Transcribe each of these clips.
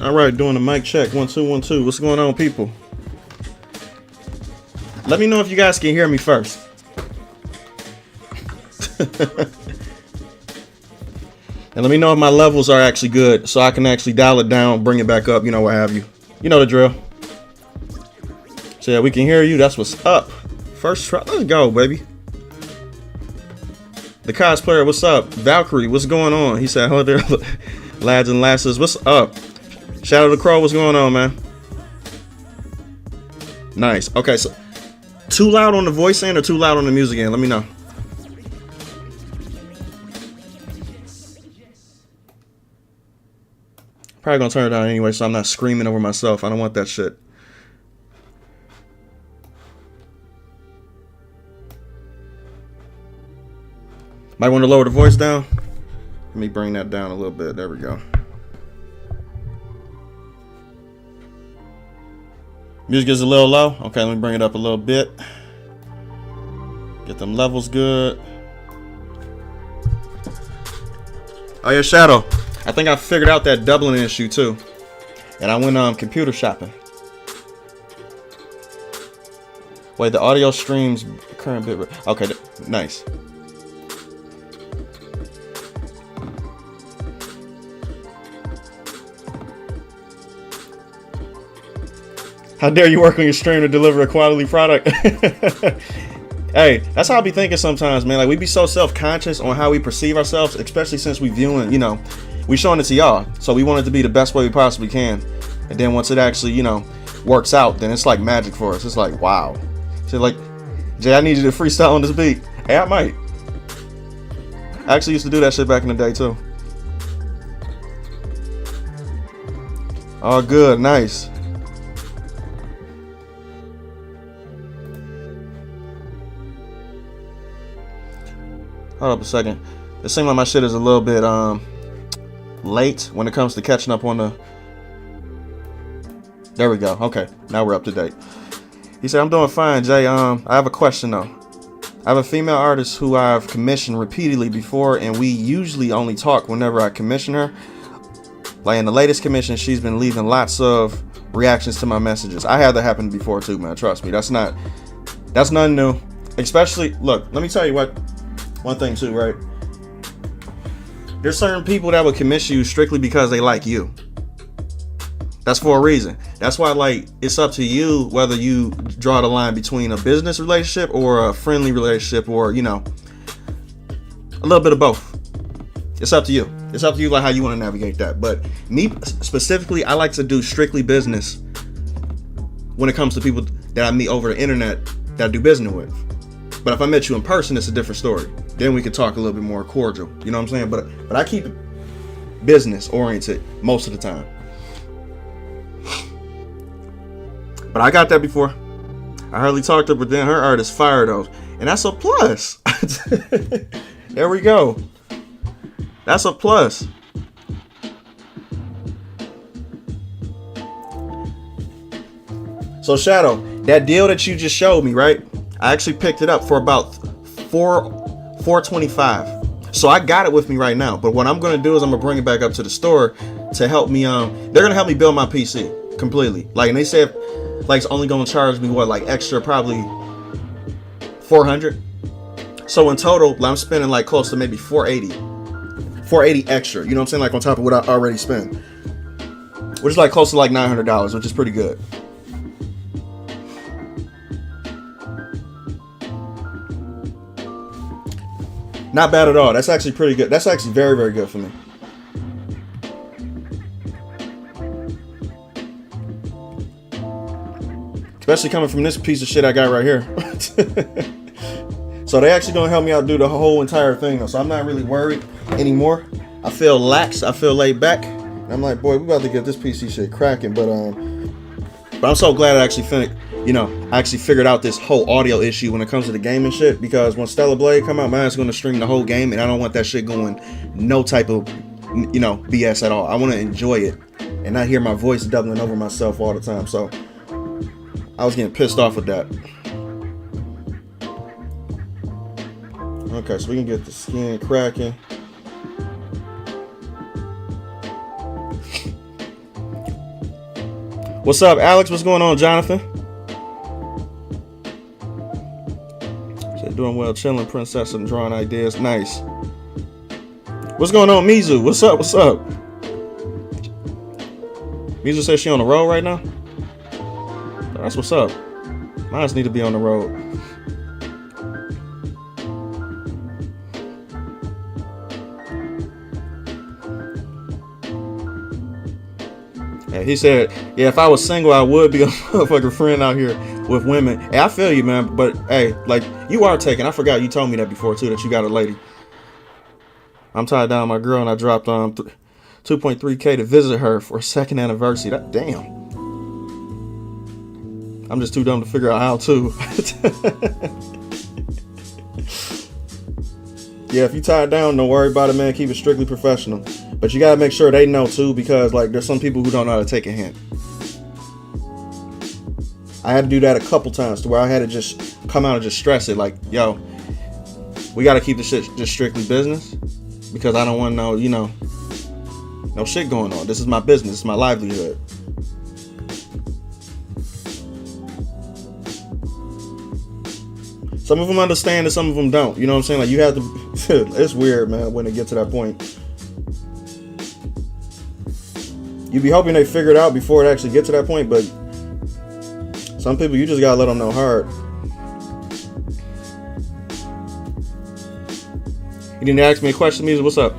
All right, doing the mic check. 1 2 1 2. What's going on, people? Let me know if you guys can hear me first. And let me know if my levels are actually good, so I can actually dial it down, bring it back up, you know, what have you. You know the drill. So yeah, we can hear you. That's what's up. First try. Let's go, baby. The cosplayer, what's up? Valkyrie, what's going on? He said, hello there, lads and lasses. What's up? Shadow the Crow, what's going on, man? Nice. Okay, so too loud on the voice end or too loud on the music end? Let me know. Probably gonna turn it down anyway, so I'm not screaming over myself. I don't want that shit. Might want to lower the voice down. Let me bring that down a little bit. There we go. Music is a little low. Okay, let me bring it up a little bit. Get them levels good. Oh yeah, Shadow. I think I figured out that doubling issue too. And I went computer shopping. Wait, the audio streams current bit rate. Okay, nice. How dare you work on your stream to deliver a quality product? Hey, that's how I be thinking sometimes, man. Like, we be so self-conscious on how we perceive ourselves, especially since we viewing, you know, we showing it to y'all. So we want it to be the best way we possibly can. And then once it actually, you know, works out, then it's like magic for us. It's like, wow. So like, Jay, I need you to freestyle on this beat. Hey, I might. I actually used to do that shit back in the day too. Oh, good. Nice. Hold up a second. It seems like my shit is a little bit late when it comes to catching up on the... There we go. Okay, now we're up to date. He said, I'm doing fine, Jay. I have a question though. I have a female artist who I've commissioned repeatedly before, and we usually only talk whenever I commission her. Like in the latest commission, she's been leaving lots of reactions to my messages. I had that happen before too, man. Trust me. That's nothing new. Especially, look, let me tell you what. One thing too, right? There's certain people that will commission you strictly because they like you. That's for a reason. That's why, like, it's up to you whether you draw the line between a business relationship or a friendly relationship, or, you know, a little bit of both. It's up to you. It's up to you, like, how you want to navigate that. But me specifically, I like to do strictly business when it comes to people that I meet over the internet that I do business with. But if I met you in person, it's a different story. Then we could talk a little bit more cordial. You know what I'm saying? But I keep it business oriented most of the time. But I got that before. I hardly talked to her, but then her art is fire though. And that's a plus. There we go. That's a plus. So Shadow, that deal that you just showed me, right? I actually picked it up for about $425. So I got it with me right now. But what I'm gonna do is I'm gonna bring it back up to the store to help me. They're gonna help me build my PC completely. Like, and they said, like, it's only gonna charge me what, like extra, probably $400. So in total, I'm spending like close to maybe $480 extra. You know what I'm saying? Like on top of what I already spent, which is like close to like $900, which is pretty good. Not bad at all. That's actually pretty good. That's actually very, very good for me. especially coming from this piece of shit I got right here. So they actually gonna help me out do the whole entire thing though. So I'm not really worried anymore. I feel lax, I feel laid back. And I'm like, boy, we about to get this PC shit cracking. But I'm so glad I actually I actually figured out this whole audio issue when it comes to the gaming shit, because when Stellar Blade come out, mine's gonna stream the whole game, and I don't want that shit going no type of BS at all. I want to enjoy it and not hear my voice doubling over myself all the time. So I was getting pissed off with that. Okay, so we can get the skin cracking. What's up, Alex? What's going on, Jonathan? Said doing well, chilling, princess, and drawing ideas. Nice. What's going on, Mizu? What's up? What's up? Mizu says she on the road right now. That's what's up. Mine need to be on the road. And he said, yeah, if I was single, I would be a motherfucking friend out here with women. Hey, I feel you, man. But hey, like, you are taken. I forgot you told me that before too, that you got a lady. I'm tied down with my girl, and I dropped 2.3K to visit her for a second anniversary. That damn. I'm just too dumb to figure out how to. Yeah, if you tie it down, don't worry about it, man. Keep it strictly professional. But you gotta make sure they know too, because like there's some people who don't know how to take a hint. I had to do that a couple times to where I had to just come out and just stress it, like, yo, we gotta keep this shit just strictly business, because I don't want no shit going on. This is my business, it's my livelihood. Some of them understand and some of them don't. You know what I'm saying? Like, you have to. It's weird, man, when it gets to that point. You be hoping they figure it out before it actually gets to that point, but some people, you just gotta let them know hard. You didn't ask me a question, Music. What's up?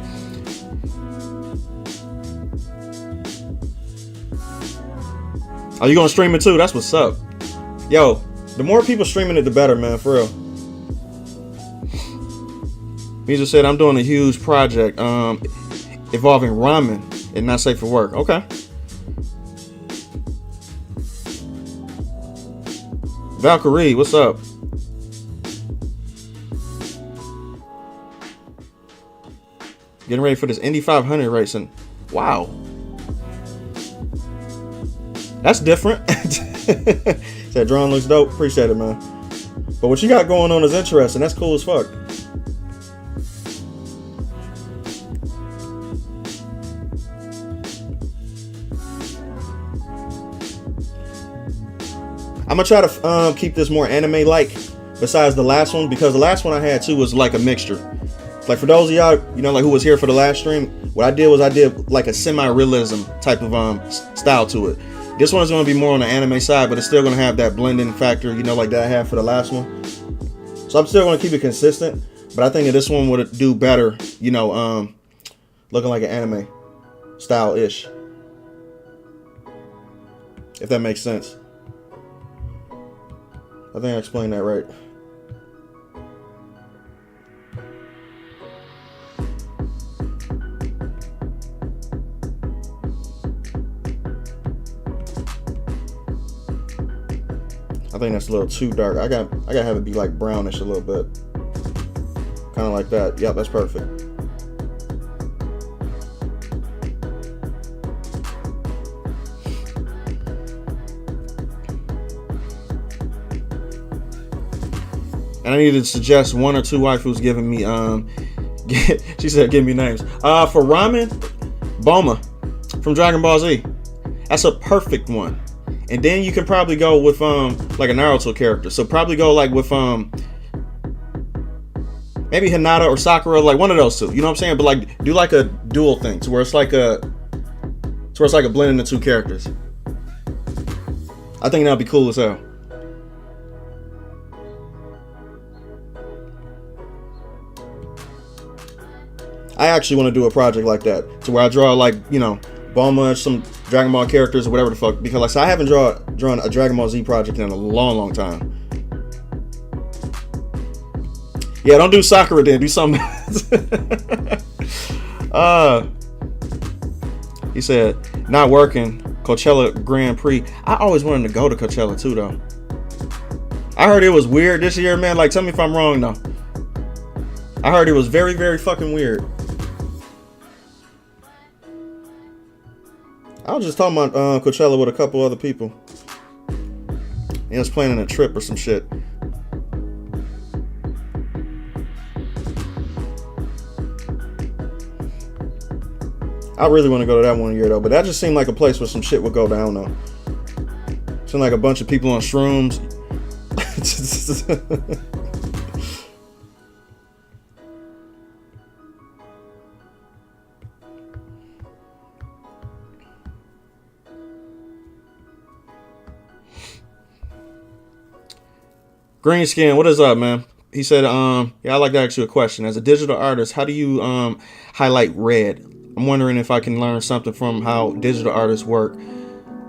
Are you gonna stream it too? That's what's up. Yo, the more people streaming it, the better, man, for real. Music said, I'm doing a huge project involving ramen and not safe for work. Okay. Valkyrie, what's up? Getting ready for this Indy 500 racing. Wow. That's different. That drone looks dope. Appreciate it, man. But what you got going on is interesting. That's cool as fuck. I'm gonna try to keep this more anime-like besides the last one, because the last one I had too was like a mixture. Like, for those of y'all, like, who was here for the last stream, what I did was I did like a semi-realism type of style to it. This one is going to be more on the anime side, but it's still going to have that blending factor, like that I had for the last one. So I'm still going to keep it consistent, but I think that this one would do better, looking like an anime style-ish. If that makes sense. I think I explained that right. I think that's a little too dark. I gotta have it be like brownish a little bit. Kind of like that. Yep, that's perfect. And I need to suggest one or two waifus giving me she said give me names. For ramen, Bulma from Dragon Ball Z. That's a perfect one. And then you can probably go with like a Naruto character. So probably go like with maybe Hinata or Sakura, like one of those two. You know what I'm saying? But like do like a dual thing to where it's like a blend of the two characters. I think that'd be cool as hell. I actually want to do a project like that, to where I draw like, Bulma, some Dragon Ball characters or whatever the fuck. Because like I said, I haven't drawn a Dragon Ball Z project in a long time. Yeah, don't do Sakura then. Do something else. He said, not working. Coachella Grand Prix. I always wanted to go to Coachella too, though. I heard it was weird this year, man. Like, tell me if I'm wrong, though. I heard it was very, very fucking weird. I was just talking about Coachella with a couple other people. He was planning a trip or some shit. I really want to go to that one year though, but that just seemed like a place where some shit would go down though. Seemed like a bunch of people on shrooms. Greenskin, what is up, man? He said, yeah, I'd like to ask you a question. As a digital artist, how do you highlight red? I'm wondering if I can learn something from how digital artists work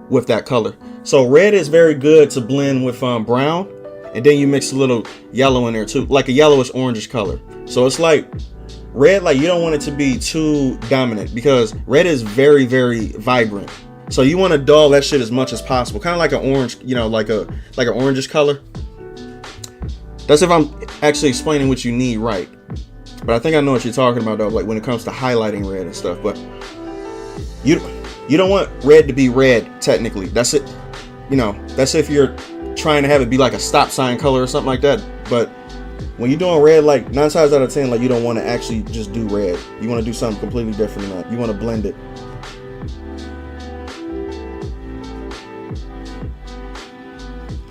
with that color. So red is very good to blend with brown, and then you mix a little yellow in there too, like a yellowish orangish color. So it's like red, like you don't want it to be too dominant because red is very, very vibrant. So you want to dull that shit as much as possible, kind of like an orange, you know, like an orangish color. That's if I'm actually explaining what you need right. But I think I know what you're talking about though, like when it comes to highlighting red and stuff. But you don't want red to be red technically. That's it. You know, that's if you're trying to have it be like a stop sign color or something like that. But when you're doing red, like 9 times out of 10, like you don't want to actually just do red. You want to do something completely different than that. You want to blend it.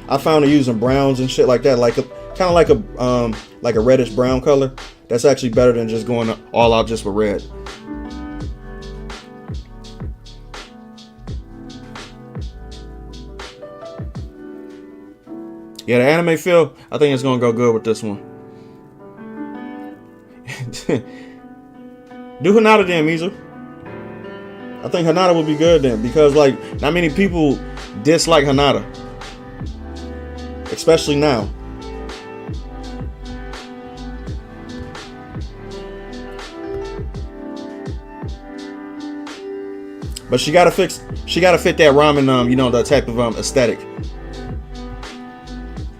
I found using browns and shit like that, like kind of like a reddish brown color. That's actually better than just going all out just with red. Yeah, the anime feel, I think it's gonna go good with this one. Do Hinata then, Mizu. I think Hinata would be good then, because like not many people dislike Hinata, especially now. But she gotta fit that ramen, you know, that type of aesthetic.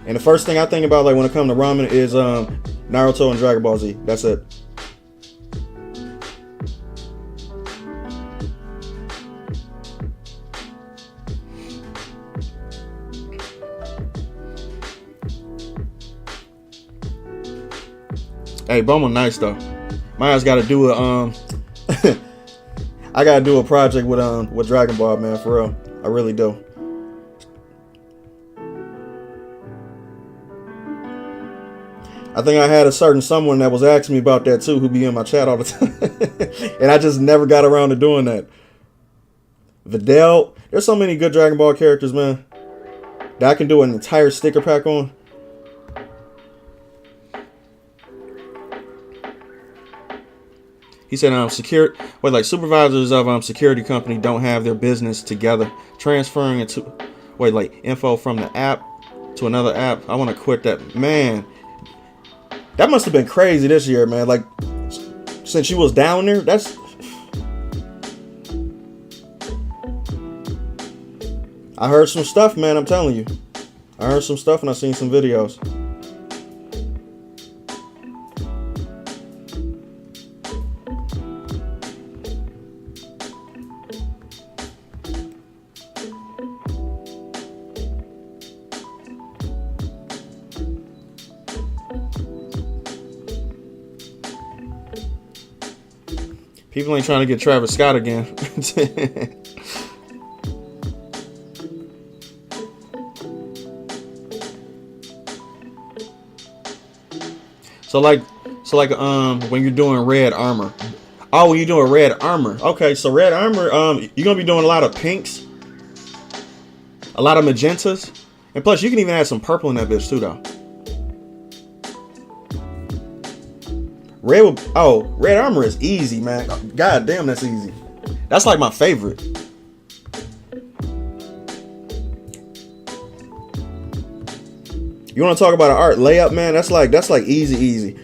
And the first thing I think about, like when it comes to ramen, is Naruto and Dragon Ball Z. That's it. Hey, Boma nice though. My ass gotta do a I gotta do a project with Dragon Ball, man, for real. I really do. I think I had a certain someone that was asking me about that too, who be in my chat all the time. And I just never got around to doing that. Videl, there's so many good Dragon Ball characters, man, that I can do an entire sticker pack on. He said, like supervisors of security company don't have their business together. Transferring it to, info from the app to another app. I want to quit that. Man, that must have been crazy this year, man. Like, since you was down there, that's... I heard some stuff, man, I'm telling you. I heard some stuff and I seen some videos. People ain't trying to get Travis Scott again. So when you're doing red armor. Oh, when you're doing red armor. Okay, so red armor, you're gonna be doing a lot of pinks, a lot of magentas, and plus you can even add some purple in that bitch too, though. Red armor is easy, man. God damn, that's easy. That's like my favorite. You want to talk about an art layup, man? That's like easy.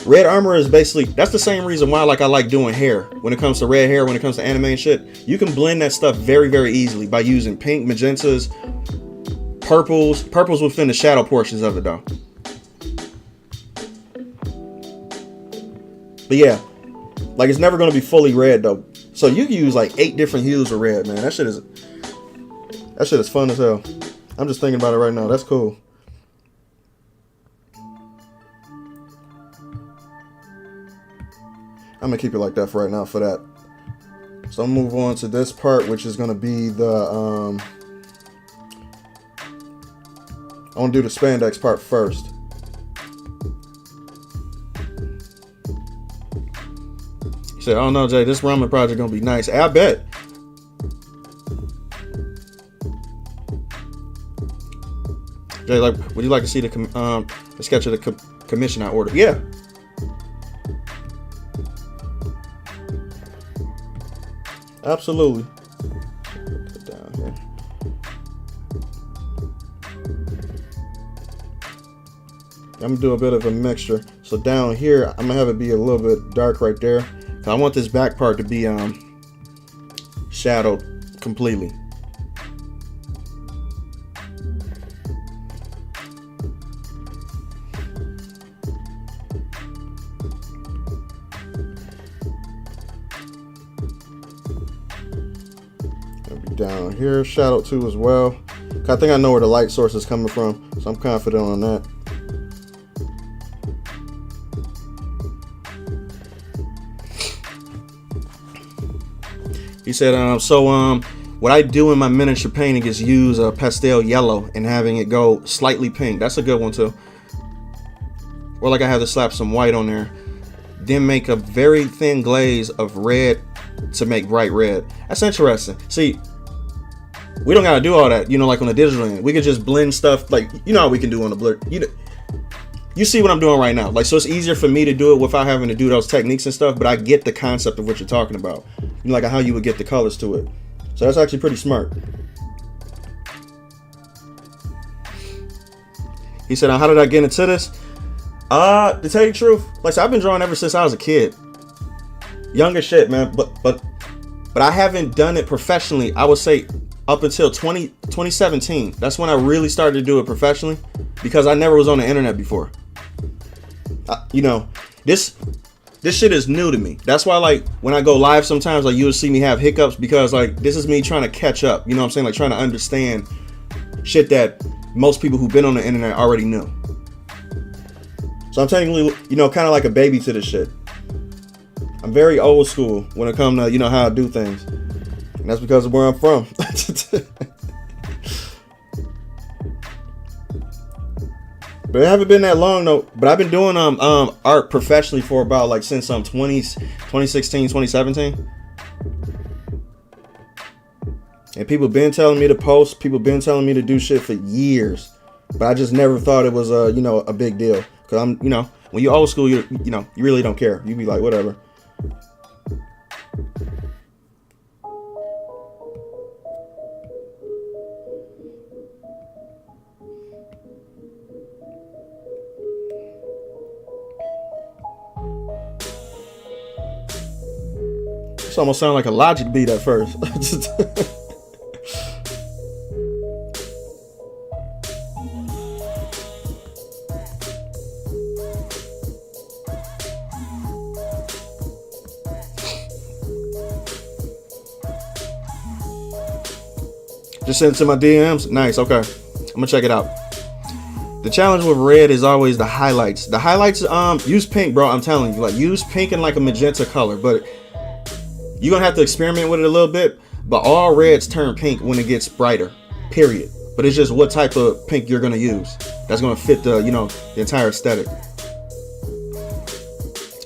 Red Armor is basically, that's the same reason why like I like doing hair. When it comes to red hair, when it comes to anime and shit, you can blend that stuff very, very easily by using pink, magentas, purples within the shadow portions of it though. But yeah, like it's never gonna be fully red though. So you can use like 8 different hues of red, man. That shit is fun as hell. I'm just thinking about it right now. That's cool. I'm gonna keep it like that for right now for that. So I'm gonna move on to this part, which is gonna be the I wanna do the spandex part first. He said, "Oh no, Jay, this ramen project gonna be nice." I bet. Jay, like, would you like to see the sketch of the commission I ordered? Yeah. Absolutely. Put it down here. I'm gonna do a bit of a mixture. So down here, I'm gonna have it be a little bit dark right there. I want this back part to be shadowed completely. Down here, shadow too as well. I think I know where the light source is coming from, so I'm confident on that. He said, what I do in my miniature painting is use a pastel yellow and having it go slightly pink. That's a good one too. Or like I have to slap some white on there, then make a very thin glaze of red to make bright red. That's interesting. See, we don't gotta do all that, like on the digital end. We can just blend stuff, like, how we can do on the blur. You see what I'm doing right now. Like, so it's easier for me to do it without having to do those techniques and stuff, but I get the concept of what you're talking about. Like how you would get the colors to it. So that's actually pretty smart. He said, how did I get into this? To tell you the truth, like, so I've been drawing ever since I was a kid. Young as shit, man. But I haven't done it professionally, I would say, up until 2017. That's when I really started to do it professionally, because I never was on the internet before. This shit is new to me. That's why, like, when I go live sometimes, like, you'll see me have hiccups, because, like, this is me trying to catch up. You know what I'm saying? Like, trying to understand shit that most people who've been on the internet already knew. So I'm technically, kind of like a baby to this shit. I'm very old school when it comes to, how I do things. And that's because of where I'm from. But it haven't been that long though. But I've been doing art professionally for about like since 2016, 2017. And people been telling me to post, people been telling me to do shit for years. But I just never thought it was a big deal. Cause I'm, when you're old school, you really don't care. You be like, whatever. This almost sounded like a Logic beat at first. Just send it to my DMs. Nice. Okay, I'm gonna check it out. The challenge with red is always the highlights. The highlights, use pink, bro. I'm telling you, like, use pink in like a magenta color, but you're gonna have to experiment with it a little bit. But all reds turn pink when it gets brighter, period. But it's just what type of pink you're gonna use that's gonna fit the, the entire aesthetic.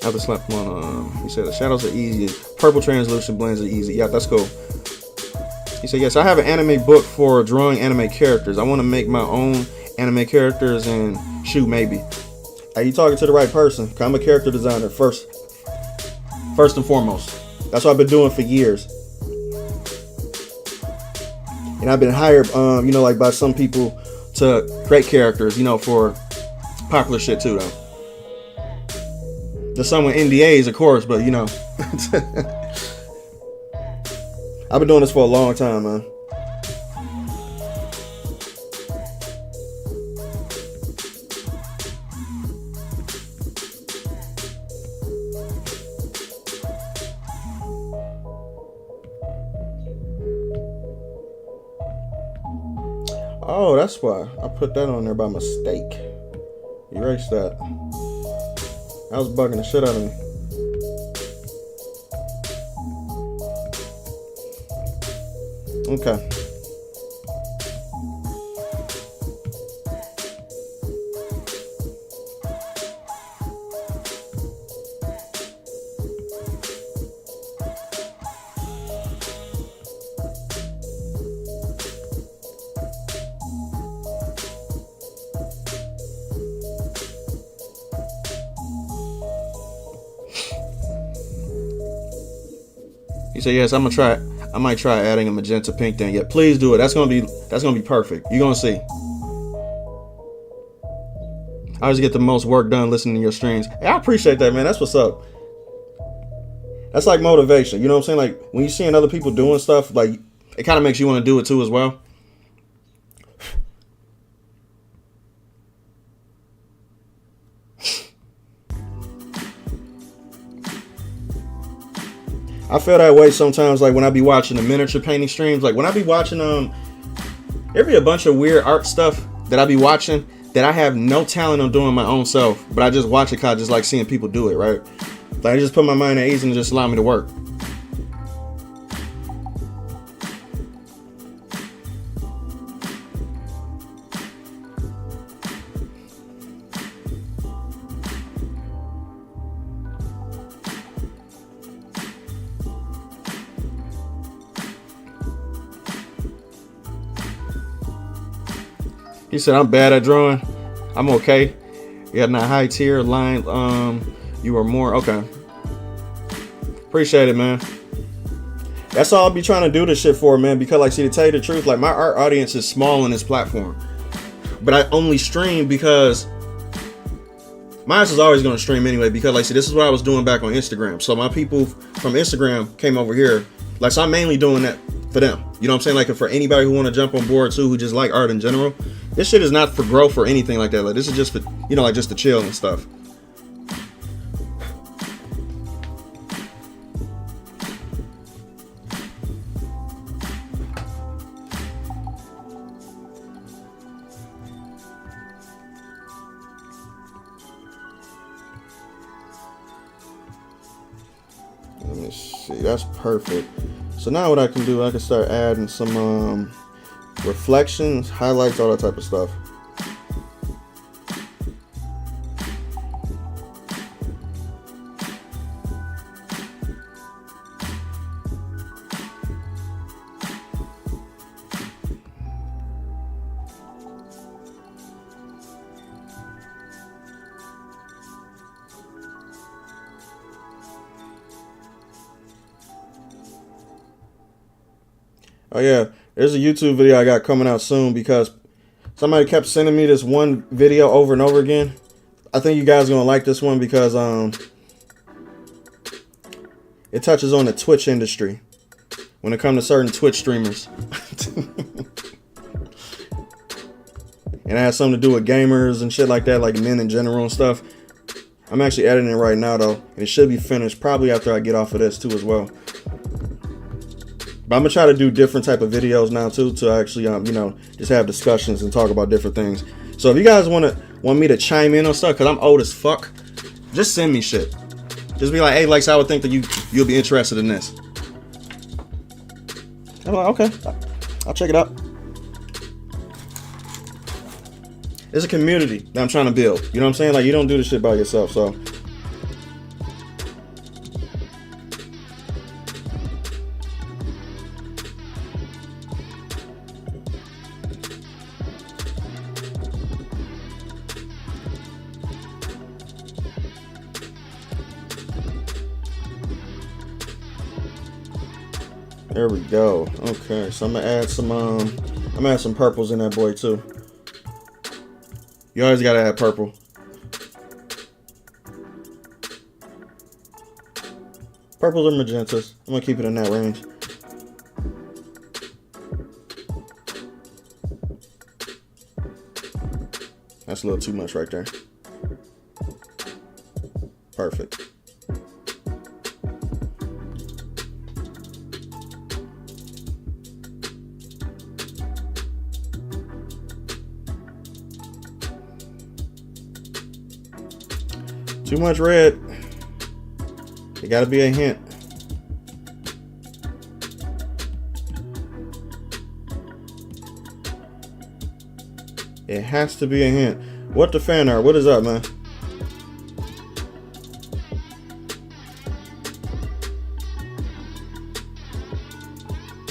I have to slap one. He said the shadows are easy. Purple translucent blends are easy. Yeah, that's cool. He said, yes, I have an anime book for drawing anime characters. I want to make my own anime characters and shoot, maybe. Hey, you talking to the right person. 'Cause I'm a character designer first and foremost. That's what I've been doing for years. And I've been hired, like by some people to create characters, you know, for popular shit too, though. There's some with NDAs, of course, but you know. I've been doing this for a long time, man. Oh, that's why I put that on there by mistake. Erase that. That was bugging the shit out of me. Okay. He said, yes, I'm gonna try. I might try adding a magenta pink thing. Yeah, please do it. That's gonna be perfect. You're gonna see. I always get the most work done listening to your streams. Hey, I appreciate that, man. That's what's up. That's like motivation. You know what I'm saying? Like when you're seeing other people doing stuff, like it kind of makes you want to do it too as well. I feel that way sometimes, like when I be watching the miniature painting streams. Like when I be watching there be a bunch of weird art stuff that I be watching that I have no talent on doing my own self, but I just watch it because I just like seeing people do it, right? Like I just put my mind at ease and just allow me to work. He said, I'm bad at drawing. I'm okay. Yeah, not high tier line. You are more okay. Appreciate it, man. That's all I'll be trying to do this shit for, man. Because, like, see, to tell you the truth, like, my art audience is small on this platform. But I only stream because my ass is always going to stream anyway. Because, like, see, this is what I was doing back on Instagram. So my people from Instagram came over here. Like, so I'm mainly doing that for them. You know what I'm saying? Like, for anybody who want to jump on board too, who just like art in general, this shit is not for growth or anything like that. Like, this is just for, you know, like just to chill and stuff. Let me see. That's perfect. So now what I can do, I can start adding some reflections, highlights, all that type of stuff. Oh yeah, there's a YouTube video I got coming out soon because somebody kept sending me this one video over and over again. I think you guys are gonna like this one because it touches on the Twitch industry when it comes to certain Twitch streamers. And it has something to do with gamers and shit like that, like men in general and stuff. I'm actually editing it right now though, and it should be finished probably after I get off of this too as well. But I'm gonna try to do different type of videos now too to actually you know, just have discussions and talk about different things. So if you guys want me to chime in on stuff, cause I'm old as fuck, just send me shit. Just be like, hey, Lex, I would think that you'll be interested in this. I'm like, okay, I'll check it out. It's a community that I'm trying to build. You know what I'm saying? Like, you don't do this shit by yourself, so. There we go. Okay, so I'm gonna add some purples in that boy too. You always gotta add purple. Purples or magentas. I'm gonna keep it in that range. That's a little too much right there. Perfect. Too much red. It gotta be a hint. It has to be a hint. What the fan art? What is up, man?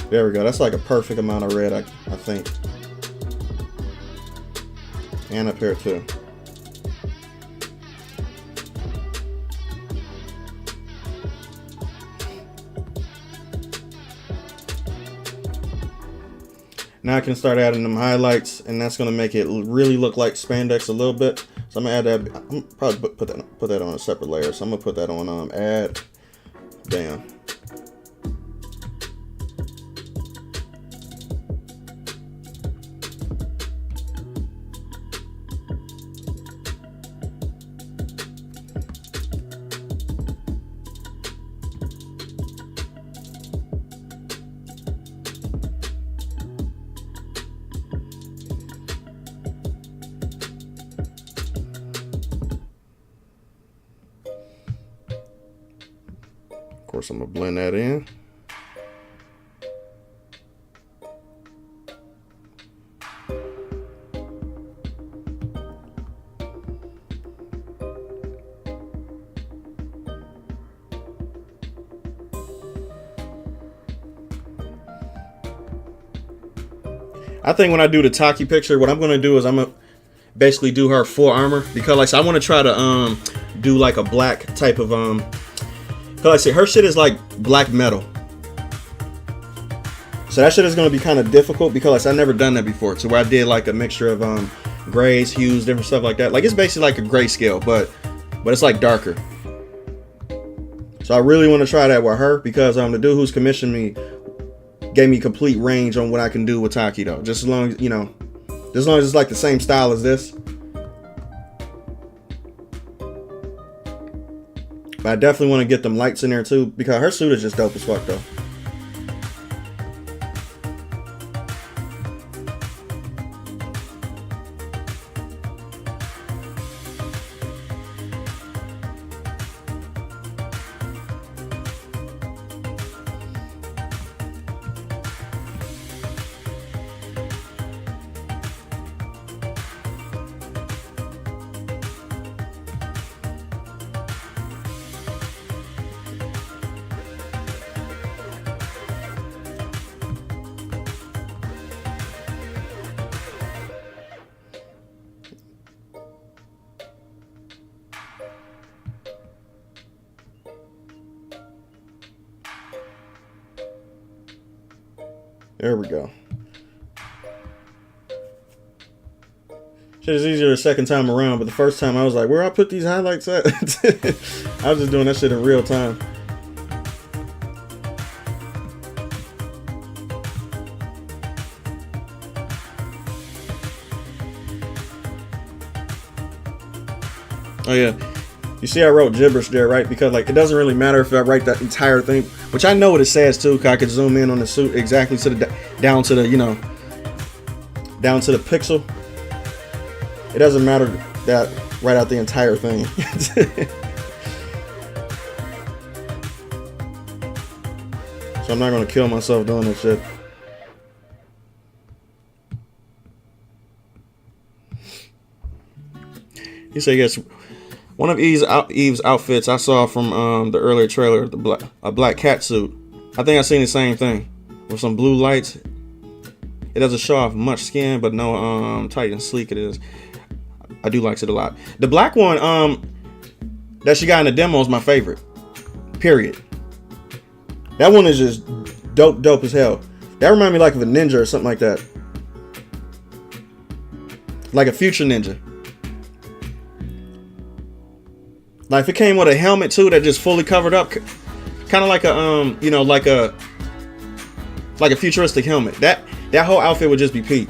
There we go. That's like a perfect amount of red, I think. And up here too. Now I can start adding them highlights, and that's gonna make it really look like spandex a little bit. So I'm gonna add that. I'm probably put that on a separate layer. So I'm gonna put that on add. Bam. Of course, I'm gonna blend that in. I think when I do the Taki picture, what I'm gonna do is I'm gonna basically do her full armor, because like, so I want to try to do like a black type of cause like I say her shit is like black metal, so that shit is gonna be kind of difficult, because like, I've never done that before, so where I did like a mixture of grays, hues, different stuff like that. Like, it's basically like a grayscale, but it's like darker. So I really want to try that with her, because the dude who's commissioned me gave me complete range on what I can do with Taki though. Just as long as, you know, just as long as it's like the same style as this. But I definitely want to get them lights in there too, because her suit is just dope as fuck though. There we go. Shit is easier the second time around, but the first time I was like, where I put these highlights at? I was just doing that shit in real time. Oh yeah. You see I wrote gibberish there, right? Because like, it doesn't really matter if I write that entire thing, which I know what it says too, because I could zoom in on the suit exactly to the down to the, you know, down to the pixel. It doesn't matter that write out the entire thing. So I'm not gonna kill myself doing this shit. He said yes. One of Eve's outfits I saw from the earlier trailer, a black cat suit. I think I seen the same thing with some blue lights. It doesn't show off much skin, but no tight and sleek it is. I do like it a lot. The black one that she got in the demo is my favorite. Period. That one is just dope as hell. That reminds me like of a ninja or something like that. Like a future ninja. Like if it came with a helmet too that just fully covered up, kind of like a you know, like a futuristic helmet. That whole outfit would just be peak.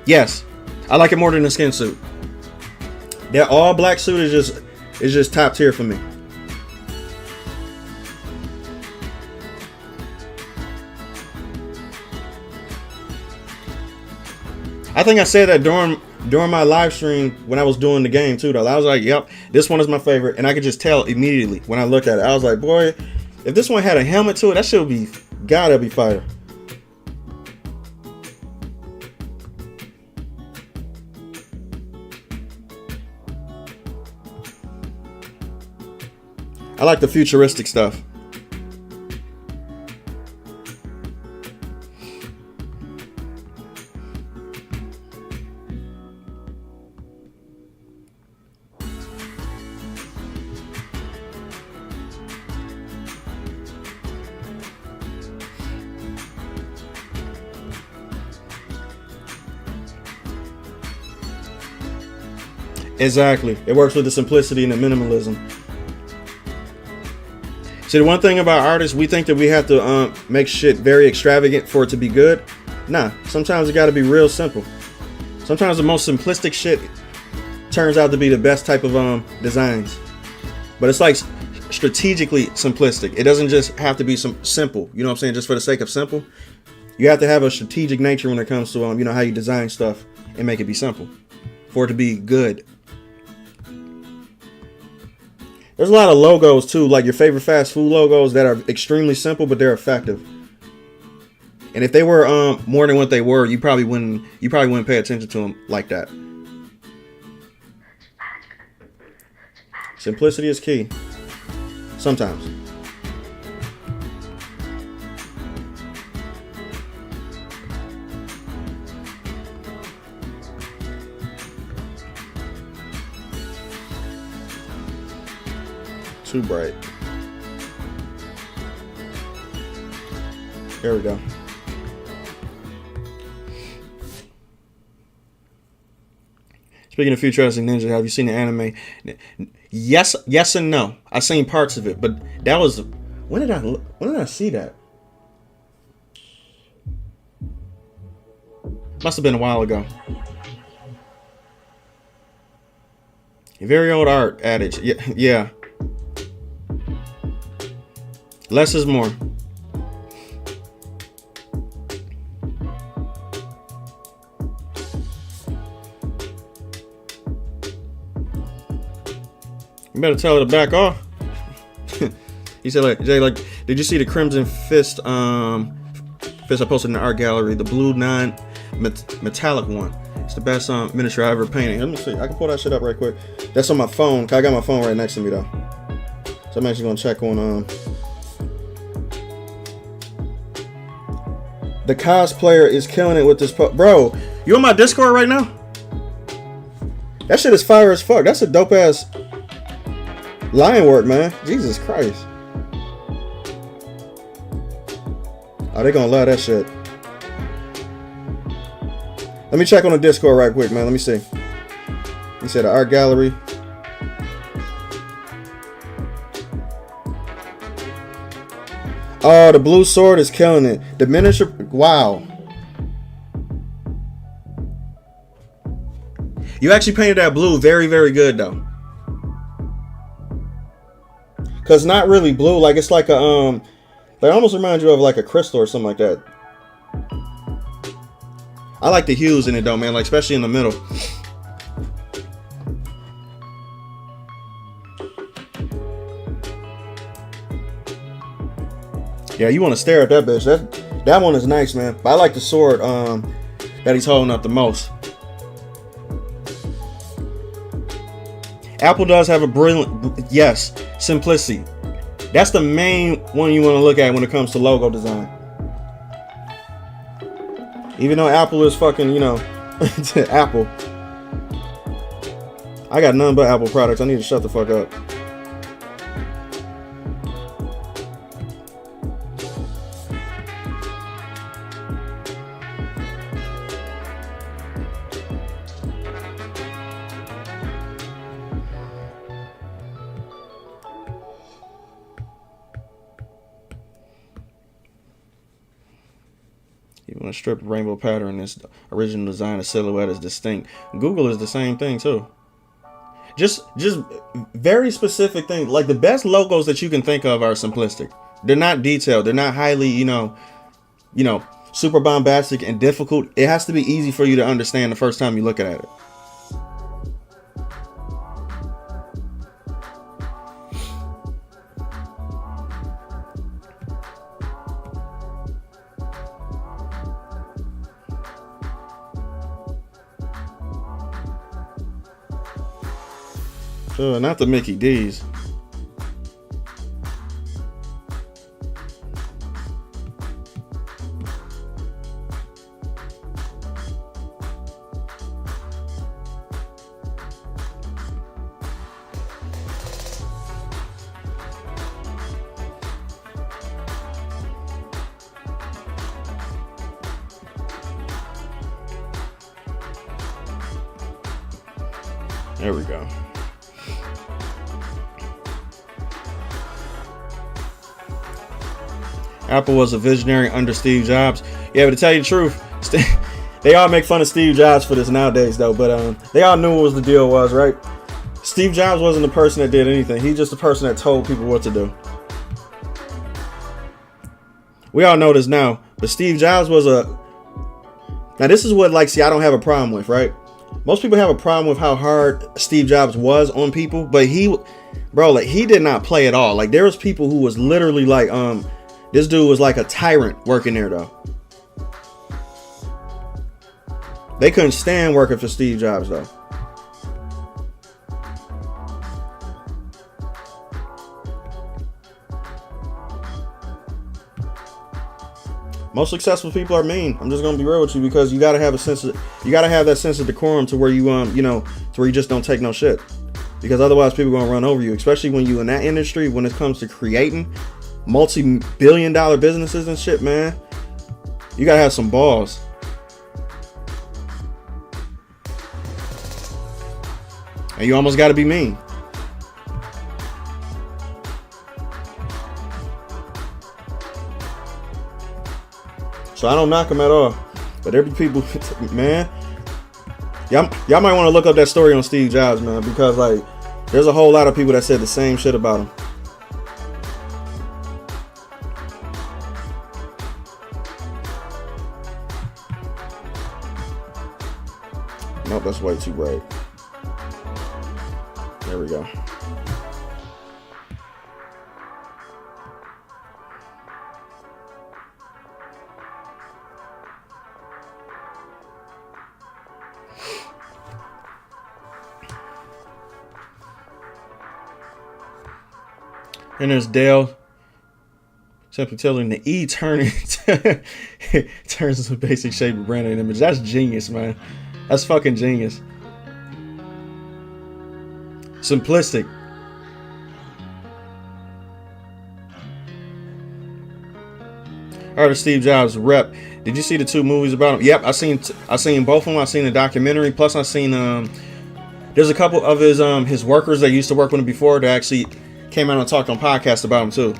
Yes, I like it more than the skin suit. That all black suit is just top tier for me. I think I said that during my live stream when I was doing the game too, though. I was like, yep, this one is my favorite, and I could just tell immediately when I looked at it. I was like, boy, if this one had a helmet to it, that should be gotta be fire. I like the futuristic stuff. Exactly. It works with the simplicity and the minimalism. See, the one thing about artists, we think that we have to make shit very extravagant for it to be good. Nah, sometimes it got to be real simple. Sometimes the most simplistic shit turns out to be the best type of designs. But it's like strategically simplistic. It doesn't just have to be simple. You know what I'm saying? Just for the sake of simple. You have to have a strategic nature when it comes to you know, how you design stuff and make it be simple for it to be good. There's a lot of logos too, like your favorite fast food logos that are extremely simple, but they're effective. And if they were more than what they were, you probably wouldn't pay attention to them like that. Simplicity is key. Sometimes. Too bright. There we go. Speaking of Futuristic Ninja, have you seen the anime? Yes and no. I've seen parts of it, but that was when did I see that? Must have been a while ago. A very old art adage. Yeah. Less is more. You better tell her to back off. He said, like, Jay, like, did you see the Crimson Fist fist I posted in the art gallery, the blue metallic one? It's the best miniature I ever painted. Let me see. I can pull that shit up right quick. That's on my phone. I got my phone right next to me though. So I'm actually gonna check on the cosplayer is killing it with this bro. You on my Discord right now? That shit is fire as fuck. That's a dope ass line work, man. Jesus Christ. Oh, they gonna love that shit. Let me check on the Discord right quick, man. Let me see. He said the art gallery. Oh, the blue sword is killing it. The miniature, wow. You actually painted that blue very, very good though. Cause not really blue, like it's like a they almost remind you of like a crystal or something like that. I like the hues in it though, man, like especially in the middle. Yeah, you want to stare at that bitch. That one is nice, man. But I like the sword that he's holding up the most. Apple does have a brilliant, yes, simplicity. That's the main one you want to look at when it comes to logo design. Even though Apple is fucking, you know, Apple. I got none but Apple products. I need to shut the fuck up. You want to strip rainbow pattern. This original design of silhouette is distinct. Google is the same thing too. Just very specific things. Like the best logos that you can think of are simplistic. They're not detailed. They're not highly, super bombastic and difficult. It has to be easy for you to understand the first time you look at it. Not the Mickey D's. There we go. Apple was a visionary under Steve Jobs. Yeah, but to tell you the truth, they all make fun of Steve Jobs for this nowadays, though. But they all knew what the deal was, right? Steve Jobs wasn't the person that did anything. He's just the person that told people what to do. We all know this now, but Steve Jobs was Now, this is what, I don't have a problem with, right? Most people have a problem with how hard Steve Jobs was on people, but he did not play at all. Like, there was people who was literally this dude was like a tyrant working there, though. They couldn't stand working for Steve Jobs, though. Most successful people are mean. I'm just gonna be real with you, because you gotta have that sense of decorum to where you to where you just don't take no shit. Because otherwise people are gonna run over you, especially when you in that industry, when it comes to creating multi-billion-dollar businesses and shit, man. You gotta have some balls. And you almost gotta be mean. So I don't knock them at all. But there be people, man. Y'all might want to look up that story on Steve Jobs, man, because there's a whole lot of people that said the same shit about him. Nope, that's way too bright. There we go. And there's Dale simply telling the E turns into a basic shape of branding image. That's genius, man. That's fucking genius. Simplistic. Artist Steve Jobs rep. Did you see the 2 movies about him? Yep, I seen both of them. I seen the documentary. Plus, I seen there's a couple of his workers that used to work with him before that actually came out and talked on podcasts about him too.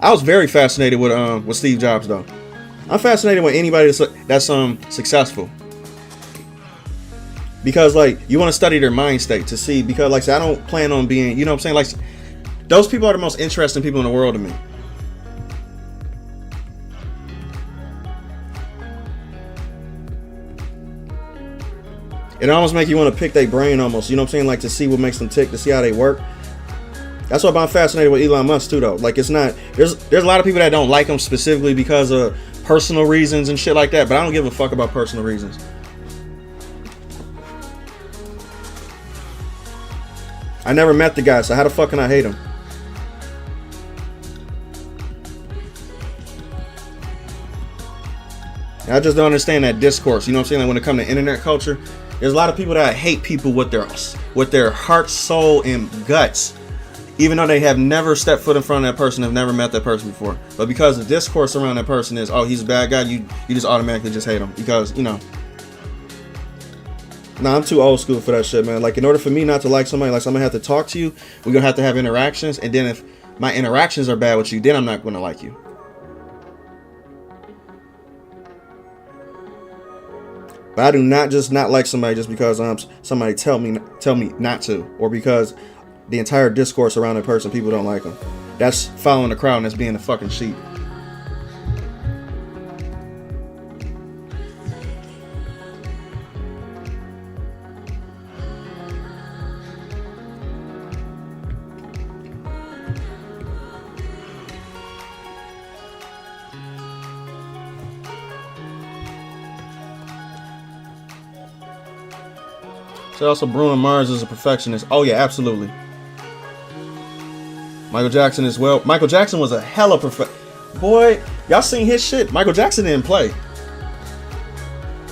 I was very fascinated with Steve Jobs, though. I'm fascinated with anybody that's successful, because you want to study their mind state to see, because I don't plan on being, you know what I'm saying, those people are the most interesting people in the world to me. It almost make you want to pick their brain almost, you know what I'm saying, to see what makes them tick, to see how they work. That's why I'm fascinated with Elon Musk too, though. It's not, there's a lot of people that don't like him specifically because of personal reasons and shit like that, but I don't give a fuck about personal reasons. I never met the guy, so how the fuck can I hate him? I just don't understand that discourse, you know what I'm saying, when it comes to internet culture. There's a lot of people that hate people with their heart, soul, and guts, even though they have never stepped foot in front of that person, have never met that person before. But because the discourse around that person is, oh, he's a bad guy, you just automatically just hate him. Because, Nah, I'm too old school for that shit, man. In order for me not to like somebody, I'm gonna have to talk to you. We're gonna have to have interactions. And then if my interactions are bad with you, then I'm not gonna like you. But I do not just not like somebody just because somebody tell me not to, or because the entire discourse around a person, people don't like them. That's following the crowd and that's being a fucking sheep. So also Bruno Mars is a perfectionist. Oh yeah, absolutely. Michael Jackson as well. Michael Jackson was a hella boy, y'all seen his shit. Michael Jackson didn't play.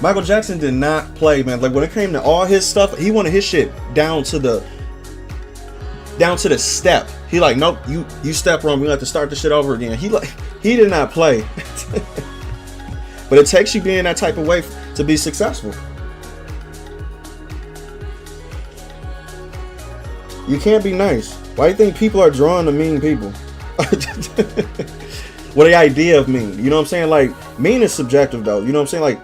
Michael Jackson did not play, man. Like when it came to all his stuff, he wanted his shit down to the step. He like, nope, you step wrong. We have to start the shit over again. He did not play. But it takes you being that type of way to be successful. You can't be nice. Why do you think people are drawn to mean people? What the idea of mean? You know what I'm saying? Like, mean is subjective though. You know what I'm saying? Like,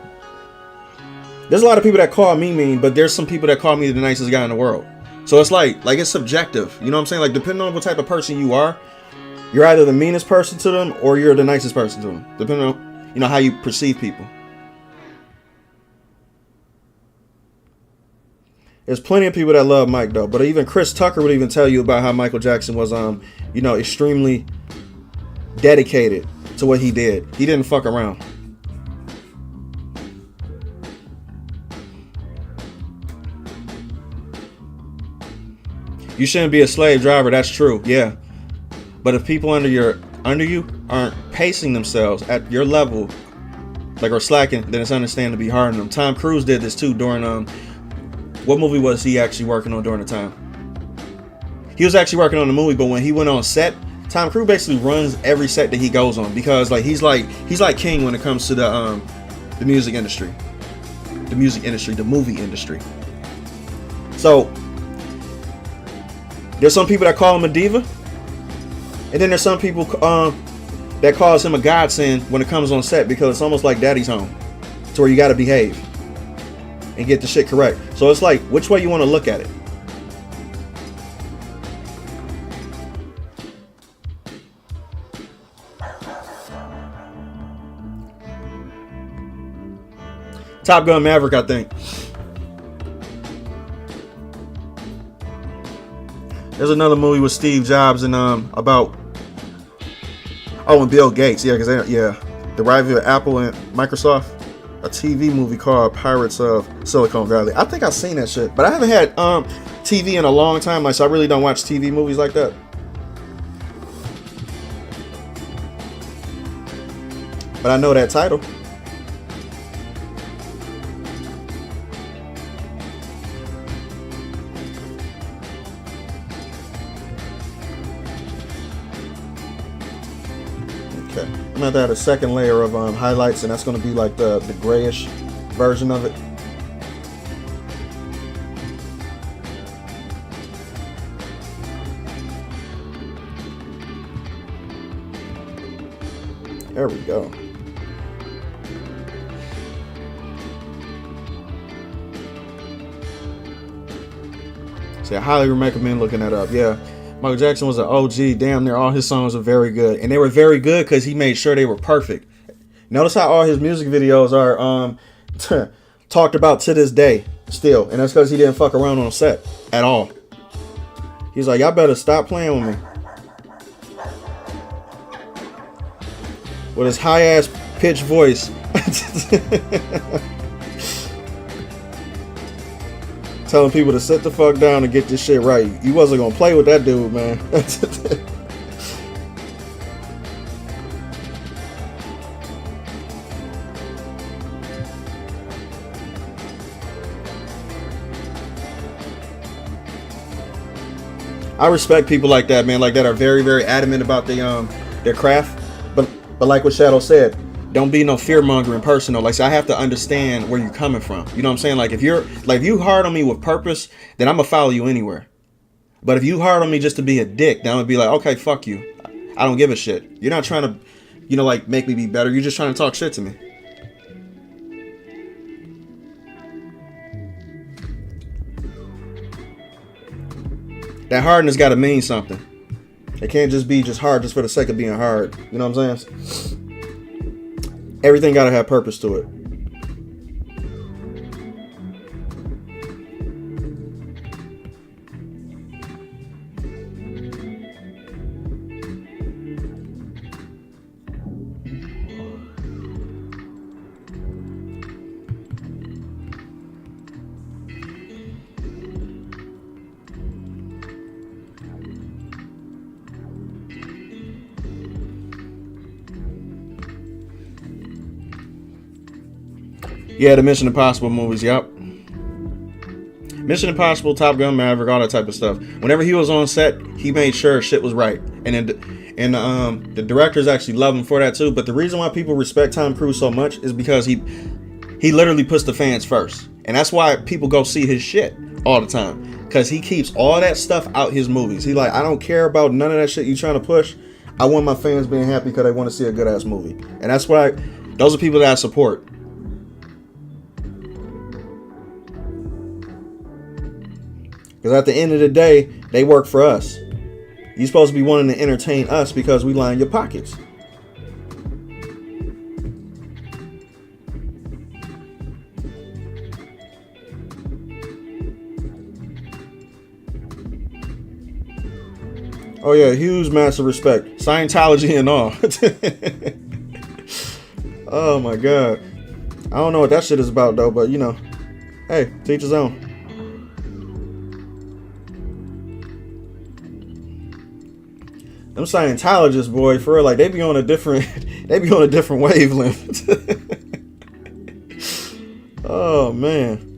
there's a lot of people that call me mean, but there's some people that call me the nicest guy in the world. So it's like it's subjective. You know what I'm saying? Like, depending on what type of person you are, you're either the meanest person to them or you're the nicest person to them. Depending on, you know, how you perceive people. There's plenty of people that love Mike though, but even Chris Tucker would even tell you about how Michael Jackson was, you know, extremely dedicated to what he did. He didn't fuck around. You shouldn't be a slave driver. That's true. Yeah, but if people under you aren't pacing themselves at your level, like, or slacking, then it's understandable to be hard on them. Tom Cruise did this too during what movie was he actually working on during the time? He was actually working on the movie, but when he went on set, Tom Cruise basically runs every set that he goes on because like he's like king when it comes to the music industry, the movie industry. So there's some people that call him a diva, and then there's some people that calls him a godsend when it comes on set because it's almost like daddy's home, to where you got to behave and get the shit correct. So it's like, which way you want to look at it? Top Gun Maverick, I think. There's another movie with Steve Jobs and about and Bill Gates. Yeah, because the rival of Apple and Microsoft. A TV movie called Pirates of Silicon Valley. I think I've seen that shit, but I haven't had TV in a long time. Like, so I really don't watch TV movies like that. But I know that title. Okay, I'm gonna have to add a second layer of highlights, and that's gonna be like the grayish version of it. There we go. See, I highly recommend looking that up. Yeah. Michael Jackson was an OG. Damn near all his songs were very good. And they were very good because he made sure they were perfect. Notice how all his music videos are talked about to this day still. And that's because he didn't fuck around on set at all. He's like, y'all better stop playing with me. With his high-ass pitched voice. Telling people to sit the fuck down and get this shit right. You wasn't gonna play with that dude, man. I respect people like that, man. Like that are very, very adamant about their craft. But like what Shadow said, don't be no fear mongering person though. Like, so I have to understand where you're coming from. You know what I'm saying? Like, if you hard on me with purpose, then I'm gonna follow you anywhere. But if you hard on me just to be a dick, then I'm gonna be like, okay, fuck you. I don't give a shit. You're not trying to, like, make me be better. You're just trying to talk shit to me. That hardness got to mean something. It can't just be just hard just for the sake of being hard. You know what I'm saying? Everything got to have purpose to it. Yeah, the Mission Impossible movies, yep. Mission Impossible, Top Gun Maverick, all that type of stuff. Whenever he was on set, he made sure shit was right. And the directors actually love him for that too. But the reason why people respect Tom Cruise so much is because he literally puts the fans first. And that's why people go see his shit all the time. Because he keeps all that stuff out his movies. He like, I don't care about none of that shit you trying to push. I want my fans being happy because they want to see a good ass movie. And that's why those are people that I support. Because at the end of the day, they work for us. You're supposed to be wanting to entertain us because we line your pockets. Oh yeah, huge massive respect. Scientology and all. Oh my God. I don't know what that shit is about though, but you know, hey, teach his own. Them Scientologists, boy, for real, like they be on a different wavelength. Oh man.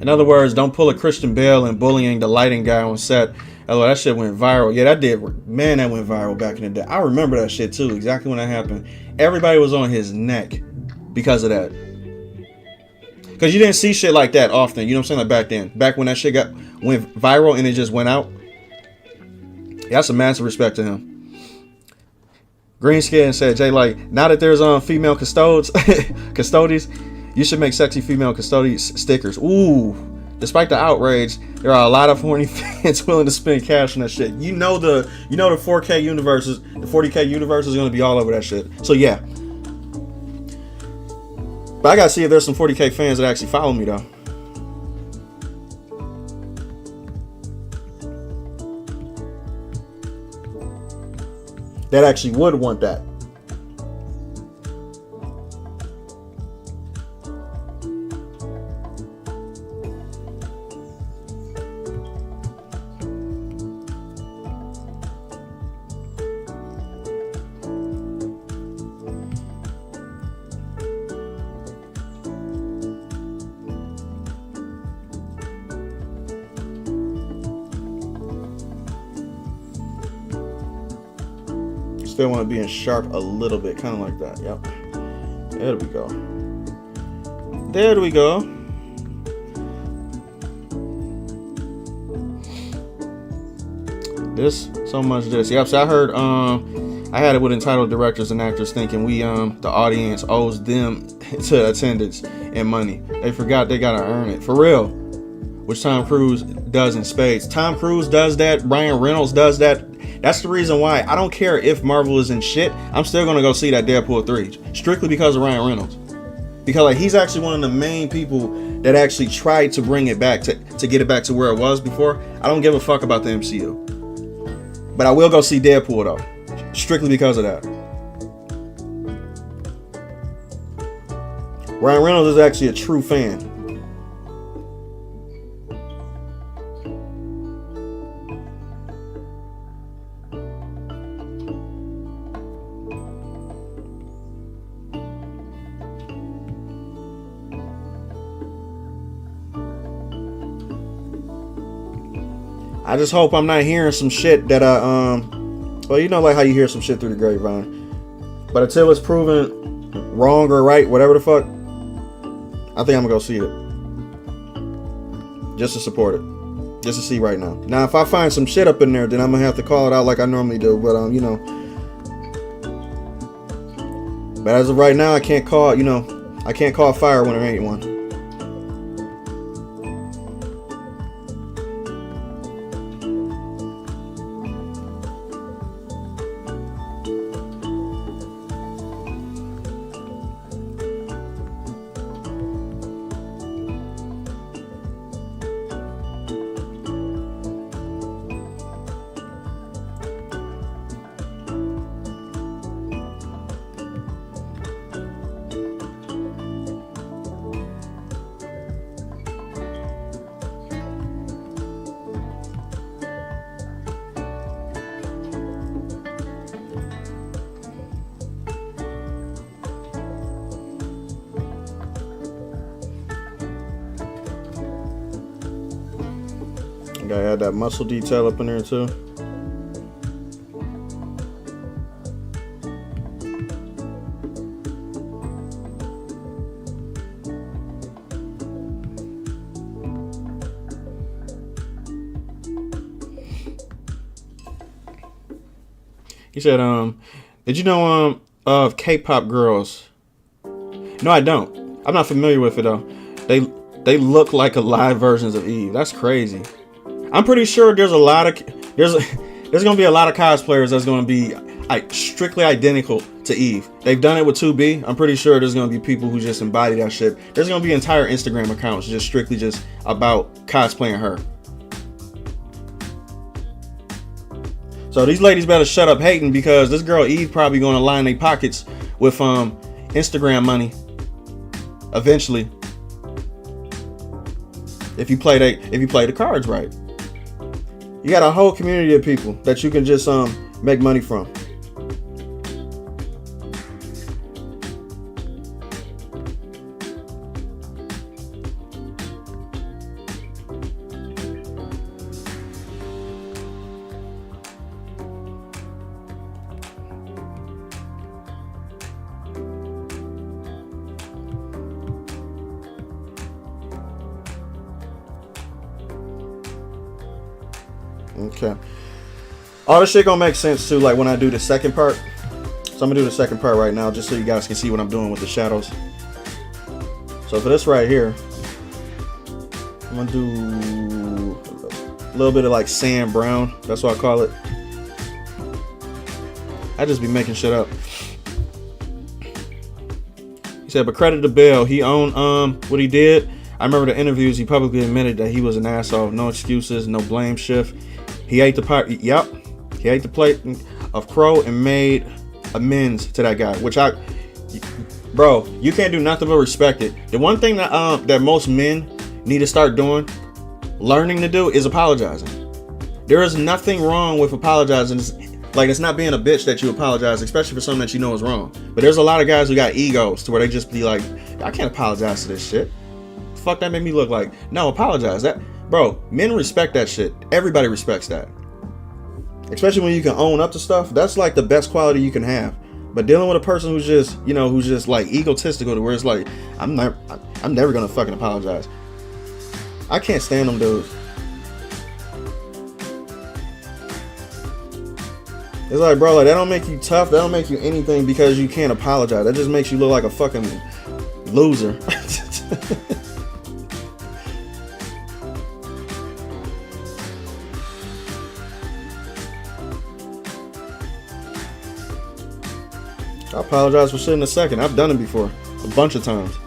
In other words, don't pull a Christian Bale and bullying the lighting guy on set. Oh, that shit went viral. Yeah, that did. Man, that went viral back in the day. I remember that shit too, exactly when that happened. Everybody was on his neck because of that. Because you didn't see shit like that often. You know what I'm saying? Like back then. Back when that shit went viral and it just went out. Yeah, that's a massive respect to him. Greenskin said, Jay, like, now that there's female custodies, you should make sexy female custodies stickers. Ooh. Despite the outrage, there are a lot of horny fans willing to spend cash on that shit. You know the 4K universes, the 40K universe is gonna be all over that shit. So yeah. But I gotta see if there's some 40K fans that actually follow me though. That actually would want that. Still want to be in sharp a little bit, kind of like that. Yep. There we go. There we go. This, so much this. Yep. So I heard, I had it with entitled directors and actors thinking we, the audience owes them to attendance and money. They forgot they gotta earn it for real, which Tom Cruise does in spades. Tom Cruise does that. Ryan Reynolds does that. That's the reason why I don't care if Marvel is in shit. I'm still gonna go see that Deadpool 3 strictly because of Ryan Reynolds. Because like he's actually one of the main people that actually tried to bring it back to get it back to where it was before. I don't give a fuck about the MCU, but I will go see Deadpool though, strictly because of that. Ryan Reynolds is actually a true fan. I just hope I'm not hearing some shit that well, you know, like how you hear some shit through the grapevine. But until it's proven wrong or right, whatever the fuck, I think I'm gonna go see it. Just to support it. Just to see right now. Now, if I find some shit up in there, then I'm gonna have to call it out like I normally do. But you know. But as of right now, I can't call, you know, I can't call fire when there ain't one. Gotta add that muscle detail up in there too. He said, did you know of K-pop girls? No, I don't. I'm not familiar with it though. They look like live versions of Eve. That's crazy. I'm pretty sure there's gonna be a lot of cosplayers that's gonna be strictly identical to Eve. They've done it with 2B. I'm pretty sure there's gonna be people who just embody that shit. There's gonna be entire Instagram accounts just strictly just about cosplaying her. So these ladies better shut up hating, because this girl Eve probably gonna line their pockets with Instagram money eventually. If you play the cards right. You got a whole community of people that you can just make money from. Okay. All this shit gonna make sense too, like when I do the second part. So I'm gonna do the second part right now, just so you guys can see what I'm doing with the shadows. So for this right here, I'm gonna do a little bit of like sand brown. That's what I call it. I just be making shit up. He said, but credit to Bill, he owned what he did. I remember the interviews, he publicly admitted that he was an asshole. No excuses, no blame shift. He ate the pot. Yep, he ate the plate of crow and made amends to that guy. Which bro, you can't do nothing but respect it. The one thing that most men need to start doing, learning to do, is apologizing. There is nothing wrong with apologizing. It's not being a bitch that you apologize, especially for something that you know is wrong. But there's a lot of guys who got egos to where they just be like, I can't apologize to this shit. Fuck that made me look like. No, apologize. That, bro, men respect that shit. Everybody respects that. Especially when you can own up to stuff. That's like the best quality you can have. But dealing with a person who's just like egotistical, to where it's like, I'm never gonna fucking apologize. I can't stand them dudes. It's like, bro, like, that don't make you tough. That don't make you anything because you can't apologize. That just makes you look like a fucking loser. I apologize for shit in a second. I've done it before. A bunch of times.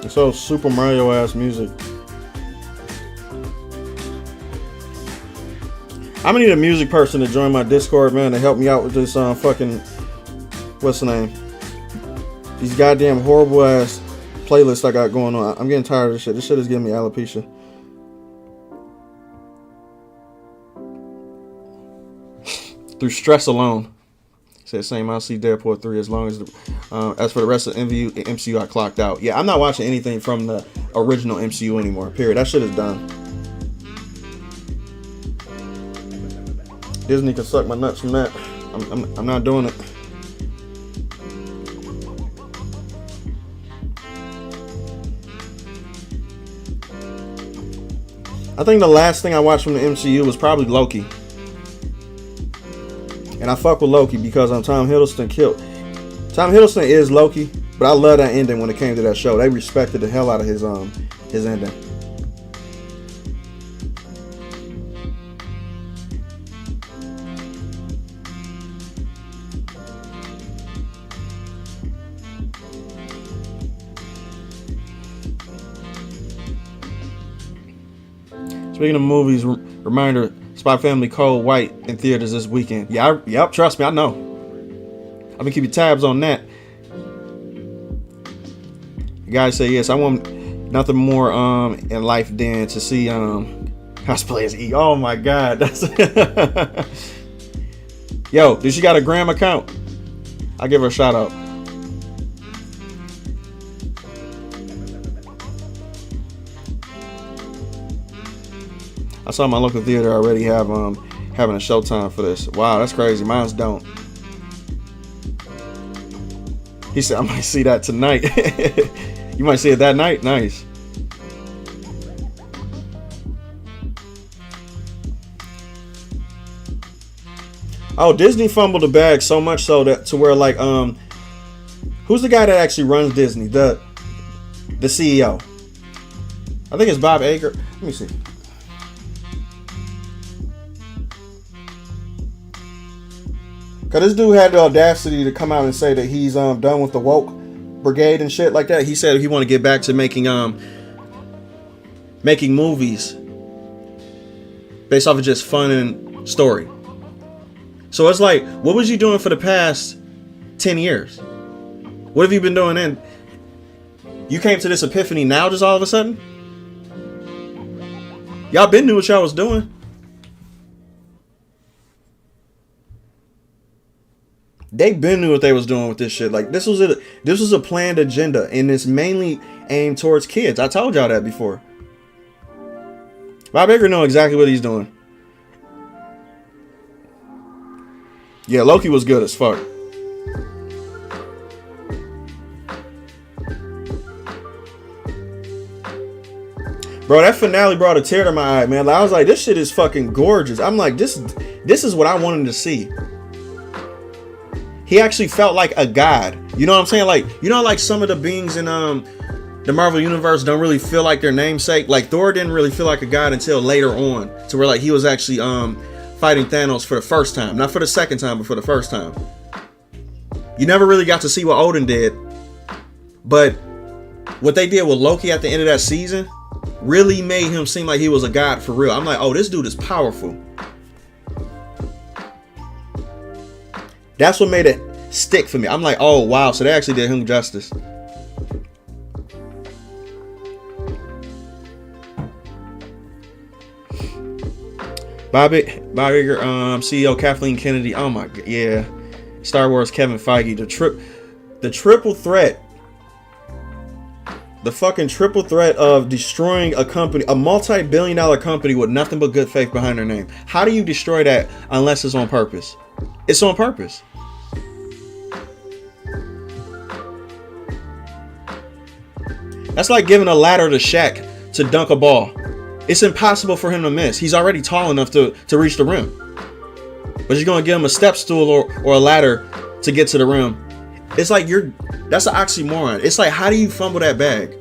It's so Super Mario ass music. I'm gonna need a music person to join my Discord, man, to help me out with this fucking, what's the name? These goddamn horrible ass playlists I got going on. I'm getting tired of this shit. This shit is giving me alopecia. Through stress alone. Said same. I'll see Deadpool 3 as long as as for the rest of the MCU I clocked out. Yeah, I'm not watching anything from the original MCU anymore. Period. That shit is done. Disney can suck my nuts from that. I'm not doing it. I think the last thing I watched from the MCU was probably Loki. And I fuck with Loki because Tom Hiddleston killed. Tom Hiddleston is Loki, but I love that ending when it came to that show. They respected the hell out of his ending. Speaking of movies, reminder, Spy Family Cold White in theaters this weekend. Yep, trust me, I know. I've been keeping tabs on that. The guy say, yes, I want nothing more in life than to see cosplayers eat. Oh my god. That's Yo, did she got a Gram account? I'll give her a shout out. I saw my local theater already have having a showtime for this. Wow, that's crazy. Mine's don't. He said I might see that tonight. You might see it that night. Nice. Oh, Disney fumbled the bag so much so that to where like who's the guy that actually runs Disney? The CEO. I think it's Bob Iger. Let me see. Cause this dude had the audacity to come out and say that he's done with the woke brigade and shit like that. He said he want to get back to making movies based off of just fun and story. So it's like, what was you doing for the past 10 years? What have you been doing then? You came to this epiphany now just all of a sudden? Y'all been knew what y'all was doing. They been knew what they was doing with this shit. Like this was a planned agenda, and it's mainly aimed towards kids. I told y'all that before. Bob Iger know exactly what he's doing. Yeah, Loki was good as fuck. Bro, that finale brought a tear to my eye, man. Like, I was like, this shit is fucking gorgeous. I'm like, this is what I wanted to see. He actually felt like a god. You know what I'm saying? Like, you know, like some of the beings in the Marvel Universe don't really feel like their namesake. Like Thor didn't really feel like a god until later on, to where like he was actually fighting Thanos for the first time. Not for the second time, but for the first time. You never really got to see what Odin did. But what they did with Loki at the end of that season really made him seem like he was a god for real. I'm like, oh, this dude is powerful. That's what made it stick for me. I'm like, oh, wow. So they actually did him justice. Bob Iger, CEO Kathleen Kennedy. Oh my god, yeah. Star Wars Kevin Feige. The triple threat. The fucking triple threat of destroying a company, a multi-billion-dollar company with nothing but good faith behind their name. How do you destroy that unless it's on purpose? It's on purpose. That's like giving a ladder to Shaq to dunk a ball. It's impossible for him to miss. He's already tall enough to reach the rim. But you're going to give him a step stool or a ladder to get to the rim. It's like that's an oxymoron. It's like, how do you fumble that bag?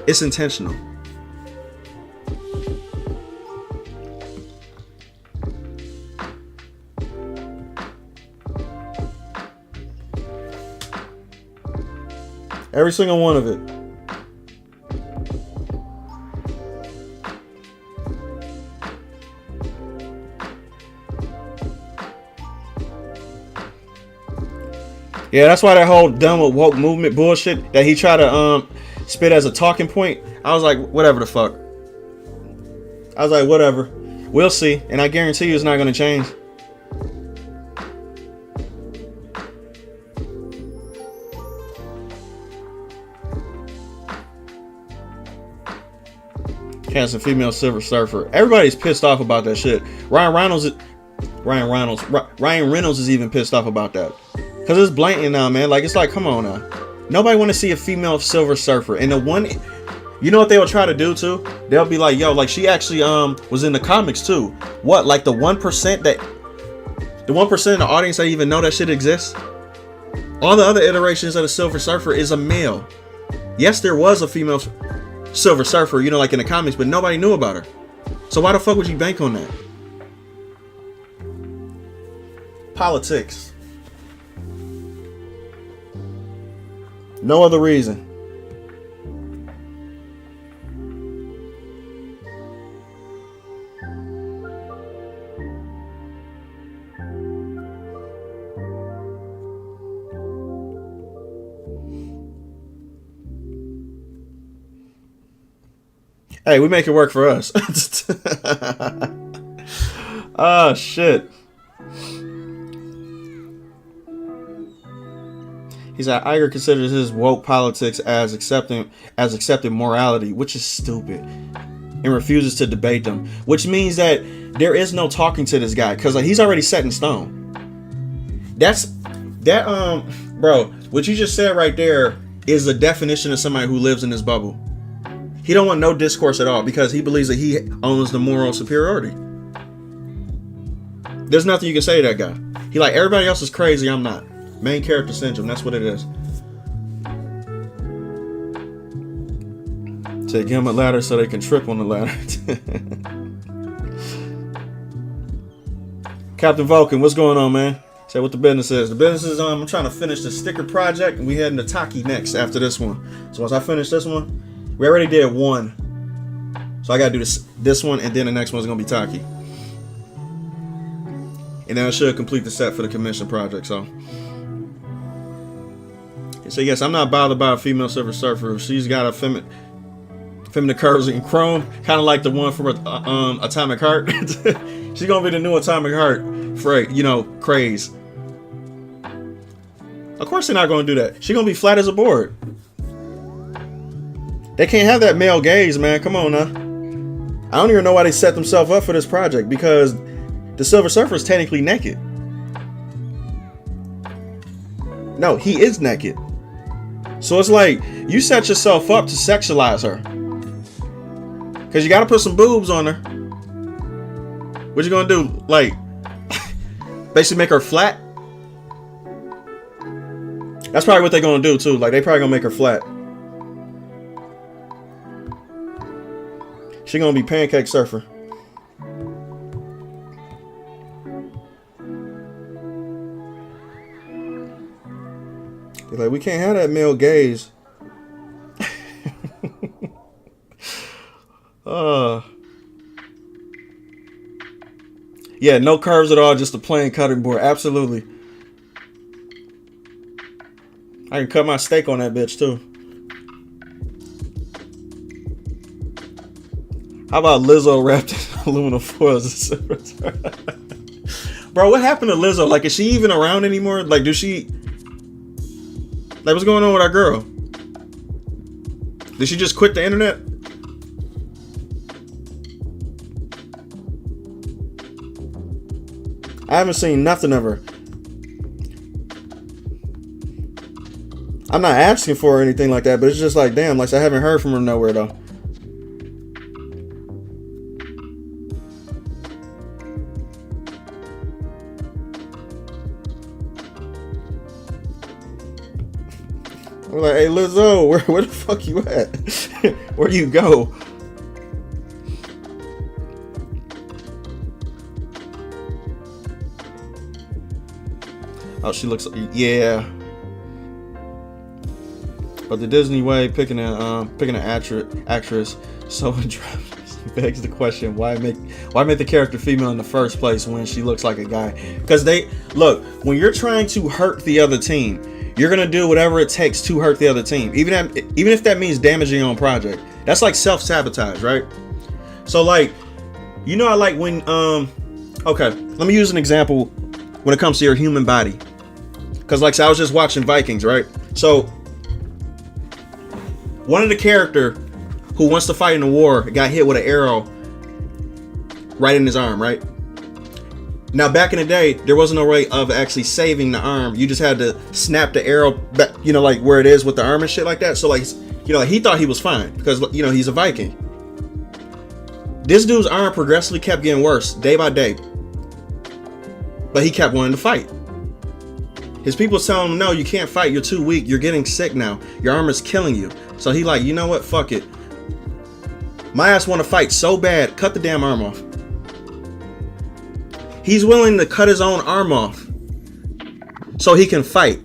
It's intentional. Every single one of it. Yeah, that's why that whole dumb woke movement bullshit that he tried to spit as a talking point. I was like, whatever the fuck. I was like, whatever. We'll see. And I guarantee you it's not going to change. Cancer female Silver Surfer. Everybody's pissed off about that shit. Ryan Reynolds is even pissed off about that. Because it's blatant now, man. Like, it's like, come on now. Nobody want to see a female Silver Surfer. And the one, you know what they will try to do too? They'll be like, yo, like she actually was in the comics too. What, like the 1% that, the 1% of the audience that even know that shit exists? All the other iterations of the Silver Surfer is a male. Yes, there was a female Silver Surfer, you know, like in the comics, but nobody knew about her. So why the fuck would you bank on that? Politics. No other reason. Hey, we make it work for us. Oh, shit. He said Iger considers his woke politics as accepting morality, which is stupid, and refuses to debate them. Which means that there is no talking to this guy because like, he's already set in stone. Bro. What you just said right there is the definition of somebody who lives in this bubble. He don't want no discourse at all because he believes that he owns the moral superiority. There's nothing you can say to that guy. He like, everybody else is crazy, I'm not. Main character syndrome, that's what it is. Say, give him a ladder so they can trip on the ladder. Captain Vulcan, what's going on, man? Say what the business is. The business is I'm trying to finish the sticker project and we heading to Taki next after this one. So once I finish this one, we already did one. So I gotta do this one and then the next one's gonna be Taki. And then I should complete the set for the commission project, so. So yes, I'm not bothered by a female Silver Surfer. She's got a feminine curves in chrome, kind of like the one from Atomic Heart. She's gonna be the new Atomic Heart for, you know, craze. Of course they're not gonna do that. She's gonna be flat as a board. They can't have that male gaze, man. Come on now. I don't even know why they set themselves up for this project because the Silver Surfer is technically naked. No, he is naked. So it's like you set yourself up to sexualize her. Cause you gotta put some boobs on her. What you gonna do? Like basically make her flat? That's probably what they're gonna do too. Like they probably gonna make her flat. She gonna be Pancake Surfer. Like, we can't have that male gaze. Yeah, no curves at all, just a plain cutting board. Absolutely. I can cut my steak on that bitch too. How about Lizzo wrapped in aluminum foil? Bro, what happened to Lizzo? Like, is she even around anymore? Like, does she... Like, what's going on with our girl? Did she just quit the internet? I haven't seen nothing of her. I'm not asking for her or anything like that, but it's just like, damn, like I haven't heard from her nowhere though. We're like, hey Lizzo, where the fuck you at? Where you go? Oh, she looks, yeah. But the Disney way, picking an actress so begs the question: why make the character female in the first place when she looks like a guy? Because they look, when you're trying to hurt the other team, you're gonna do whatever it takes to hurt the other team, even if that means damaging your own project. That's like self-sabotage, right? So like, you know, I like when okay, let me use an example when it comes to your human body, because like, so I was just watching Vikings, right? So one of the character who wants to fight in the war got hit with an arrow right in his arm, right? Now, back in the day, there wasn't no way of actually saving the arm. You just had to snap the arrow back, you know, like where it is with the arm and shit like that. So like, you know, like he thought he was fine because, you know, he's a Viking. This dude's arm progressively kept getting worse day by day, but he kept wanting to fight. His people telling him, no, you can't fight. You're too weak. You're getting sick now. Your arm is killing you. So he like, you know what? Fuck it. My ass want to fight so bad. Cut the damn arm off. He's willing to cut his own arm off so he can fight.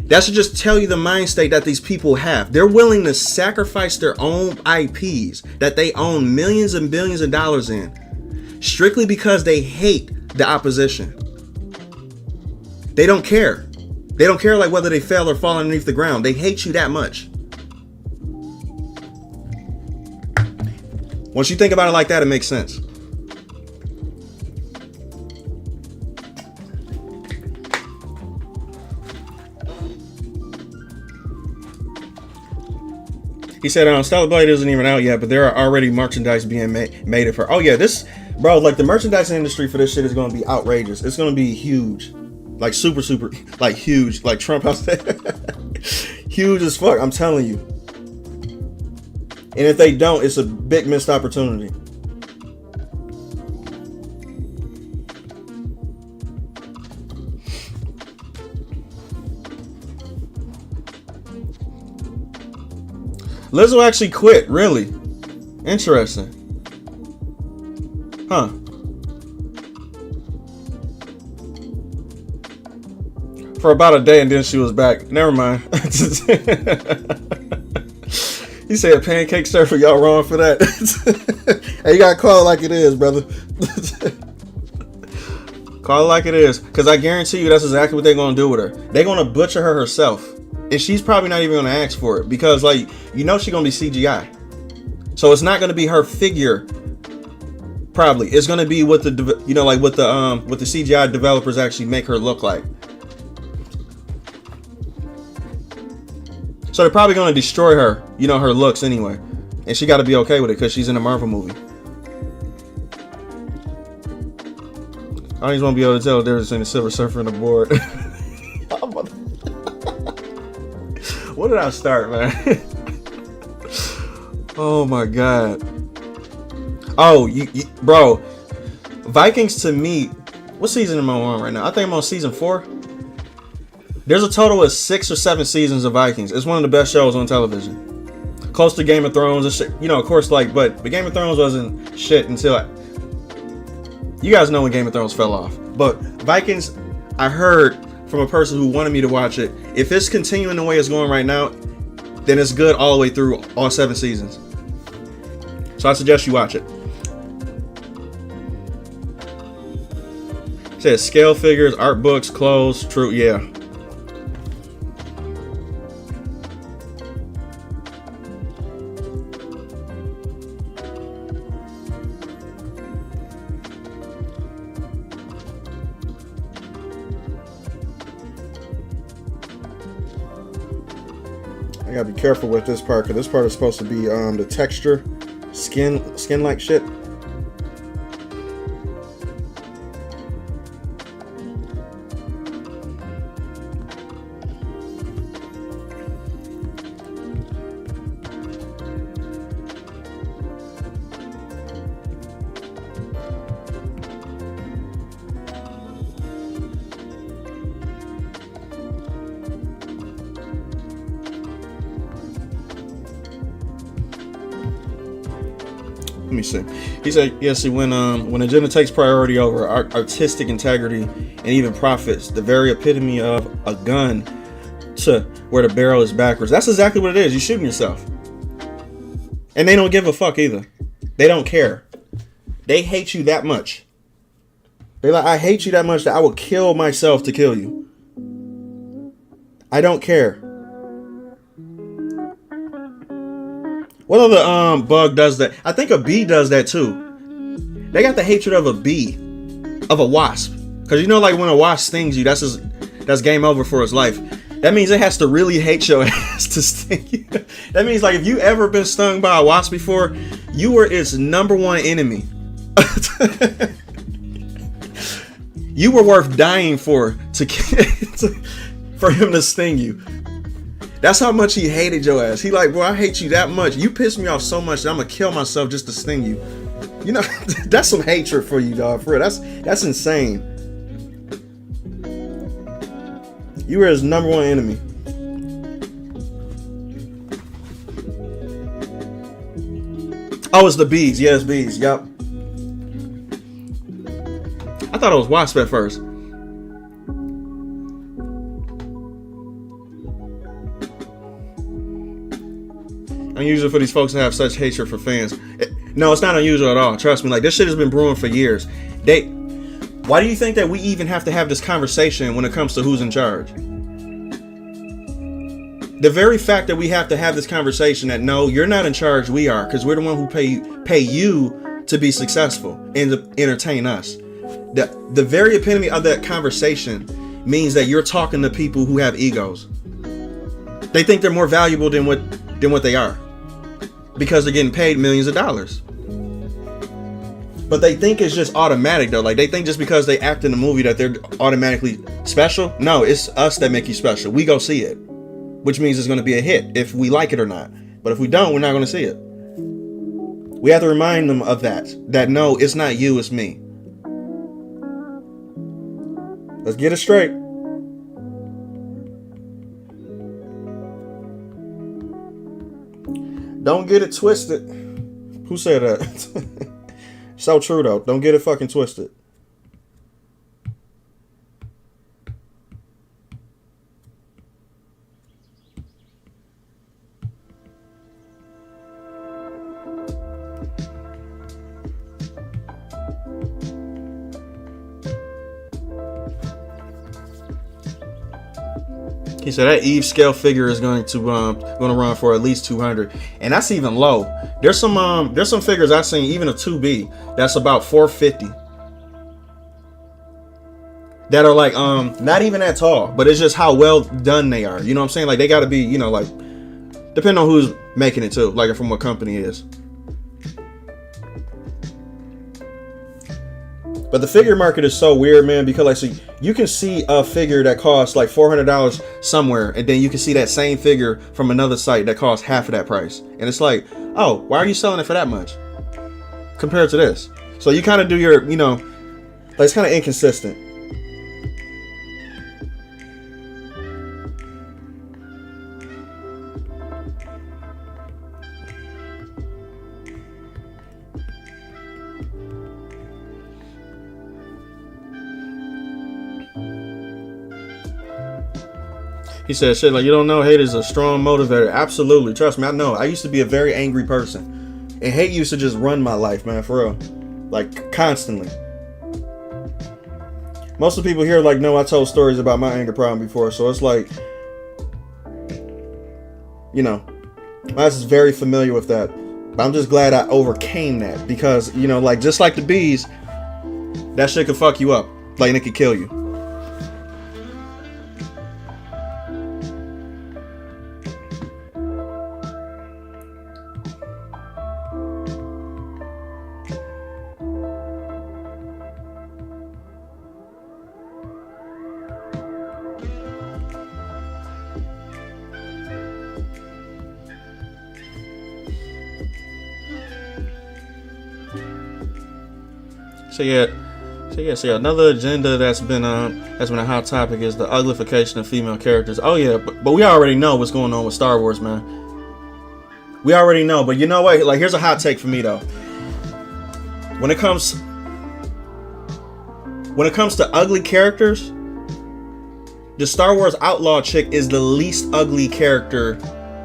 That should just tell you the mind state that these people have. They're willing to sacrifice their own IPs that they own millions and billions of dollars in, strictly because they hate the opposition. They don't care. They don't care like whether they fell or fall underneath the ground. They hate you that much. Once you think about it like that, it makes sense. He said, Stellar Blade isn't even out yet, but there are already merchandise being made for. Oh yeah, this, bro, like the merchandise industry for this shit is going to be outrageous. It's going to be huge, like super, like huge, like Trump house, huge as fuck. I'm telling you. And if they don't, it's a big missed opportunity. Lizzo actually quit, really? Interesting. Huh. For about a day and then she was back. Never mind. He said pancake surfer, y'all wrong for that. Hey, you gotta call it like it is, brother. Call it like it is. Because I guarantee you that's exactly what they're gonna do with her. They're gonna butcher her herself. And she's probably not even gonna ask for it. Because, like, you know she's gonna be CGI. So it's not gonna be her figure. Probably. It's gonna be what the, you know, like what the CGI developers actually make her look like. So they're probably going to destroy her, you know, her looks anyway. And she got to be okay with it because she's in a Marvel movie. I just won't be able to tell the difference between the Silver Surfer and the board. What did I start, man? Oh my God. Oh, bro. Vikings to me, what season am I on right now? I think I'm on season 4. There's a total of 6 or 7 seasons of Vikings. It's one of the best shows on television. Close to Game of Thrones and shit. You know, of course, like, but Game of Thrones wasn't shit until you guys know when Game of Thrones fell off. But Vikings, I heard from a person who wanted me to watch it. If it's continuing the way it's going right now, then it's good all the way through all 7 seasons. So I suggest you watch it. It says scale figures, art books, clothes, true, yeah. I gotta be careful with this part because this part is supposed to be the texture, skin like shit. Let me see. He said, "Yeah, see, when agenda takes priority over artistic integrity and even profits, the very epitome of a gun to where the barrel is backwards. That's exactly what it is. You're shooting yourself, and they don't give a fuck either. They don't care. They hate you that much. They're like, I hate you that much that I will kill myself to kill you. I don't care. What other bug does that? I think a bee does that too. They got the hatred of a bee, of a wasp. Because you know, like when a wasp stings you, that's game over for its life. That means it has to really hate your ass to sting you. That means like if you ever been stung by a wasp before, you were its number one enemy. You were worth dying for for him to sting you. That's how much he hated your ass. He like, bro, I hate you that much. You pissed me off so much that I'm gonna kill myself just to sting you. You know, that's some hatred for you, dog. For real, that's insane. You were his number one enemy. Oh, it's the bees. Yes, bees. Yep. I thought it was wasp at first. Unusual for these folks to have such hatred for fans. No, it's not unusual at all. Trust me. Like, this shit has been brewing for years. Why do you think that we even have to have this conversation when it comes to who's in charge? The very fact that we have to have this conversation that no, you're not in charge, we are, because we're the one who pay you to be successful and to entertain us. The very epitome of that conversation means that you're talking to people who have egos. They think they're more valuable than what they are, because they're getting paid millions of dollars. But they think it's just automatic though. Like they think just because they act in a movie that they're automatically special. No, it's us that make you special. We go see it, which means it's going to be a hit if we like it or not. But if we don't, we're not going to see it. We have to remind them of that no, it's not you, it's me. Let's get it straight. Don't get it twisted. Who said that? So true though. Don't get it fucking twisted. He said that Eve scale figure is going to run for at least 200, and that's even low. There's some figures I've seen, even a 2B, that's about 450. That are like not even that tall, but it's just how well done they are. You know what I'm saying? Like they got to be, you know, like depending on who's making it too, like from what company it is. But the figure market is so weird, man, because like, so you can see a figure that costs like $400 somewhere, and then you can see that same figure from another site that costs half of that price. And it's like, oh, why are you selling it for that much compared to this? So you kind of do your, you know, like it's kind of inconsistent. He said, shit, like, you don't know hate is a strong motivator. Absolutely. Trust me, I know. I used to be a very angry person. And hate used to just run my life, man, for real. Like, constantly. Most of the people here, like, know I told stories about my anger problem before. So it's like, you know, I was very familiar with that. But I'm just glad I overcame that. Because, you know, like, just like the bees, that shit could fuck you up. Like, and it could kill you. So yeah, another agenda that's been a hot topic is the uglification of female characters. Oh yeah, but we already know what's going on with Star Wars, man. We already know, but you know what? Like, here's a hot take for me though. When it comes to ugly characters, the Star Wars outlaw chick is the least ugly character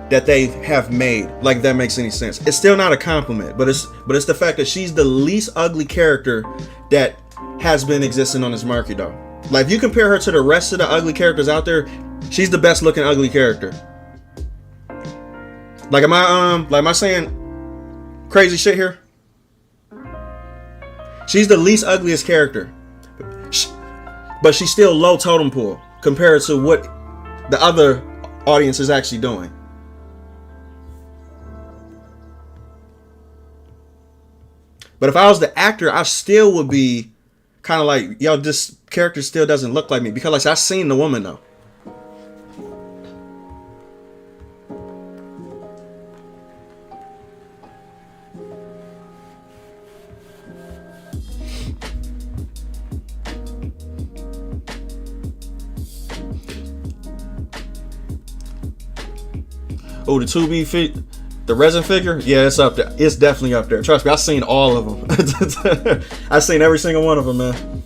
that they have made. Like, if that makes any sense. It's still not a compliment, but it's the fact that she's the least ugly character that has been existing on this market though. Like, if you compare her to the rest of the ugly characters out there, She's the best looking ugly character. Like, am I saying crazy shit here? She's the least ugliest character, but she's still low totem pole compared to what the other audience is actually doing. But if I was the actor, I still would be kind of like, yo, this character still doesn't look like me, because like, I've seen the woman though. Oh, the 2B feet, the resin figure, yeah, it's up there. It's definitely up there. Trust me, I've seen all of them. I've seen every single one of them, man.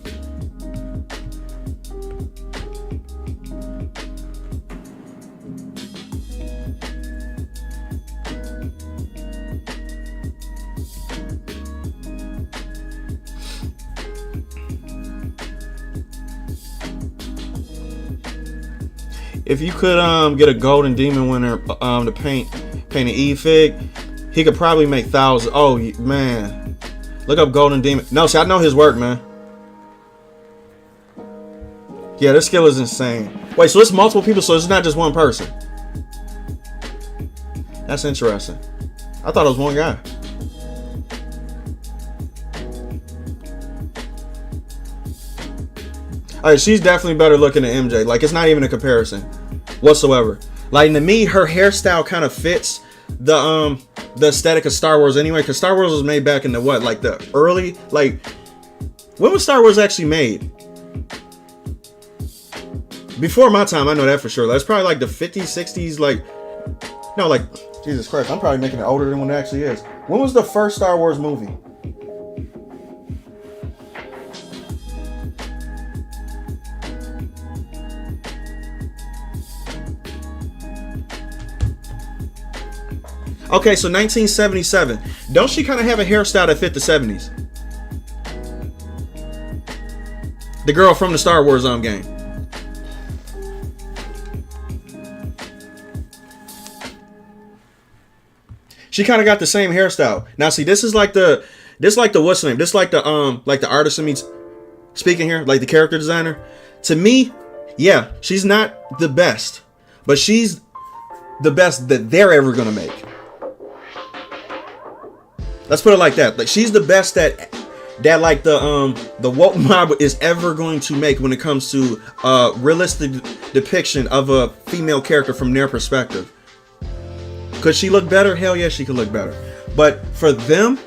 If you could get a golden demon winner to paint an E-Fig, he could probably make thousands. Oh man, look up golden demon. No, see, I know his work, man. Yeah, this skill is insane. Wait, so it's multiple people, so it's not just one person. That's interesting. I thought it was one guy. Alright, she's definitely better looking than MJ. Like, it's not even a comparison whatsoever. Like, to me, her hairstyle kind of fits the aesthetic of Star Wars anyway, because Star Wars was made back in the what, like the early, like, when was Star Wars actually made? Before my time, I know that for sure. That's probably like the 50s, 60s, like, no, like, Jesus Christ, I'm probably making it older than what it actually is. When was the first Star Wars movie? Okay, so 1977. Don't she kind of have a hairstyle that fit the 70s? The girl from the Star Wars game. She kind of got the same hairstyle. Now, see, this is like the what's the name? This like the artist in me speaking here, like the character designer. To me, yeah, she's not the best, but she's the best that they're ever gonna make. Let's put it like that. Like, she's the best that like the woke mob is ever going to make when it comes to realistic depiction of a female character from their perspective. Could she look better? Hell yeah, she could look better. But for them,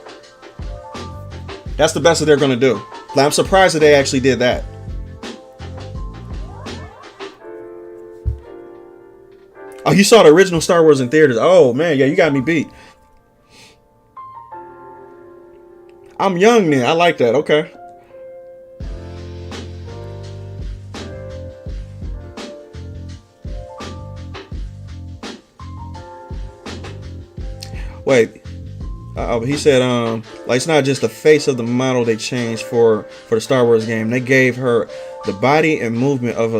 that's the best that they're gonna do. Like, I'm surprised that they actually did that. Oh, you saw the original Star Wars in theaters. Oh man, yeah, you got me beat. I'm young then. I like that. Okay. Wait. He said, like, it's not just the face of the model they changed for the Star Wars game. They gave her the body and movement of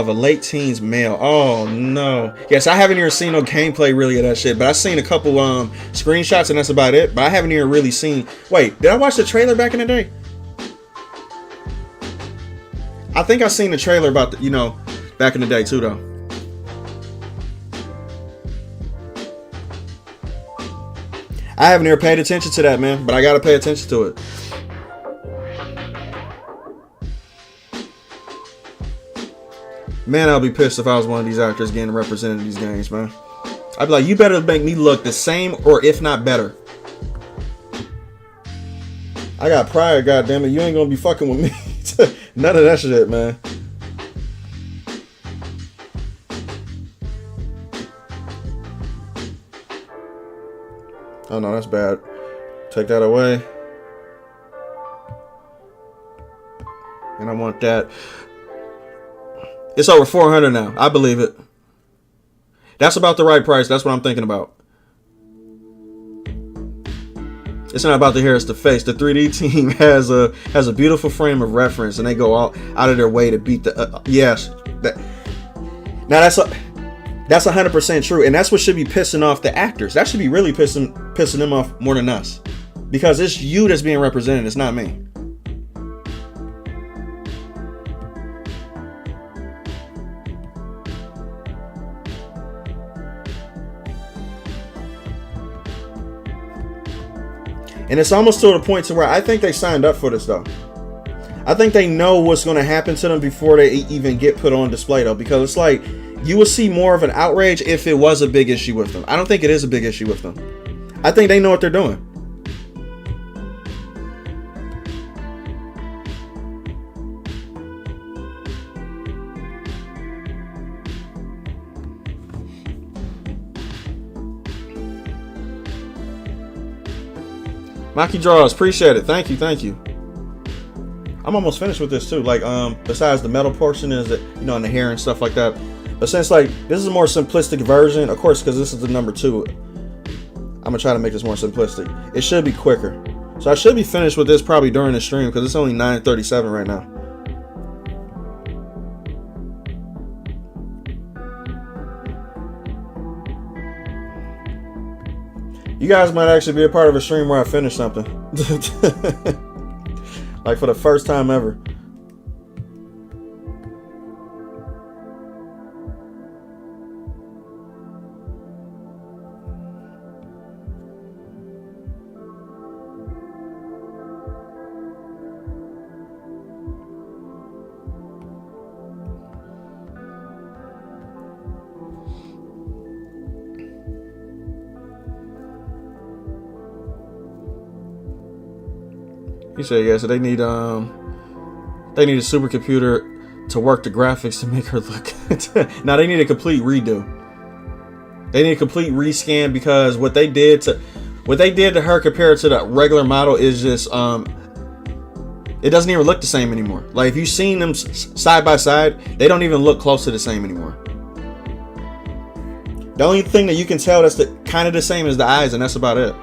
a late teens male. Oh no. Yes, I haven't even seen no gameplay really of that shit, but I've seen a couple screenshots and that's about it. But I haven't even really seen. Wait, did I watch the trailer back in the day? I think I seen the trailer about the, back in the day too though. I haven't even paid attention to that, man, but I gotta pay attention to it. Man, I'll be pissed if I was one of these actors getting represented in these games, man. I'd be like, you better make me look the same or if not better. I got pride, goddammit. You ain't gonna be fucking with me. None of that shit, man. Oh no, that's bad. Take that away. And I want that. It's over 400 now. I believe it. That's about the right price. That's what I'm thinking about. It's not about the hair, it's the face. The 3D team has a beautiful frame of reference, and they go out of their way to beat the yes. Now that's 100% true, and that's what should be pissing off the actors. That should be really pissing them off more than us, because it's you that's being represented. It's not me. And it's almost to the point to where I think they signed up for this though. I think they know what's going to happen to them before they even get put on display though, because it's like you will see more of an outrage if it was a big issue with them. I don't think it is a big issue with them. I think they know what they're doing. Maki Draws, appreciate it. Thank you. I'm almost finished with this too. Like, besides the metal portion is that, you know, and the hair and stuff like that. But since like this is a more simplistic version, of course, because this is the number 2, I'm gonna try to make this more simplistic. It should be quicker. So I should be finished with this probably during the stream because it's only 9:37 right now. You guys might actually be a part of a stream where I finish something. Like for the first time ever. He said, yeah, so they need a supercomputer to work the graphics to make her look. Now they need a complete redo. They need a complete rescan because what they did to her compared to the regular model is just it doesn't even look the same anymore. Like if you've seen them side by side, they don't even look close to the same anymore. The only thing that you can tell that's kind of the same is the eyes, and that's about it.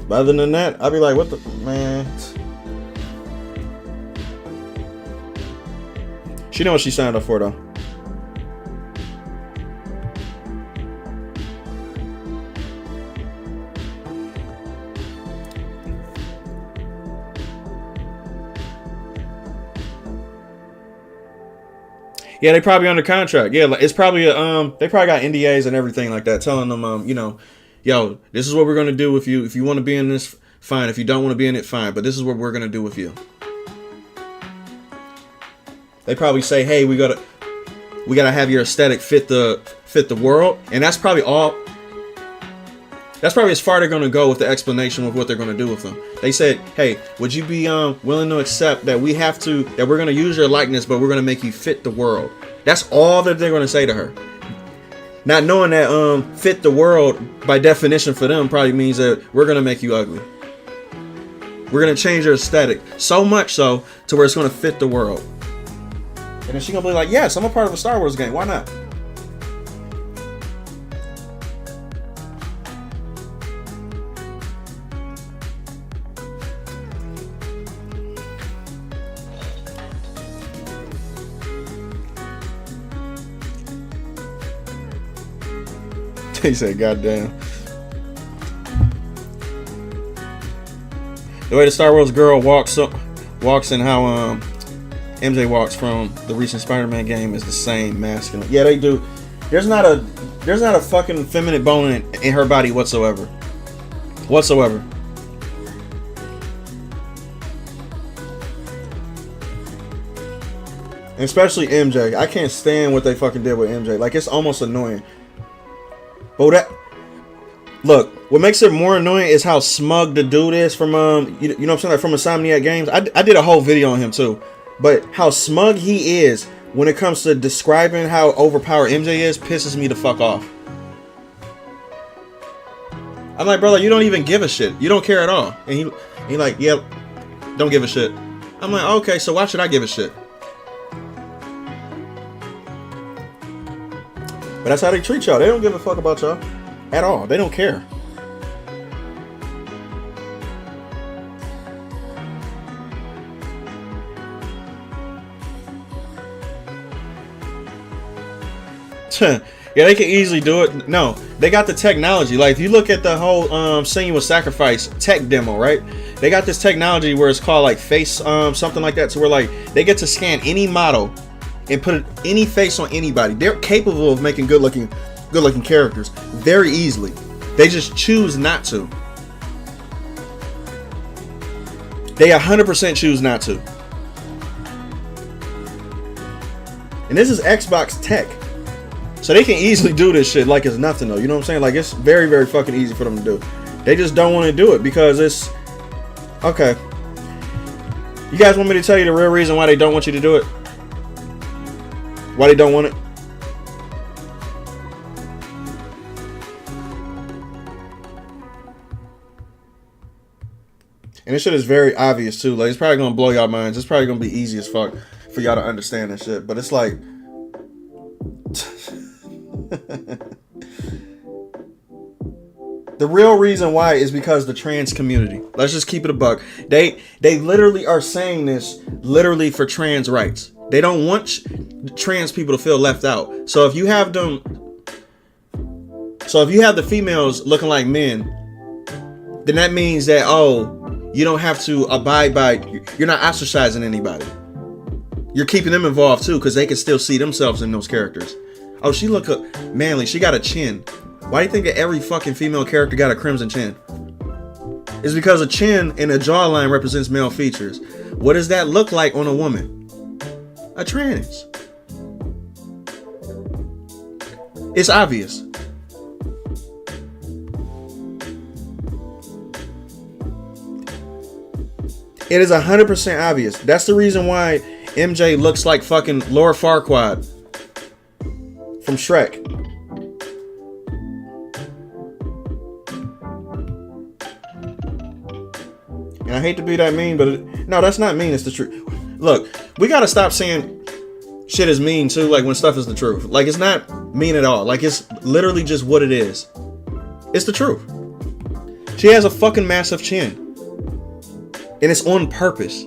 But other than that, I'll be like, what the man? She know what she signed up for though. Yeah, they probably under contract. Yeah, it's probably they probably got NDAs and everything like that, telling them you know, yo, this is what we're gonna do with you. If you want to be in this, fine. If you don't want to be in it, fine. But this is what we're gonna do with you. They probably say, hey, we gotta have your aesthetic fit the world, and that's probably all. That's probably as far they're gonna go with the explanation of what they're gonna do with them. They said, hey, would you be willing to accept that we're gonna use your likeness, but we're gonna make you fit the world? That's all that they're gonna say to her. Not knowing that fit the world by definition for them probably means that we're gonna make you ugly. We're gonna change your aesthetic so much so to where it's gonna fit the world. And then she's gonna be like, yes, I'm a part of a Star Wars game. Why not? He said, goddamn. The way the Star Wars girl walks and how MJ walks from the recent Spider-Man game is the same masculine. Yeah, they do. There's not a fucking feminine bone in her body whatsoever. And especially MJ. I can't stand what they fucking did with MJ. Like, it's almost annoying. But look, what makes it more annoying is how smug the dude is from you know what I'm saying, like from Insomniac Games. I did a whole video on him too, but how smug he is when it comes to describing how overpowered MJ is pisses me the fuck off. I'm like, brother, you don't even give a shit. You don't care at all. And he like, yeah, don't give a shit. I'm like, okay, so why should I give a shit? But that's how they treat y'all. They don't give a fuck about y'all at all. They don't care. Yeah, they can easily do it. No, they got the technology. Like if you look at the whole Sensual Sacrifice tech demo, right? They got this technology where it's called like face something like that, to where like they get to scan any model and put any face on anybody. They're capable of making good looking characters very easily. They just choose not to. They 100% choose not to. And this is Xbox tech. So they can easily do this shit like it's nothing though. You know what I'm saying? Like it's very, very fucking easy for them to do. They just don't want to do it because it's... Okay. You guys want me to tell you the real reason why they don't want you to do it? Why they don't want it? And this shit is very obvious too. Like it's probably gonna blow y'all minds. It's probably gonna be easy as fuck for y'all to understand this shit. But it's like the real reason why is because the trans community. Let's just keep it a buck. They literally are saying this literally for trans rights. They don't want trans people to feel left out. So if you have the females looking like men, then that means that, oh, you don't have to abide by, you're not ostracizing anybody. You're keeping them involved too, because they can still see themselves in those characters. Oh, she look manly. She got a chin. Why do you think that every fucking female character got a crimson chin? It's because a chin and a jawline represents male features. What does that look like on a woman? A trans. It's obvious. It is 100% obvious. That's the reason why MJ looks like fucking Laura Farquaad from Shrek. And I hate to be that mean, but no, that's not mean. It's the truth. Look, we gotta stop saying shit is mean too. Like when stuff is the truth. Like it's not mean at all. Like it's literally just what it is. It's the truth. She has a fucking massive chin. And it's on purpose.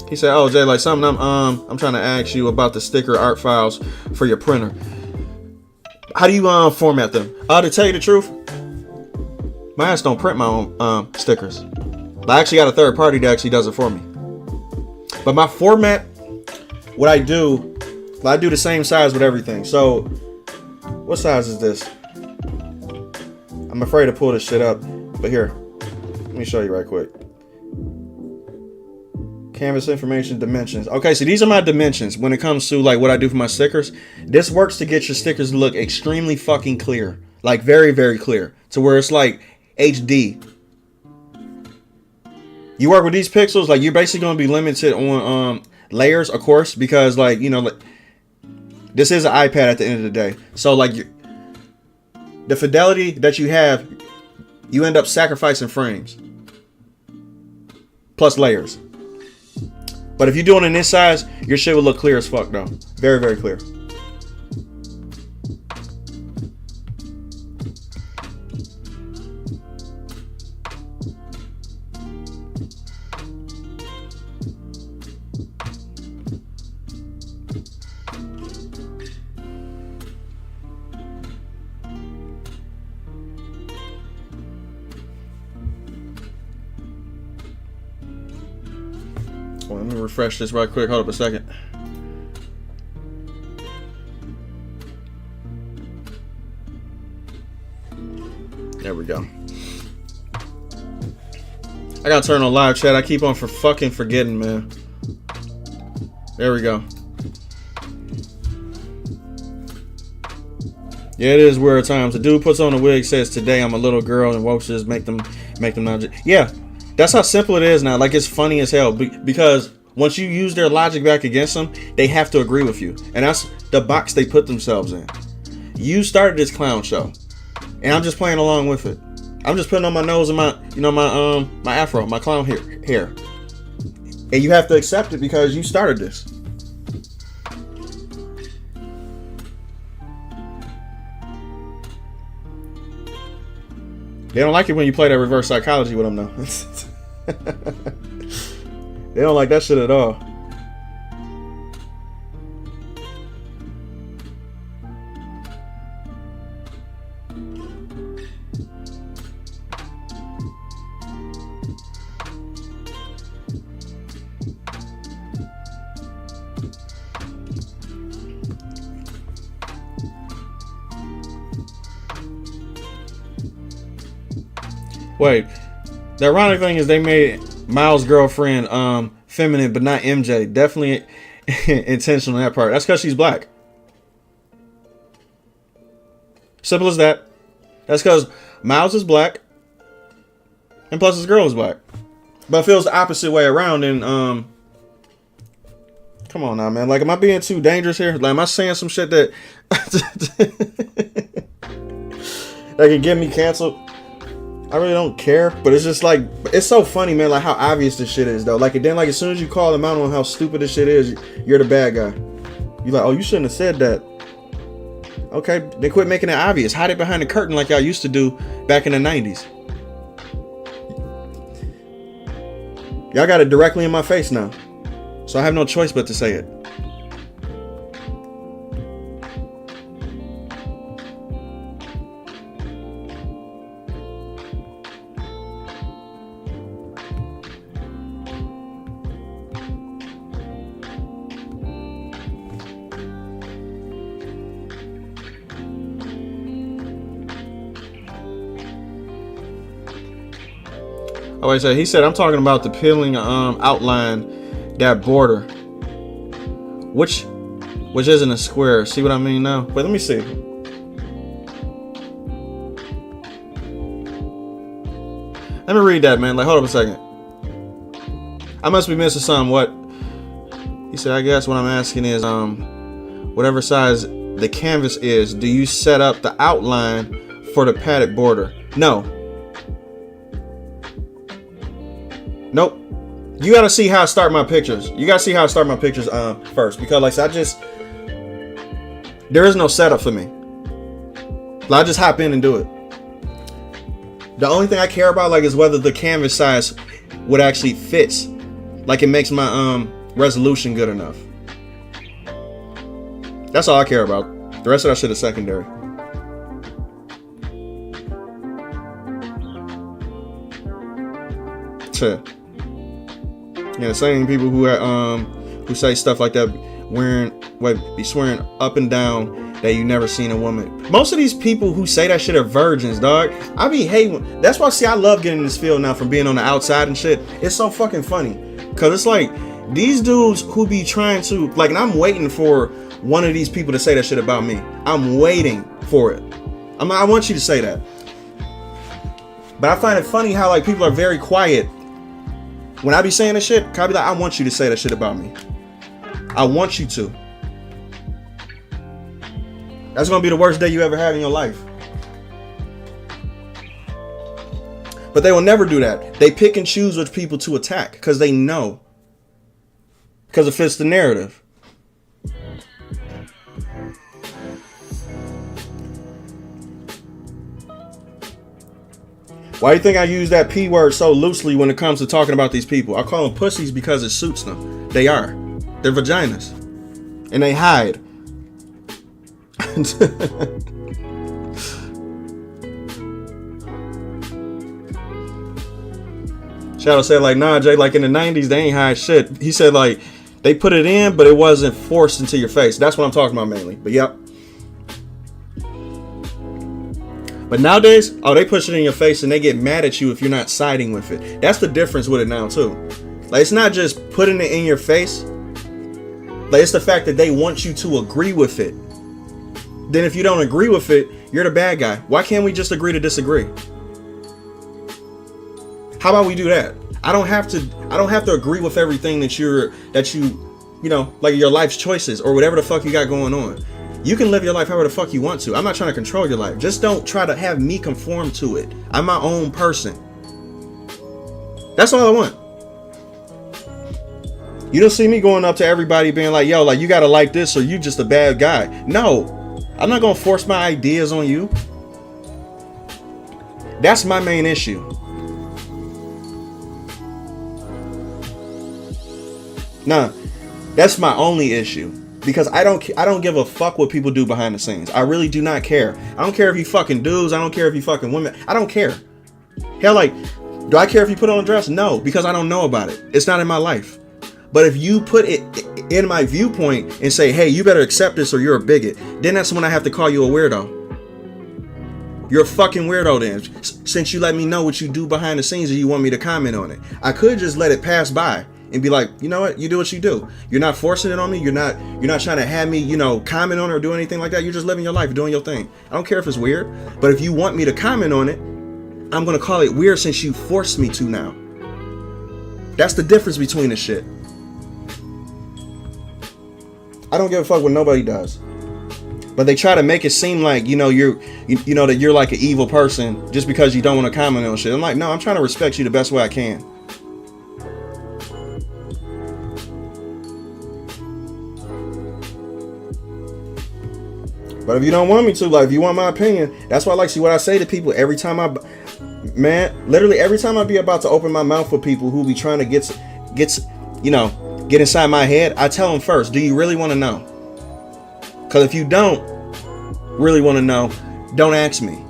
He said, "Oh, Jay, like something I'm trying to ask you about the sticker art files for your printer. How do you format them?" To tell you the truth, my ass don't print my own stickers. I actually got a third party that actually does it for me. But my format, what I do the same size with everything. So, what size is this? I'm afraid to pull this shit up, but here, let me show you right quick. Canvas information, dimensions. Okay, so these are my dimensions when it comes to like what I do for my stickers. This works to get your stickers to look extremely fucking clear. Like very, very clear. To where it's like HD. You work with these pixels, like you're basically going to be limited on layers, of course, because like, you know, like, this is an iPad at the end of the day. So like the fidelity that you have, you end up sacrificing frames. Plus layers. But if you're doing it in this size, your shit will look clear as fuck though. Very, very clear. Well, let me refresh this right quick. Hold up a second. There we go. I gotta turn on live chat. I keep on fucking forgetting, man. There we go. Yeah, it is weird times. The dude puts on a wig, says, "Today I'm a little girl," and woaches make them not. Yeah. That's how simple it is now. Like, it's funny as hell because once you use their logic back against them, they have to agree with you. And that's the box they put themselves in. You started this clown show, and I'm just playing along with it. I'm just putting on my nose and my, you know, my afro, my clown hair. And you have to accept it because you started this. They don't like it when you play that reverse psychology with them, though. They don't like that shit at all. Wait, the ironic thing is they made Miles' girlfriend feminine, but not MJ. Definitely intentional on that part. That's because she's black. Simple as that. That's because Miles is black, and plus his girl is black. But if it was the opposite way around, then come on now, man. Like, am I being too dangerous here? Like, am I saying some shit that that can get me canceled? I really don't care, but it's just like, it's so funny, man, like how obvious this shit is, though. Like, and then, like, as soon as you call them out on how stupid this shit is, you're the bad guy. You're like, oh, you shouldn't have said that. Okay, then quit making it obvious. Hide it behind the curtain like y'all used to do back in the 90s. Y'all got it directly in my face now, so I have no choice but to say it. Oh, wait, so he said, I'm talking about the peeling outline, that border, which isn't a square. See what I mean now? Wait, let me see. Let me read that, man. Like, hold up a second. I must be missing something. What? He said, I guess what I'm asking is, whatever size the canvas is, do you set up the outline for the padded border? No. Nope. You gotta see how I start my pictures. You gotta see how I start my pictures first, because like there is no setup for me. I just hop in and do it. The only thing I care about is whether the canvas size would actually fits, like it makes my resolution good enough. That's all I care about. The rest of that shit is secondary. Yeah, the same people who say stuff like that be swearing up and down that you never seen a woman. Most of these people who say that shit are virgins, dog. I be hating. That's why, see, I love getting in this field now from being on the outside and shit. It's so fucking funny, cause it's like these dudes who be trying to and I'm waiting for one of these people to say that shit about me. I'm waiting for it. I want you to say that. But I find it funny how people are very quiet. When I be saying this shit, I be like, I want you to say that shit about me. I want you to. That's gonna be the worst day you ever had in your life. But they will never do that. They pick and choose which people to attack because they know. Because it fits the narrative. Why do you think I use that P word so loosely when it comes to talking about these people? I call them pussies because it suits them. They are. They're vaginas. And they hide. Shadow said nah, Jay, in the 90s, they ain't hide shit. He said they put it in, but it wasn't forced into your face. That's what I'm talking about mainly. But yep. But nowadays, they push it in your face and they get mad at you if you're not siding with it. That's the difference with it now too. It's not just putting it in your face. It's the fact that they want you to agree with it. Then if you don't agree with it, you're the bad guy. Why can't we just agree to disagree? How about we do that? I don't have to agree with everything that you your life's choices or whatever the fuck you got going on. You can live your life however the fuck you want to. I'm not trying to control your life. Just don't try to have me conform to it. I'm my own person. That's all I want. You don't see me going up to everybody being like, yo, you gotta like this or you just a bad guy. No, I'm not gonna force my ideas on you. That's my main issue. Nah, that's my only issue. Because I don't give a fuck what people do behind the scenes. I really do not care. I don't care if you fucking dudes. I don't care if you fucking women. I don't care. Hell, like, do I care if you put on a dress? No, because I don't know about it. It's not in my life. But if you put it in my viewpoint and say, hey, you better accept this or you're a bigot, then that's when I have to call you a weirdo. You're a fucking weirdo then, since you let me know what you do behind the scenes and you want me to comment on it. I could just let it pass by and be like, you know what, you do what you do. You're not forcing it on me. You're not trying to have me, comment on it or do anything like that. You're just living your life, doing your thing. I don't care if it's weird, but if you want me to comment on it, I'm gonna call it weird since you forced me to now. That's the difference between the shit. I don't give a fuck what nobody does. But they try to make it seem like, that you're like an evil person just because you don't want to comment on shit. I'm like, no, I'm trying to respect you the best way I can. But if you don't want me to, like, if you want my opinion, that's why I like, see what I say to people every time literally every time I be about to open my mouth for people who be trying to get inside my head, I tell them first, do you really want to know? Because if you don't really want to know, don't ask me.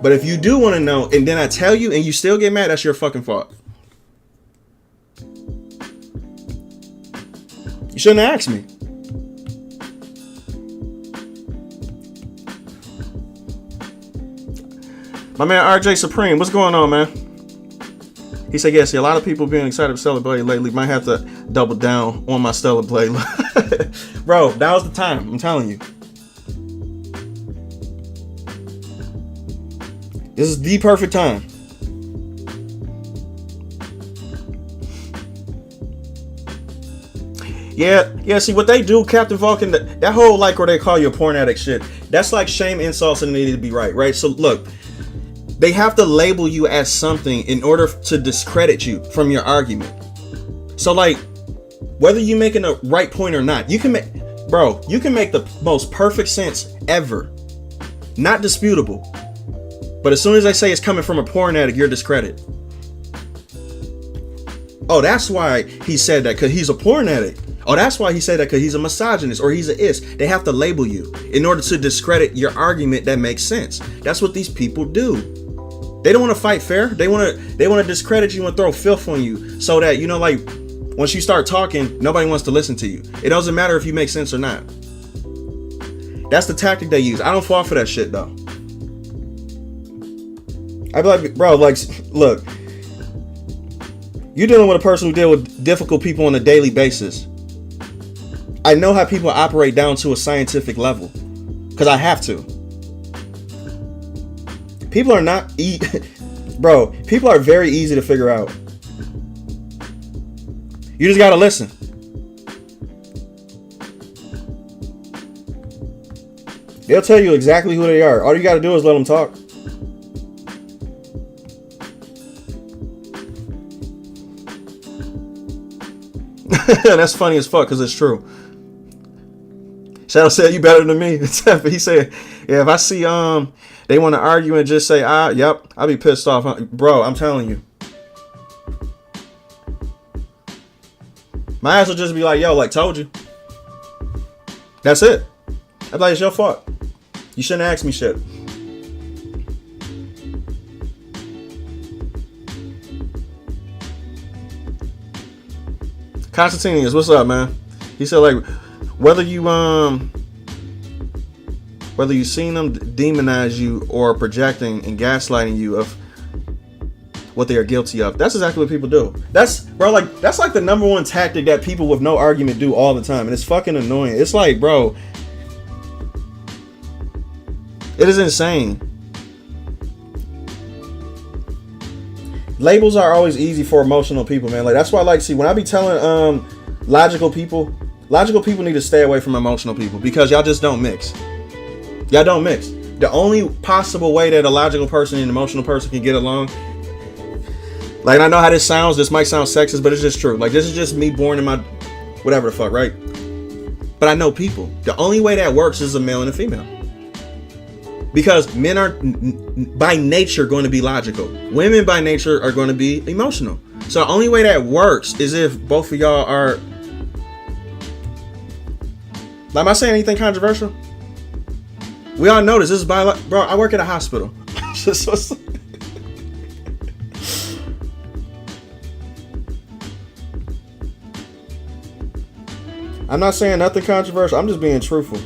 But if you do want to know and then I tell you and you still get mad, that's your fucking fault. You shouldn't have asked me. My man RJ Supreme, what's going on, man? He said, yeah, see, a lot of people being excited for Stellar Blade lately. Might have to double down on my Stellar Blade. Bro, that was the time. I'm telling you. This is the perfect time. Yeah, see what they do, Captain Vulcan, that whole like where they call you a porn addict shit, that's like shame, insults, and they need to be right? So look, they have to label you as something in order to discredit you from your argument. So like, whether you're making a right point or not, you can make the most perfect sense ever. Not disputable. But as soon as I say it's coming from a porn addict, you're discredited. Oh, that's why he said that, because he's a porn addict. Oh, that's why he said that, because he's a misogynist or he's an is. They have to label you in order to discredit your argument that makes sense. That's what these people do. They don't want to fight fair. They want to discredit you and throw filth on you so that, like, once you start talking, nobody wants to listen to you. It doesn't matter if you make sense or not. That's the tactic they use. I don't fall for that shit, though. I'd be like, bro, like, look, you're dealing with a person who deals with difficult people on a daily basis. I know how people operate down to a scientific level because I have to. People are not bro, people are very easy to figure out. You just gotta listen. They'll tell you exactly who they are. All you gotta do is let them talk. That's funny as fuck because it's true. Shadow said, you better than me. He said, yeah, if I see they want to argue and just say, yep, I'll be pissed off. Bro, I'm telling you. My ass will just be like, yo, like, told you. That's it. I'd be like, it's your fault. You shouldn't ask me shit. Constantinius, what's up, man? He said, like, whether you seen them demonize you or projecting and gaslighting you of what they are guilty of. That's exactly what people do. That's like the number one tactic that people with no argument do all the time. And it's fucking annoying. It's like, bro, it is insane. Labels are always easy for emotional people, man. Like, that's why I like, see, when I be telling logical people need to stay away from emotional people because y'all just don't mix. Y'all don't mix. The only possible way that a logical person and an emotional person can get along, like, I know how this sounds, this might sound sexist, but it's just true. Like, this is just me born in my whatever the fuck, right? But I know people. The only way that works is a male and a female. Because men are by nature going to be logical. Women by nature are going to be emotional. So the only way that works is if both of y'all are. Like, am I saying anything controversial? We all know this. This is bro. I work at a hospital. I'm not saying nothing controversial. I'm just being truthful.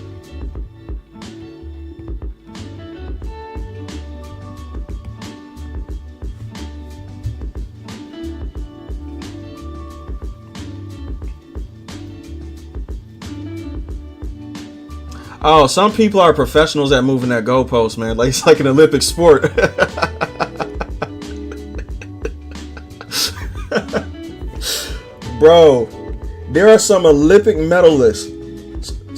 Oh, some people are professionals at moving that goalpost, man. Like, it's like an Olympic sport. Bro, there are some Olympic medalists.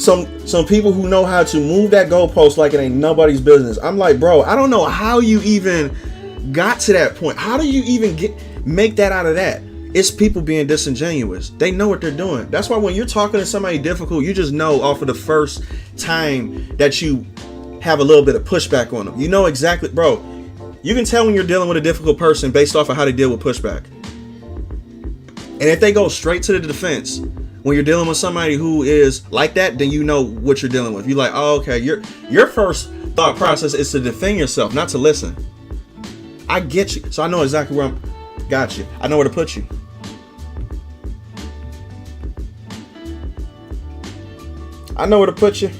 Some people who know how to move that goalpost like it ain't nobody's business. I'm like, bro, I don't know how you even got to that point. How do you even make that out of that? It's people being disingenuous. They know what they're doing. That's why when you're talking to somebody difficult, you just know off of the first time that you have a little bit of pushback on them. You know exactly, bro. You can tell when you're dealing with a difficult person based off of how they deal with pushback. And if they go straight to the defense, when you're dealing with somebody who is like that, then you know what you're dealing with. You're like, oh, okay, your first thought process is to defend yourself, not to listen. I get you. So I know exactly where got you. I know where to put you. I know where to put you.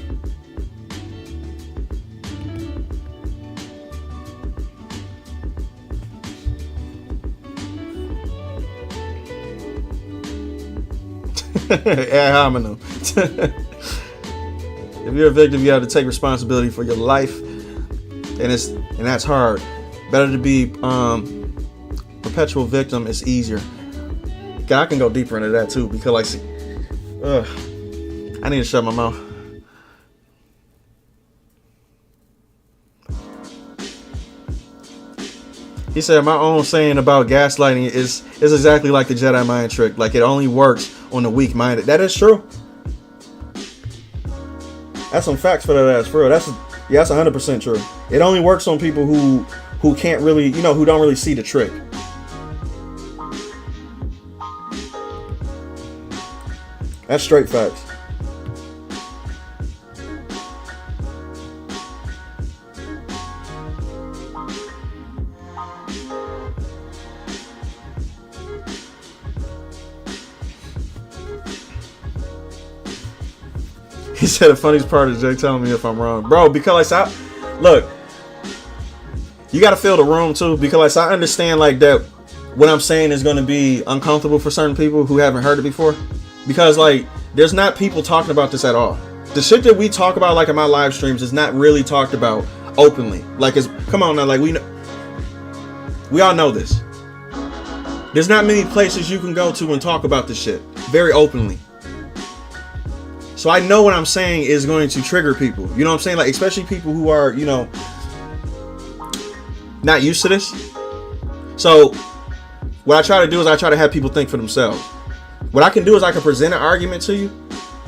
Ad hominem. If you're a victim, you have to take responsibility for your life, and that's hard. Better to be perpetual victim is easier. God, I can go deeper into that too, because I need to shut my mouth. He said, my own saying about gaslighting is exactly like the Jedi mind trick. Like, it only works on the weak-minded. That is true. That's some facts for that ass, for real. That's 100% true. It only works on people who can't really, who don't really see the trick. That's straight facts. He said the funniest part is Jay telling me if I'm wrong. Bro, because look, you got to feel the room too, because I understand like that what I'm saying is going to be uncomfortable for certain people who haven't heard it before. Because like, there's not people talking about this at all. The shit that we talk about like in my live streams is not really talked about openly. Like, come on now, like we all know this. There's not many places you can go to and talk about this shit very openly. So I know what I'm saying is going to trigger people. You know what I'm saying? Like, especially people who are, not used to this. So what I try to do is I try to have people think for themselves. What I can do is I can present an argument to you.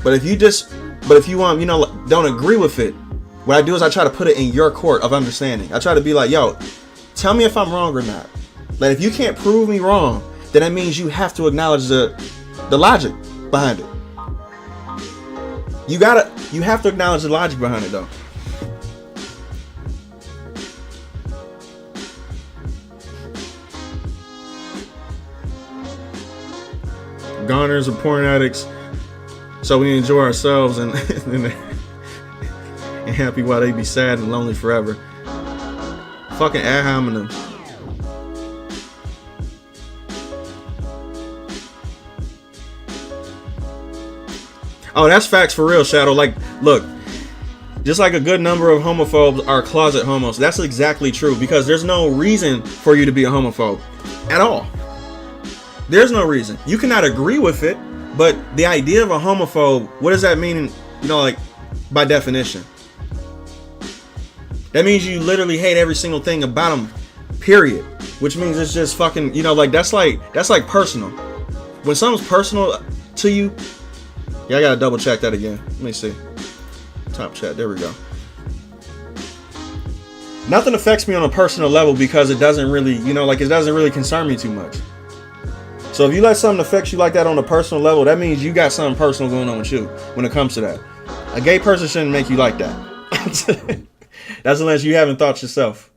But if you don't agree with it, what I do is I try to put it in your court of understanding. I try to be like, yo, tell me if I'm wrong or not. Like, if you can't prove me wrong, then that means you have to acknowledge the logic behind it. You have to acknowledge the logic behind it, though. Goners are porn addicts, so we enjoy ourselves and happy while they be sad and lonely forever. Fucking ad hominem. Oh, that's facts for real, Shadow. Like, look, just like a good number of homophobes are closet homos. That's exactly true, because there's no reason for you to be a homophobe at all. There's no reason. You cannot agree with it, but the idea of a homophobe, what does that mean, like, by definition? That means you literally hate every single thing about them, period. Which means it's just fucking, like, that's like personal. When something's personal to you, yeah, I gotta double check that again. Let me see. Top chat, there we go. Nothing affects me on a personal level because it doesn't really, like it doesn't really concern me too much. So if you let something affect you like that on a personal level, that means you got something personal going on with you when it comes to that. A gay person shouldn't make you like that. That's unless you haven't thought yourself.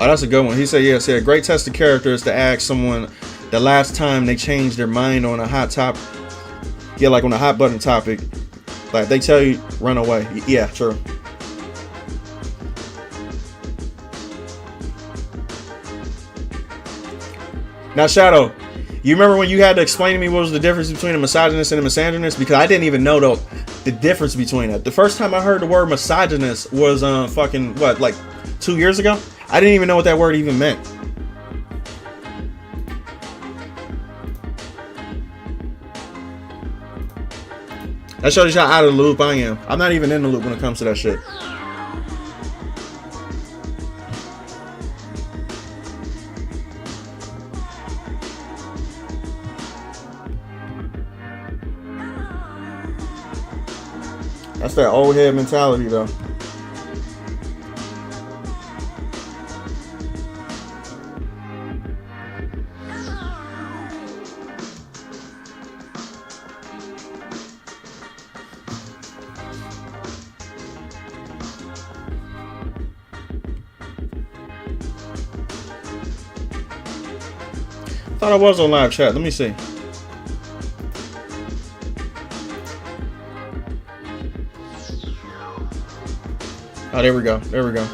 Oh, that's a good one. He said, yeah, a great test of character is to ask someone the last time they changed their mind on a hot topic. Yeah, like on a hot button topic. Like they tell you, run away. Yeah, true. Now, Shadow, you remember when you had to explain to me what was the difference between a misogynist and a misandrist? Because I didn't even know the difference between that. The first time I heard the word misogynist was like 2 years ago? I didn't even know what that word even meant. That shows you how out of the loop I am. I'm not even in the loop when it comes to that shit. That's that old head mentality, though. Thought I was on live chat. Let me see. Oh, there we go. There we go.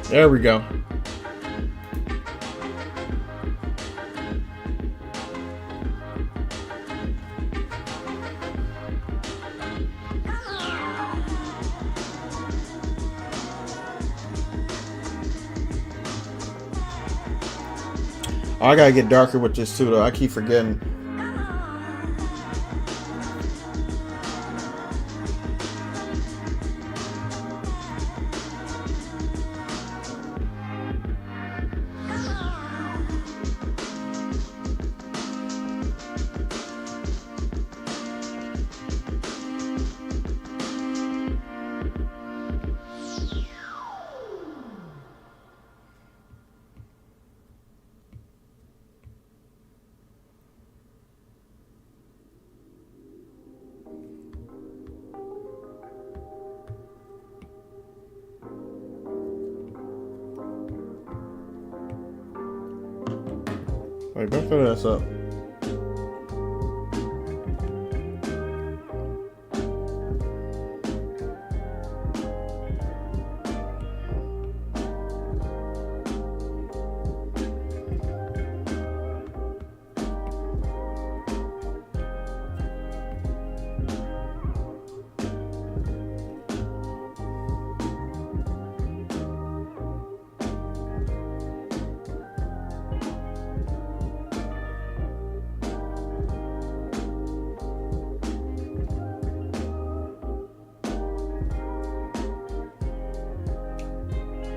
There we go. Oh, I gotta get darker with this too, though. I keep forgetting. Wait, don't fill this up.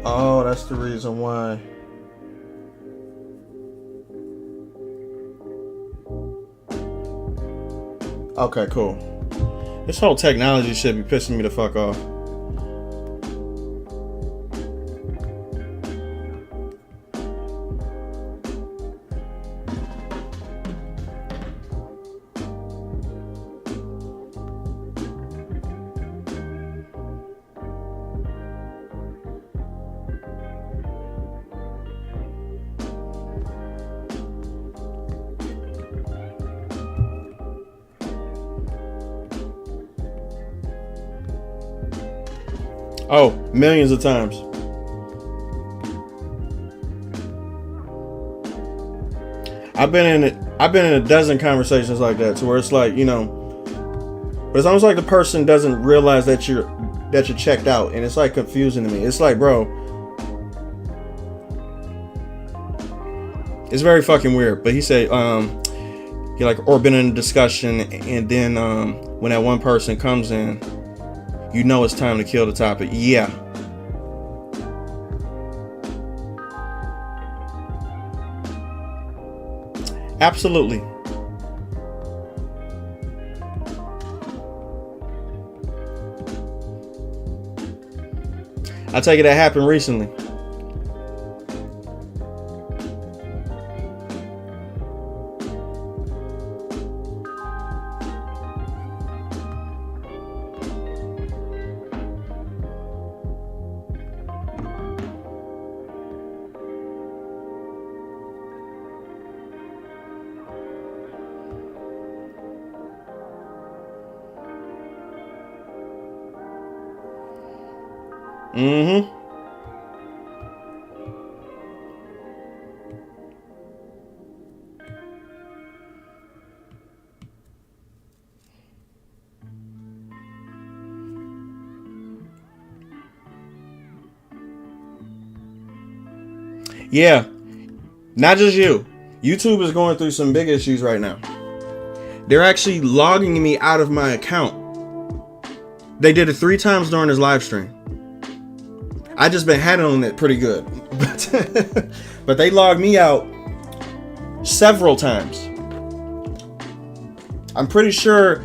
Oh, that's the reason why. Okay, cool. This whole technology should be pissing me the fuck off. Oh, millions of times. I've been in a dozen conversations like that, to where it's like, but it's almost like the person doesn't realize that you're checked out, and it's like confusing to me. It's like, bro, it's very fucking weird. But he said, You like, or been in a discussion, and then when that one person comes in, you know it's time to kill the topic. Yeah. Absolutely. I take it that happened recently. Mm-hmm. Yeah. Not just you. YouTube is going through some big issues right now. They're actually logging me out of my account. They did it 3 times during this live stream. I just been handling it pretty good. But they logged me out several times. I'm pretty sure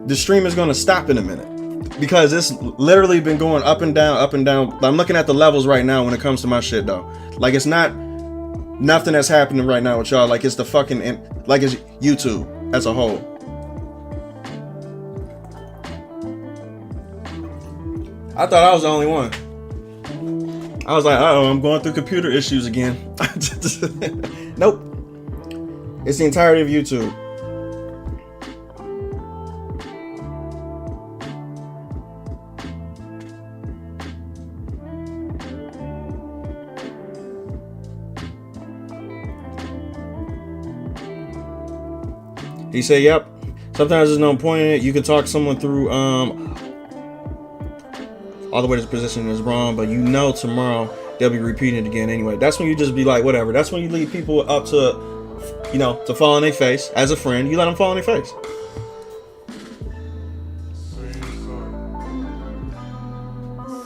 the stream is going to stop in a minute, because it's literally been going up and down, up and down. I'm looking at the levels right now when it comes to my shit though. Like, it's not nothing that's happening right now with y'all. Like, it's the fucking, like, it's YouTube as a whole. I thought I was the only one. I was like, uh-oh, I'm going through computer issues again. Nope. It's the entirety of YouTube. He said, yep. Sometimes there's no point in it. You can talk someone through all the way to the position is wrong, but you know tomorrow they'll be repeating it again anyway. That's when you just be like, whatever. That's when you leave people up to, you know, to fall on their face. As a friend, you let them fall on their face.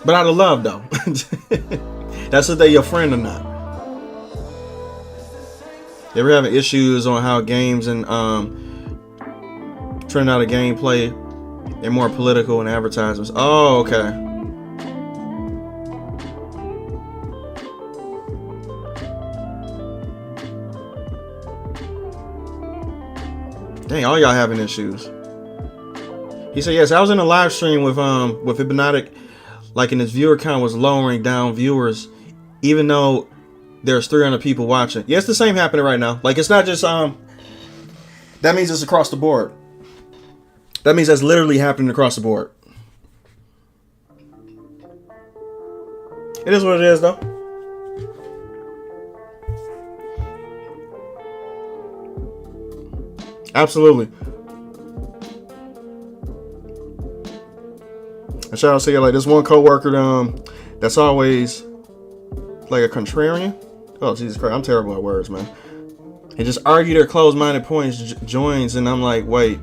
But out of love, though. That's if they're your friend or not. They were having issues on how games and turn out a gameplay, they're more political and advertisements. Oh, okay. Dang, all y'all having issues. He said, yes, I was in a live stream with Hypnotic, like, and his viewer count was lowering down viewers, even though there's 300 people watching. Yeah, it's the same happening right now. Like, it's not just that means it's across the board. That means that's literally happening across the board. It is what it is, though. Absolutely. I shout out to you, like, this one coworker that's always like a contrarian. Oh, Jesus Christ, I'm terrible at words, man. And just argue their closed-minded points, joins, and I'm like, wait,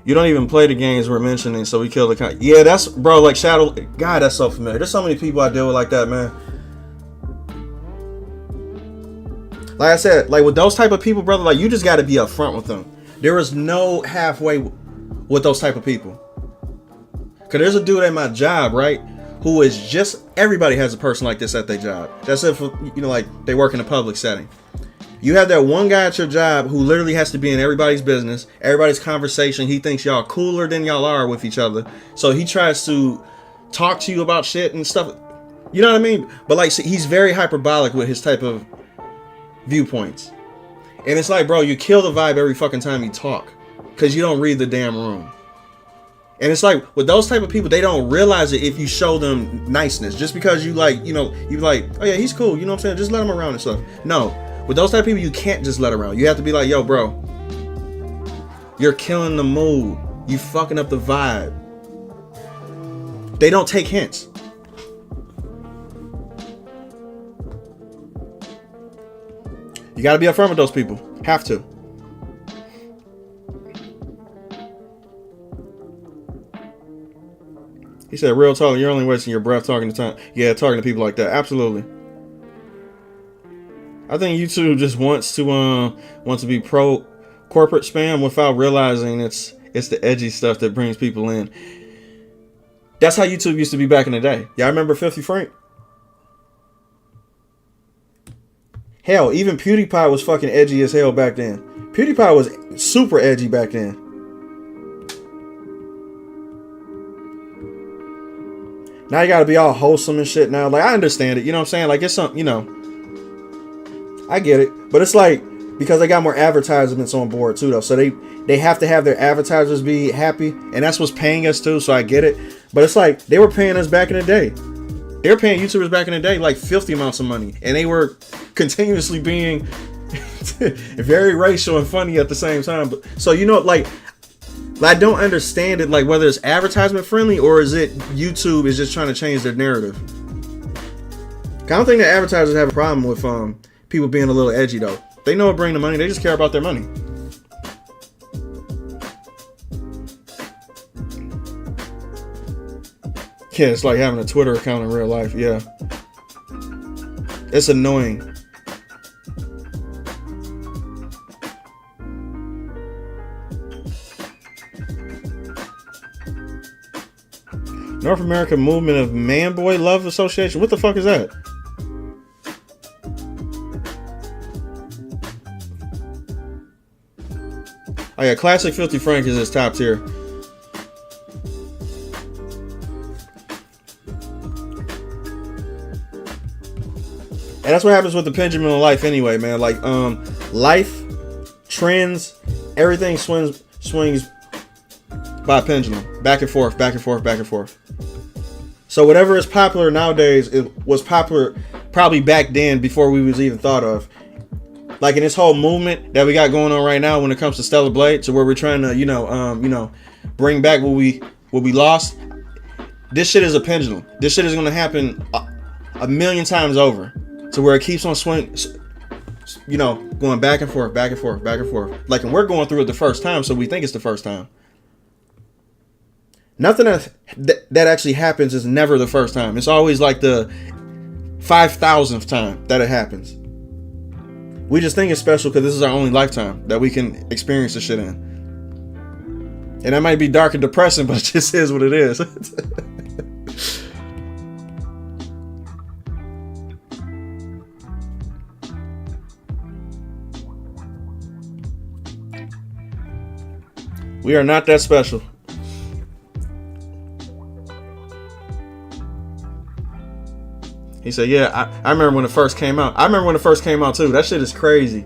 you don't even play the games we're mentioning, so we kill the yeah, that's, bro, like, Shadow, God, that's so familiar. There's so many people I deal with like that, man. Like I said, like, with those type of people, brother, like, you just got to be upfront with them. There is no halfway with those type of people. Because there's a dude at my job, right, who is just, everybody has a person like this at their job. That's if, you know, like, they work in a public setting. You have that one guy at your job who literally has to be in everybody's business, everybody's conversation. He thinks y'all cooler than y'all are with each other. So he tries to talk to you about shit and stuff. You know what I mean? But, like, see, he's very hyperbolic with his type of viewpoints. And it's like, bro, you kill the vibe every fucking time you talk, because you don't read the damn room. And it's like, with those type of people, they don't realize it if you show them niceness. Just because you, like, you know, you like, oh yeah, he's cool, you know what I'm saying? Just let him around and stuff. No. With those type of people, you can't just let around. You have to be like, yo, bro, you're killing the mood. You fucking up the vibe. They don't take hints. You gotta be upfront with those people. Have to. He said, real talk, you're only wasting your breath talking to time. Yeah, talking to people like that. Absolutely. I think YouTube just wants to be pro corporate spam without realizing it's the edgy stuff that brings people in. That's how YouTube used to be back in the day. Y'all remember 50 Frank? Hell, even PewDiePie was fucking edgy as hell back then. PewDiePie was super edgy back then. Now you gotta be all wholesome and shit now. Like, I understand it, you know what I'm saying? Like, it's something, you know. I get it. But it's like, because they got more advertisements on board too, though. So they have to have their advertisers be happy. And that's what's paying us too, so I get it. But it's like, they were paying us back in the day. They were paying YouTubers back in the day like filthy amounts of money. And they were continuously being very racial and funny at the same time. But so, you know, like, I don't understand it, like, whether it's advertisement friendly or is it YouTube is just trying to change their narrative. I don't think the advertisers have a problem with people being a little edgy, though. They know it brings the money. They just care about their money. Yeah, it's like having a Twitter account in real life. Yeah. It's annoying. North American Movement of Man Boy Love Association. What the fuck is that? Oh yeah, Classic 50 Frank is his top tier. And that's what happens with the pendulum of life anyway, man. Like, life, trends, everything swings by a pendulum. Back and forth, back and forth, back and forth. So whatever is popular nowadays, it was popular probably back then before we was even thought of. Like in this whole movement that we got going on right now when it comes to Stellar Blade, to where we're trying to, bring back what we lost. This shit is a pendulum. This shit is gonna happen a million times over, to where it keeps on swinging, going back and forth, back and forth, back and forth. Like, and we're going through it the first time, so we think it's the first time. Nothing that actually happens is never the first time. It's always like the 5,000th time that it happens. We just think it's special because this is our only lifetime that we can experience this shit in. And that might be dark and depressing, but it just is what it is. We are not that special. He said, yeah, I remember when it first came out. I remember when it first came out too. That shit is crazy.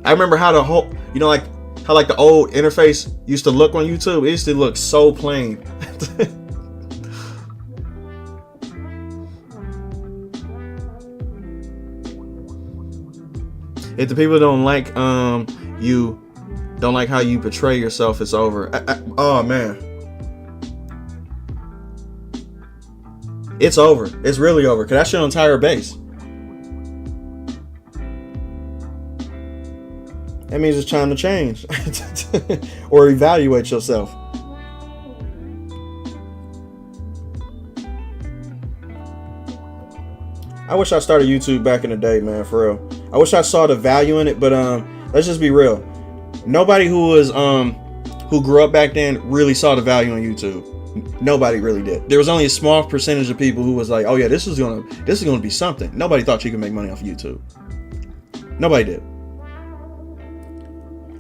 I remember how the whole, like the old interface used to look on YouTube. It used to look so plain. If the people don't like don't like how you portray yourself, it's over. Oh man. It's over. It's really over. Because that's your entire base. That means it's time to change. Or evaluate yourself. I wish I started YouTube back in the day, man, for real. I wish I saw the value in it, but let's just be real. Nobody who grew up back then really saw the value on YouTube. Nobody really did. There was only a small percentage of people who was like, "Oh yeah, this is gonna be something." Nobody thought you could make money off of YouTube. Nobody did.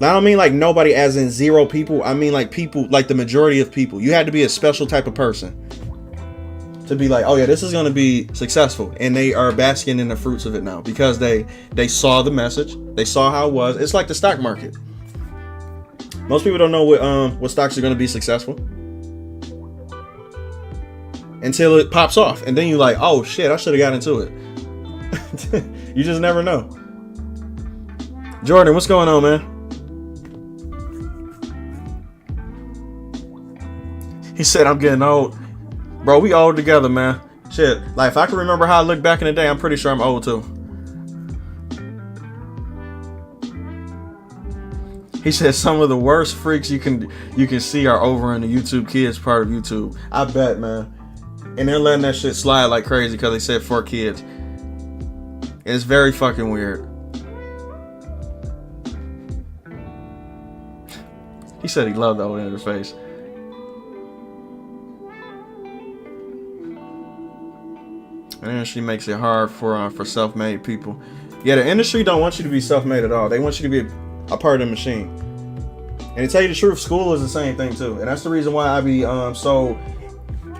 I don't mean like nobody as in zero people. I mean like people, like the majority of people. You had to be a special type of person to be like, "Oh yeah, this is gonna be successful," and they are basking in the fruits of it now because they saw the message, they saw how it was. It's like the stock market. Most people don't know what stocks are gonna be successful until it pops off, and then you're like, oh shit, I should have got into it. You just never know. Jordan, what's going on, man? He said, I'm getting old. Bro, we old together, man. Shit, like if I can remember how I looked back in the day, I'm pretty sure I'm old too. He said some of the worst freaks you can see are over in the YouTube Kids part of YouTube. I bet, man. And they're letting that shit slide like crazy because they said 4 kids. It's very fucking weird. He said he loved the whole interface. And then she makes it hard for self-made people. Yeah, the industry don't want you to be self-made at all. They want you to be a part of the machine. And to tell you the truth, school is the same thing too. And that's the reason why I be so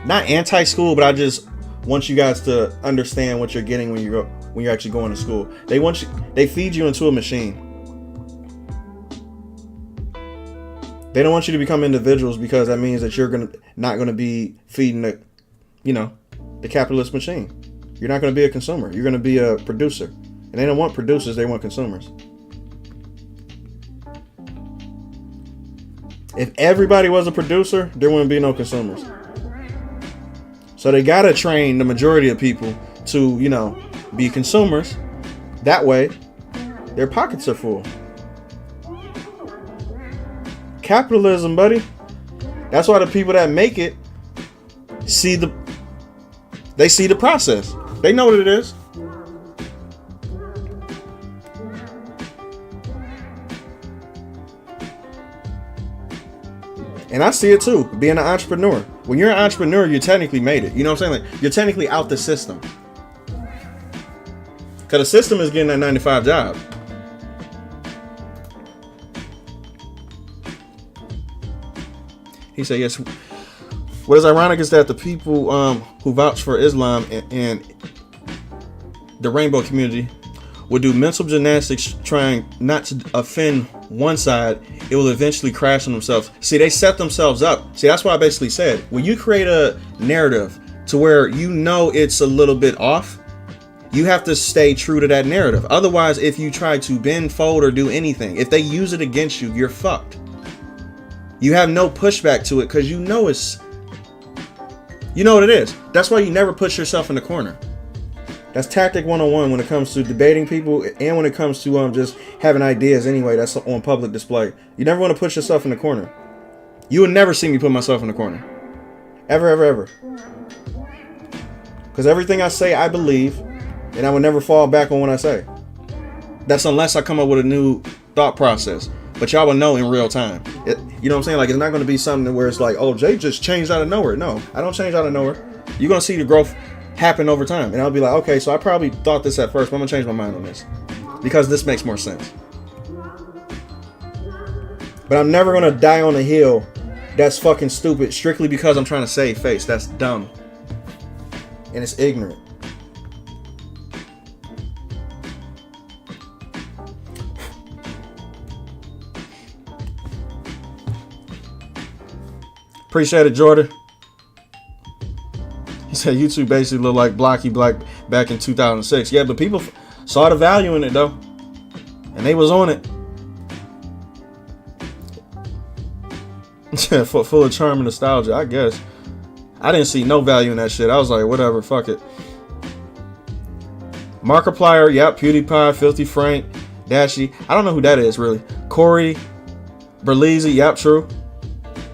not anti-school, but I just want you guys to understand what you're getting when you're actually going to school. They feed you into a machine. They don't want you to become individuals because that means that you're not gonna be feeding the capitalist machine. You're not gonna be a consumer. You're gonna be a producer. And they don't want producers, they want consumers. If everybody was a producer, there wouldn't be no consumers. So they gotta train the majority of people to, be consumers. That way, their pockets are full. Capitalism, buddy. That's why the people that make it see the process. They know what it is. And I see it too, being an entrepreneur. When you're an entrepreneur, you technically made it. You know what I'm saying? Like, you're technically out the system. Because the system is getting that 9-to-5 job. He said, yes. What is ironic is that the people who vouch for Islam and the rainbow community will do mental gymnastics trying not to offend one side. It will eventually crash on themselves. See, they set themselves up. See, that's why I basically said, when you create a narrative to where it's a little bit off, you have to stay true to that narrative. Otherwise, if you try to bend, fold, or do anything, if they use it against you, you're fucked. You have no pushback to it because you know what it is. That's why you never put yourself in the corner. That's tactic 101 when it comes to debating people and when it comes to just having ideas anyway that's on public display. You never want to put yourself in the corner. You would never see me put myself in the corner. Ever, ever, ever. Because everything I say, I believe, and I would never fall back on what I say. That's unless I come up with a new thought process. But y'all will know in real time. You know what I'm saying? Like, it's not going to be something where it's like, oh, Jay just changed out of nowhere. No, I don't change out of nowhere. You're going to see the growth happen over time. And I'll be like, okay, so I probably thought this at first, but I'm going to change my mind on this. Because this makes more sense. But I'm never going to die on a hill that's fucking stupid strictly because I'm trying to save face. That's dumb. And it's ignorant. Appreciate it, Jordan. He said YouTube basically looked like Blocky Black back in 2006. Yeah, but people saw the value in it, though. And they was on it. Full of charm and nostalgia, I guess. I didn't see no value in that shit. I was like, whatever, fuck it. Markiplier, yep. PewDiePie, Filthy Frank, Dashy. I don't know who that is, really. Corey, Berlizzi, yep, true.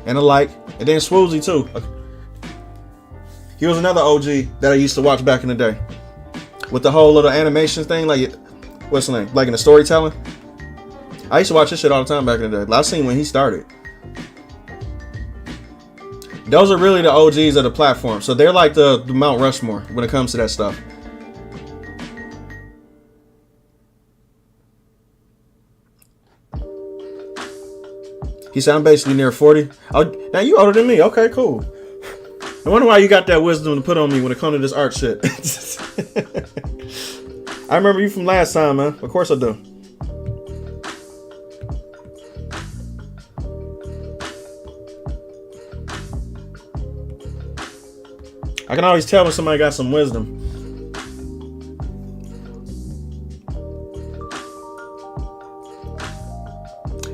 And the like. And then Swoozy too. He was another OG that I used to watch back in the day. With the whole little animation thing, like, what's the name? Like in the storytelling. I used to watch this shit all the time back in the day. I seen when he started. Those are really the OGs of the platform. So they're like the Mount Rushmore when it comes to that stuff. He said, I'm basically near 40. Oh, now you older than me. Okay, cool. I wonder why you got that wisdom to put on me when it comes to this art shit. I remember you from last time, man. Of course I do. I can always tell when somebody got some wisdom.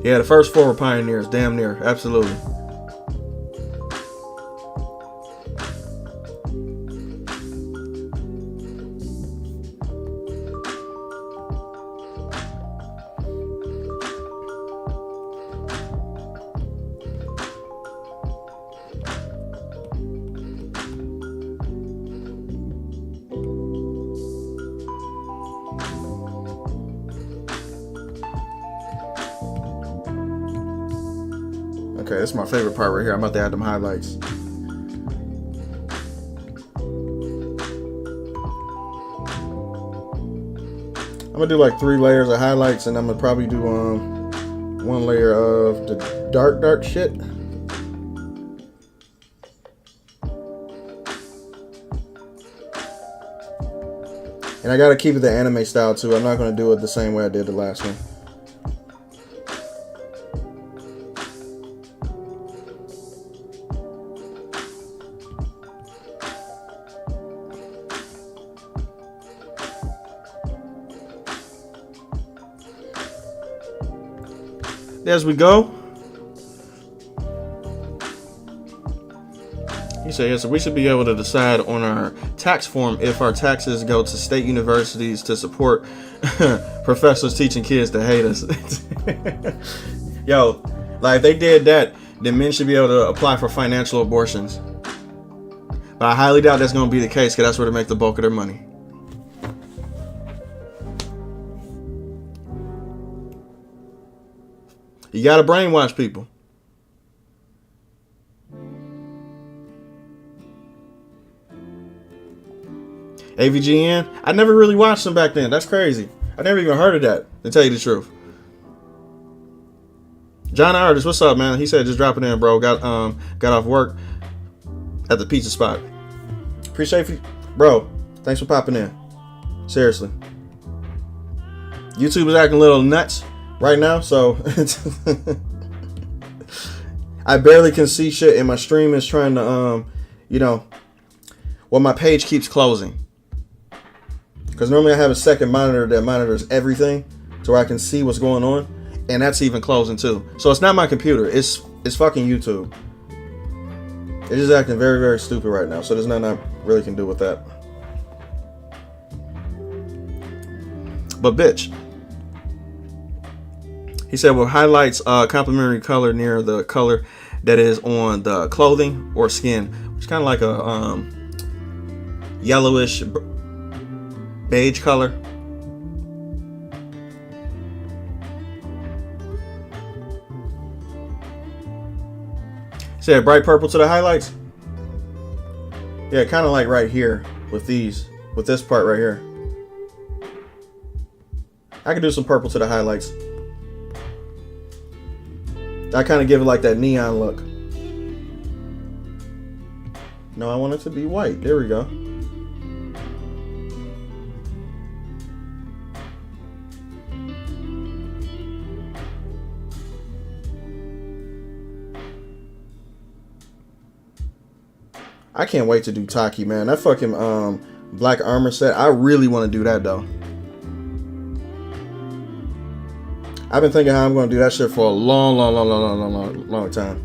Yeah, the first 4 were pioneers, damn near, absolutely. Okay, this is my favorite part right here. I'm about to add them highlights. I'm gonna do like 3 layers of highlights, and I'm gonna probably do 1 layer of the dark shit. And I gotta keep it the anime style too. I'm not gonna do it the same way I did the last one. As we go, he said, yes, so we should be able to decide on our tax form if our taxes go to state universities to support professors teaching kids to hate us. Yo, like if they did that, then men should be able to apply for financial abortions. But I highly doubt that's going to be the case, because that's where they make the bulk of their money. You gotta brainwash people. AVGN, I never really watched them back then. That's crazy. I never even heard of that, to tell you the truth. John Artist, what's up, man? He said just drop it in, bro. Got off work at the pizza spot. Appreciate you, bro. Thanks for popping in. Seriously. YouTube is acting a little nuts right now, so I barely can see shit, and my stream is trying to my page keeps closing, because normally I have a second monitor that monitors everything so where I can see what's going on, and that's even closing too. So it's not my computer, it's fucking YouTube. It's just acting very, very stupid right now, so there's nothing I really can do with that. But bitch, he said, well, highlights complementary color near the color that is on the clothing or skin, which is kind of like a yellowish beige color. He said bright purple to the highlights. Yeah, kind of like right here with this part right here. I could do some purple to the highlights. I kind of give it like that neon look. No, I want it to be white. There we go. I can't wait to do Taki, man. That fucking Black Armor set. I really want to do that though. I've been thinking how I'm going to do that shit for a long time.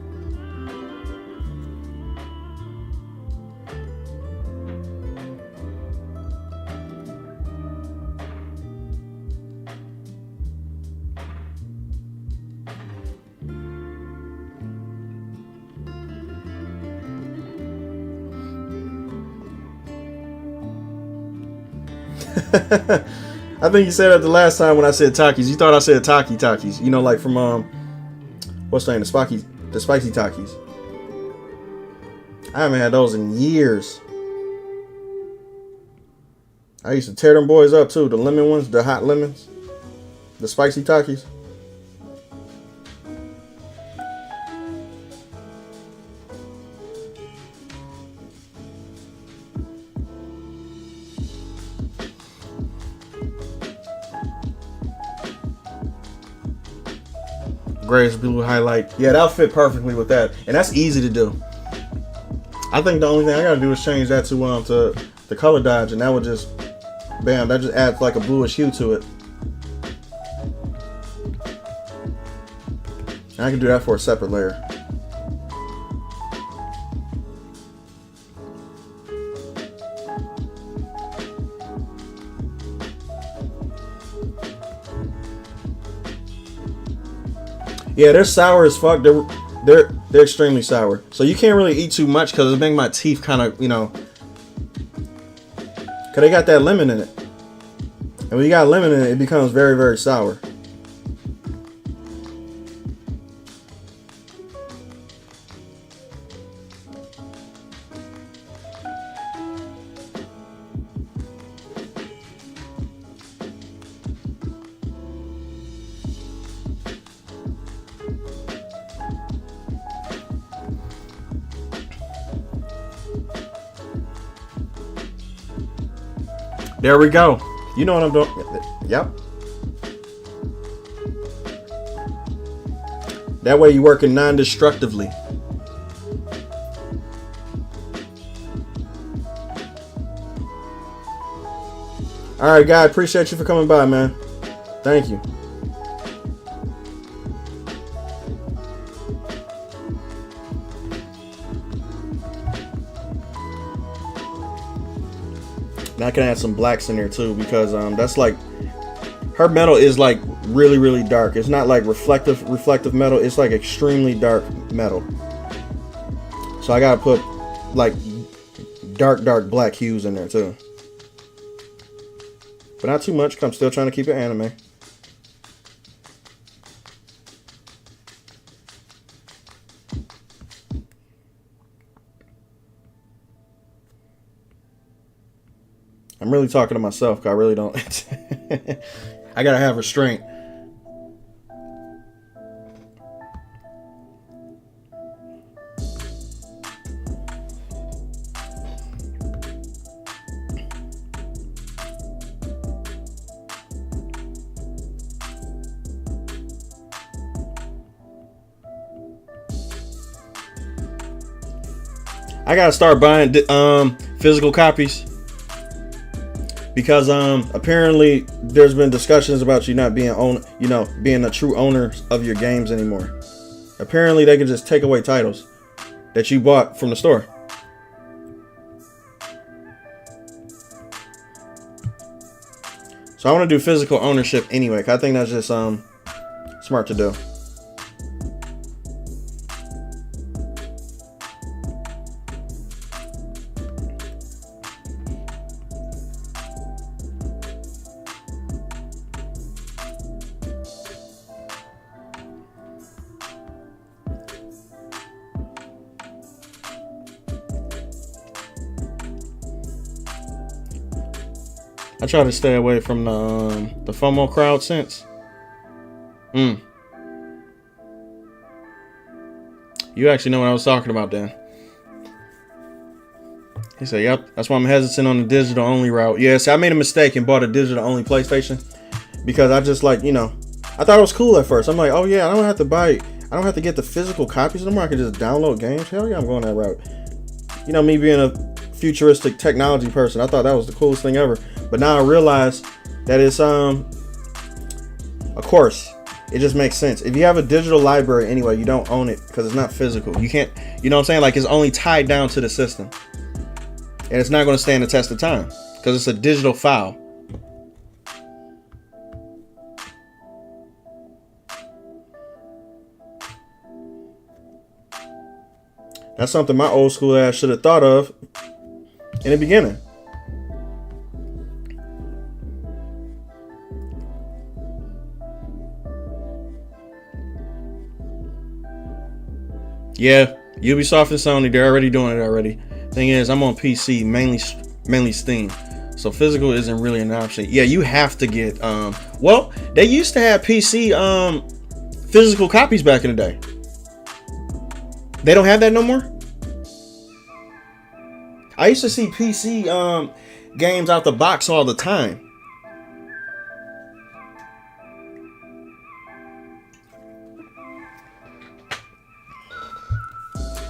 I think you said that the last time when I said Takis. You thought I said Takis. You know, like from what's the name? The spicy Takis. I haven't had those in years. I used to tear them boys up too. The lemon ones, the hot lemons, the spicy Takis. Grayish blue highlight. Yeah, that'll fit perfectly with that. And that's easy to do. I think the only thing I gotta do is change that to the color dodge, and that would just, bam, that just adds like a bluish hue to it. And I can do that for a separate layer. Yeah, they're sour as fuck. They're extremely sour. So you can't really eat too much because it makes my teeth kind of, because they got that lemon in it. And when you got lemon in it, it becomes very, very sour. There we go. You know what I'm doing. Yep. That way you working non-destructively. All right, guy. Appreciate you for coming by, man. Thank you. Now I can add some blacks in there too, because that's like, her metal is like really, really dark. It's not like reflective metal. It's like extremely dark metal. So I gotta put like dark black hues in there too. But not too much, 'cause I'm still trying to keep it anime. I'm really talking to myself, 'cause I really don't. I gotta have restraint. I gotta start buying physical copies, because apparently there's been discussions about you not being being a true owner of your games anymore. Apparently they can just take away titles that you bought from the store. So I want to do physical ownership anyway, 'cause I think that's just smart to do. I try to stay away from the FOMO crowd since. You actually know what I was talking about, Dan. He said, yep, that's why I'm hesitant on the digital only route. Yeah, see, I made a mistake and bought a digital only PlayStation, because I just like, I thought it was cool at first. I'm like, oh yeah, I don't have to get the physical copies anymore. I can just download games. Hell yeah, I'm going that route. Me being a futuristic technology person, I thought that was the coolest thing ever. But now I realize that it's of course, it just makes sense. If you have a digital library anyway, you don't own it, because it's not physical. You can't, you know what I'm saying? Like, it's only tied down to the system, and it's not going to stand the test of time because it's a digital file. That's something my old school ass should have thought of in the beginning. Yeah, Ubisoft and Sony, they're already doing it already. Thing is, I'm on PC, mainly Steam. So physical isn't really an option. Yeah, you have to get well, they used to have PC physical copies back in the day. They don't have that no more? I used to see PC games out the box all the time.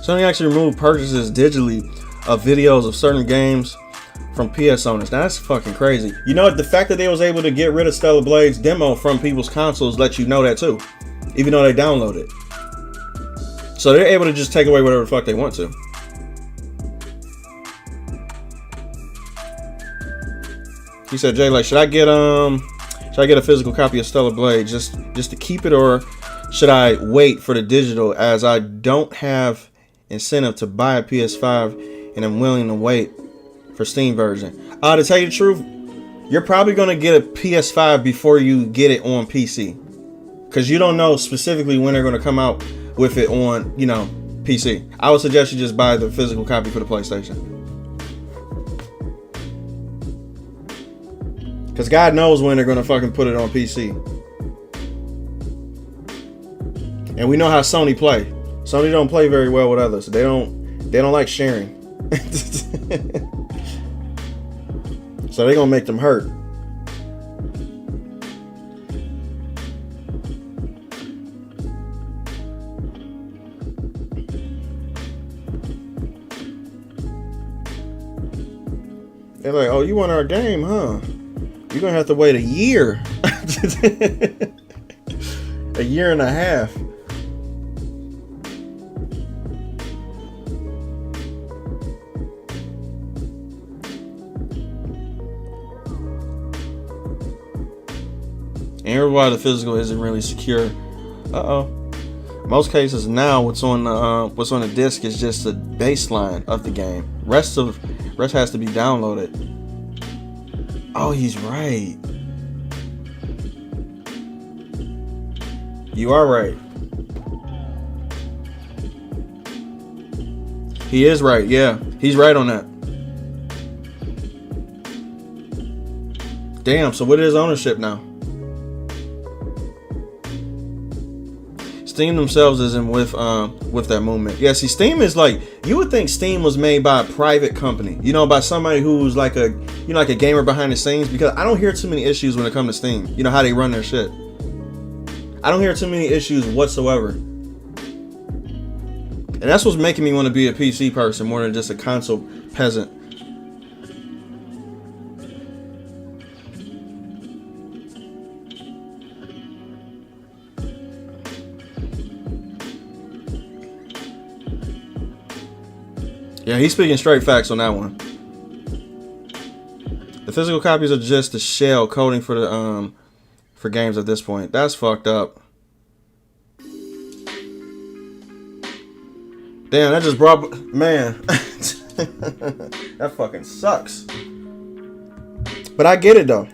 Sony actually removed purchases digitally of videos of certain games from PS owners. Now, that's fucking crazy. You know what? The fact that they was able to get rid of Stellar Blade's demo from people's consoles lets you know that too, even though they download it. So they're able to just take away whatever the fuck they want to. He said, Jay, like, should I get a physical copy of Stellar Blade just to keep it, or should I wait for the digital, as I don't have incentive to buy a PS5 and I'm willing to wait for Steam version? To tell you the truth, you're probably gonna get a PS5 before you get it on PC, because you don't know specifically when they're gonna come out with it on, PC. I would suggest you just buy the physical copy for the PlayStation, because God knows when they're gonna fucking put it on PC. And we know how Sony play. Sony don't play very well with others. They don't like sharing. So So they're gonna make them hurt. They're like, oh, you want our game, huh? You're gonna have to wait a year. A year and a half. And here's why the physical isn't really secure. Most cases now, what's on the disc is just the baseline of the game. Rest has to be downloaded. Oh, he's right. You are right. He is right. Yeah, he's right on that. Damn. So what is ownership now? Steam themselves isn't with that movement. Yeah, see, Steam is like, you would think Steam was made by a private company, you know, by somebody who's like a gamer behind the scenes, because I don't hear too many issues when it comes to Steam. You know how they run their shit. I don't hear too many issues whatsoever. And that's what's making me want to be a PC person more than just a console peasant. Yeah, he's speaking straight facts on that one. The physical copies are just the shell coding for the for games at this point. That's fucked up. Damn, that just brought, man. That fucking sucks. But I get it though.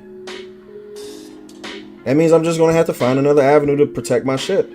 That means I'm just gonna have to find another avenue to protect my shit.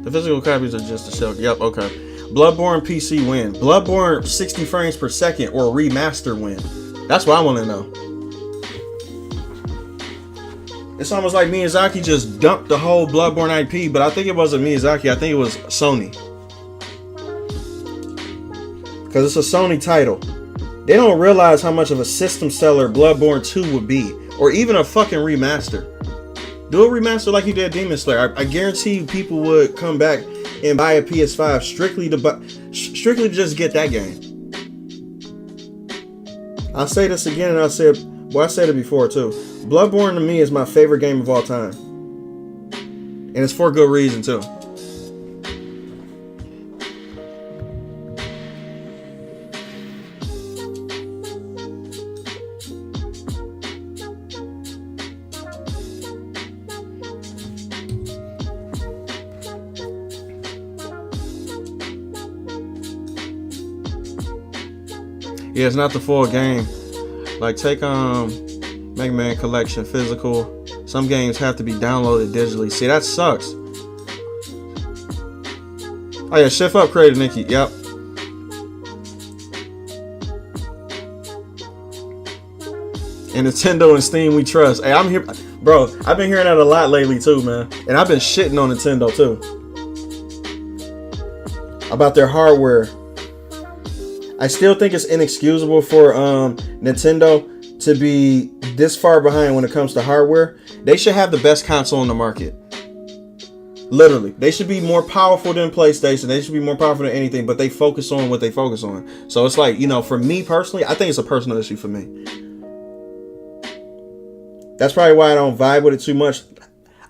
The physical copies are just a shell. Yep, okay. Bloodborne PC win. Bloodborne 60 frames per second or remaster win. That's what I want to know. It's almost like Miyazaki just dumped the whole Bloodborne IP, but I think it wasn't Miyazaki. I think it was Sony. Because it's a Sony title. They don't realize how much of a system seller Bloodborne 2 would be. Or even a fucking remaster. Do a remaster like you did Demon Slayer. I guarantee people would come back and buy a PS5 strictly to just get that game. I'll say this again, and I said it before too. Bloodborne to me is my favorite game of all time, and it's for good reason too. Yeah, it's not the full game. Like take Mega Man Collection physical. Some games have to be downloaded digitally. See, that sucks. Oh yeah, Shift Upgraded Nikki. Yep. And Nintendo and Steam we trust. Hey, I'm here, bro. I've been hearing that a lot lately too, man. And I've been shitting on Nintendo too about their hardware. I still think it's inexcusable for Nintendo to be this far behind when it comes to hardware. They should have the best console on the market. Literally. They should be more powerful than PlayStation. They should be more powerful than anything, but they focus on what they focus on. So it's like, you know, for me personally, I think it's a personal issue for me. That's probably why I don't vibe with it too much.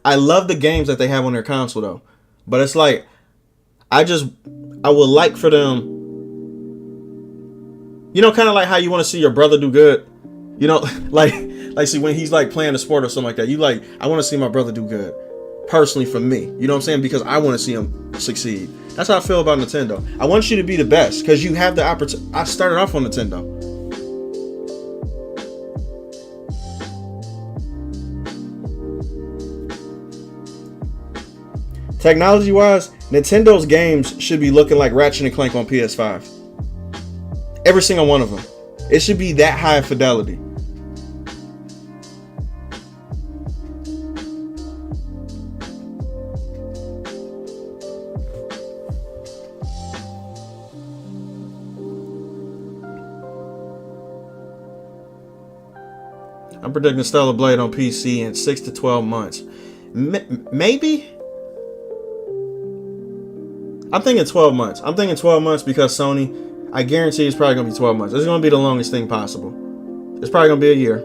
I love the games that they have on their console though. But it's like, I would like for them, you know, kind of like how you want to see your brother do good. You know, like see when he's like playing a sport or something like that. You like, I want to see my brother do good. Personally for me. You know what I'm saying? Because I want to see him succeed. That's how I feel about Nintendo. I want you to be the best because you have the opportunity. I started off on Nintendo. Technology wise, Nintendo's games should be looking like Ratchet and Clank on PS5. Every single one of them. It should be that high fidelity. I'm predicting Stellar Blade on PC in 6 to 12 months. Maybe? I'm thinking 12 months. I'm thinking 12 months because Sony, I guarantee it's probably going to be 12 months. It's going to be the longest thing possible. It's probably going to be a year.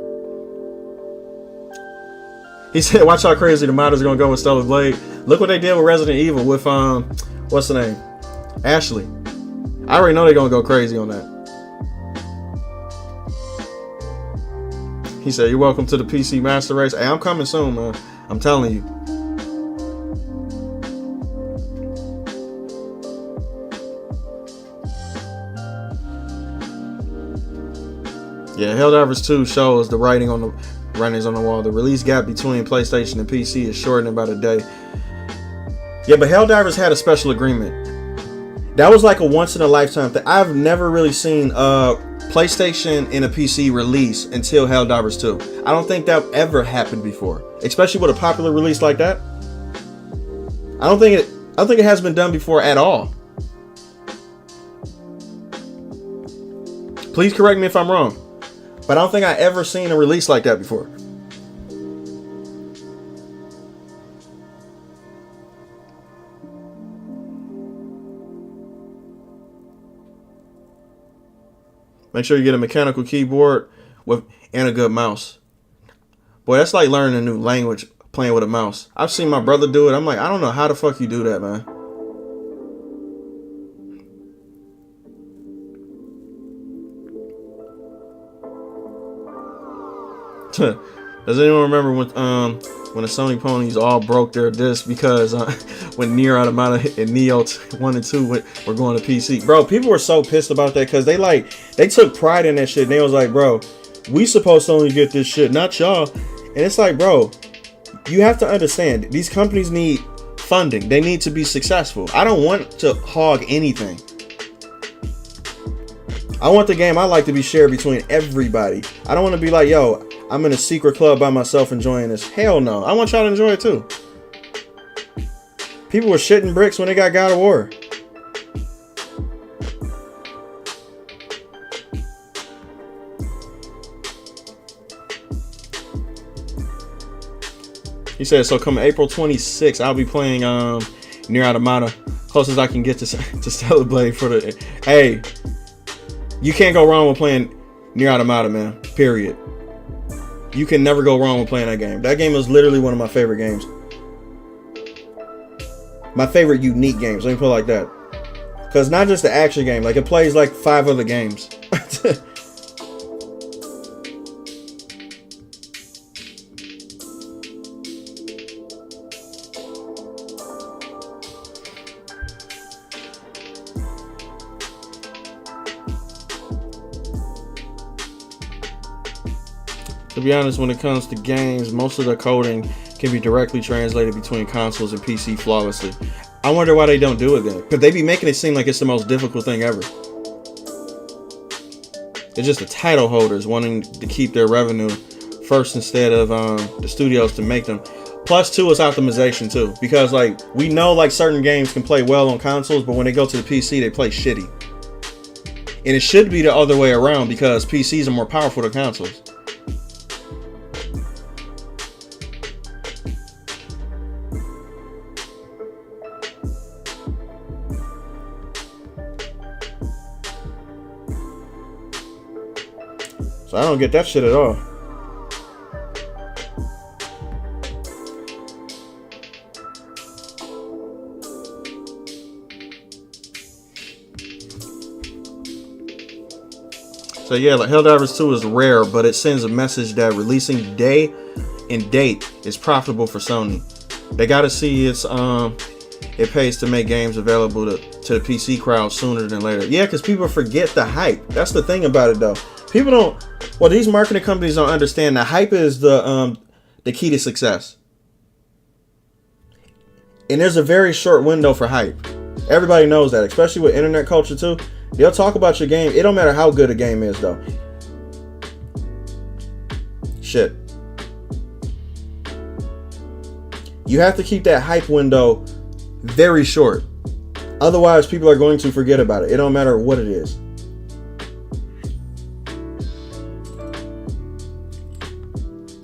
He said, watch how crazy the modders are going to go with Stellar Blade. Look what they did with Resident Evil with, what's the name? Ashley. I already know they're going to go crazy on that. He said, you're welcome to the PC Master Race. Hey, I'm coming soon, man. I'm telling you. Yeah, Helldivers 2 shows the writings on the wall. The release gap between PlayStation and PC is shortening about a day. Yeah, but Helldivers had a special agreement. That was like a once in a lifetime thing. I've never really seen PlayStation and a PC release until Helldivers 2. I don't think that ever happened before, especially with a popular release like that. I don't think it has been done before at all. Please correct me if I'm wrong, but I don't think I ever seen a release like that before. Make sure you get a mechanical keyboard and a good mouse. Boy, that's like learning a new language playing with a mouse. I've seen my brother do it. I'm like, I don't know how the fuck you do that, man. Does anyone remember when the Sony ponies all broke their disc because when Nier Automata and Nioh 1 and 2 were going to PC? Bro, people were so pissed about that because they took pride in that shit. And they was like, bro, we supposed to only get this shit, not y'all. And it's like, bro, you have to understand, these companies need funding. They need to be successful. I don't want to hog anything. I want the game I like to be shared between everybody. I don't want to be like, yo, I'm in a secret club by myself enjoying this. Hell no. I want y'all to enjoy it too. People were shitting bricks when they got God of War. He said, so come April 26th, I'll be playing Nier Automata. Closest I can get to Stellar Blade for the... Hey, you can't go wrong with playing Nier Automata, man. Period. You can never go wrong with playing that game. That game is literally one of my favorite games. My favorite unique games. Let me put it like that. Because not just the action game. Like, it plays like 5 other games. To be honest, when it comes to games, most of the coding can be directly translated between consoles and PC flawlessly. I wonder why they don't do it then. Because they be making it seem like it's the most difficult thing ever. It's just the title holders wanting to keep their revenue first instead of the studios to make them. Plus, too, it's optimization too. Because like we know like certain games can play well on consoles, but when they go to the PC, they play shitty. And it should be the other way around because PCs are more powerful than consoles. So I don't get that shit at all. So yeah, like Helldivers 2 is rare, but it sends a message that releasing day and date is profitable for Sony. They gotta see it pays to make games available to the PC crowd sooner than later. Yeah, because people forget the hype. That's the thing about it though. People don't. Well, these marketing companies don't understand that hype is the key to success. And there's a very short window for hype. Everybody knows that, especially with internet culture too. They'll talk about your game. It don't matter how good a game is though. Shit. You have to keep that hype window very short. Otherwise, people are going to forget about it. It don't matter what it is.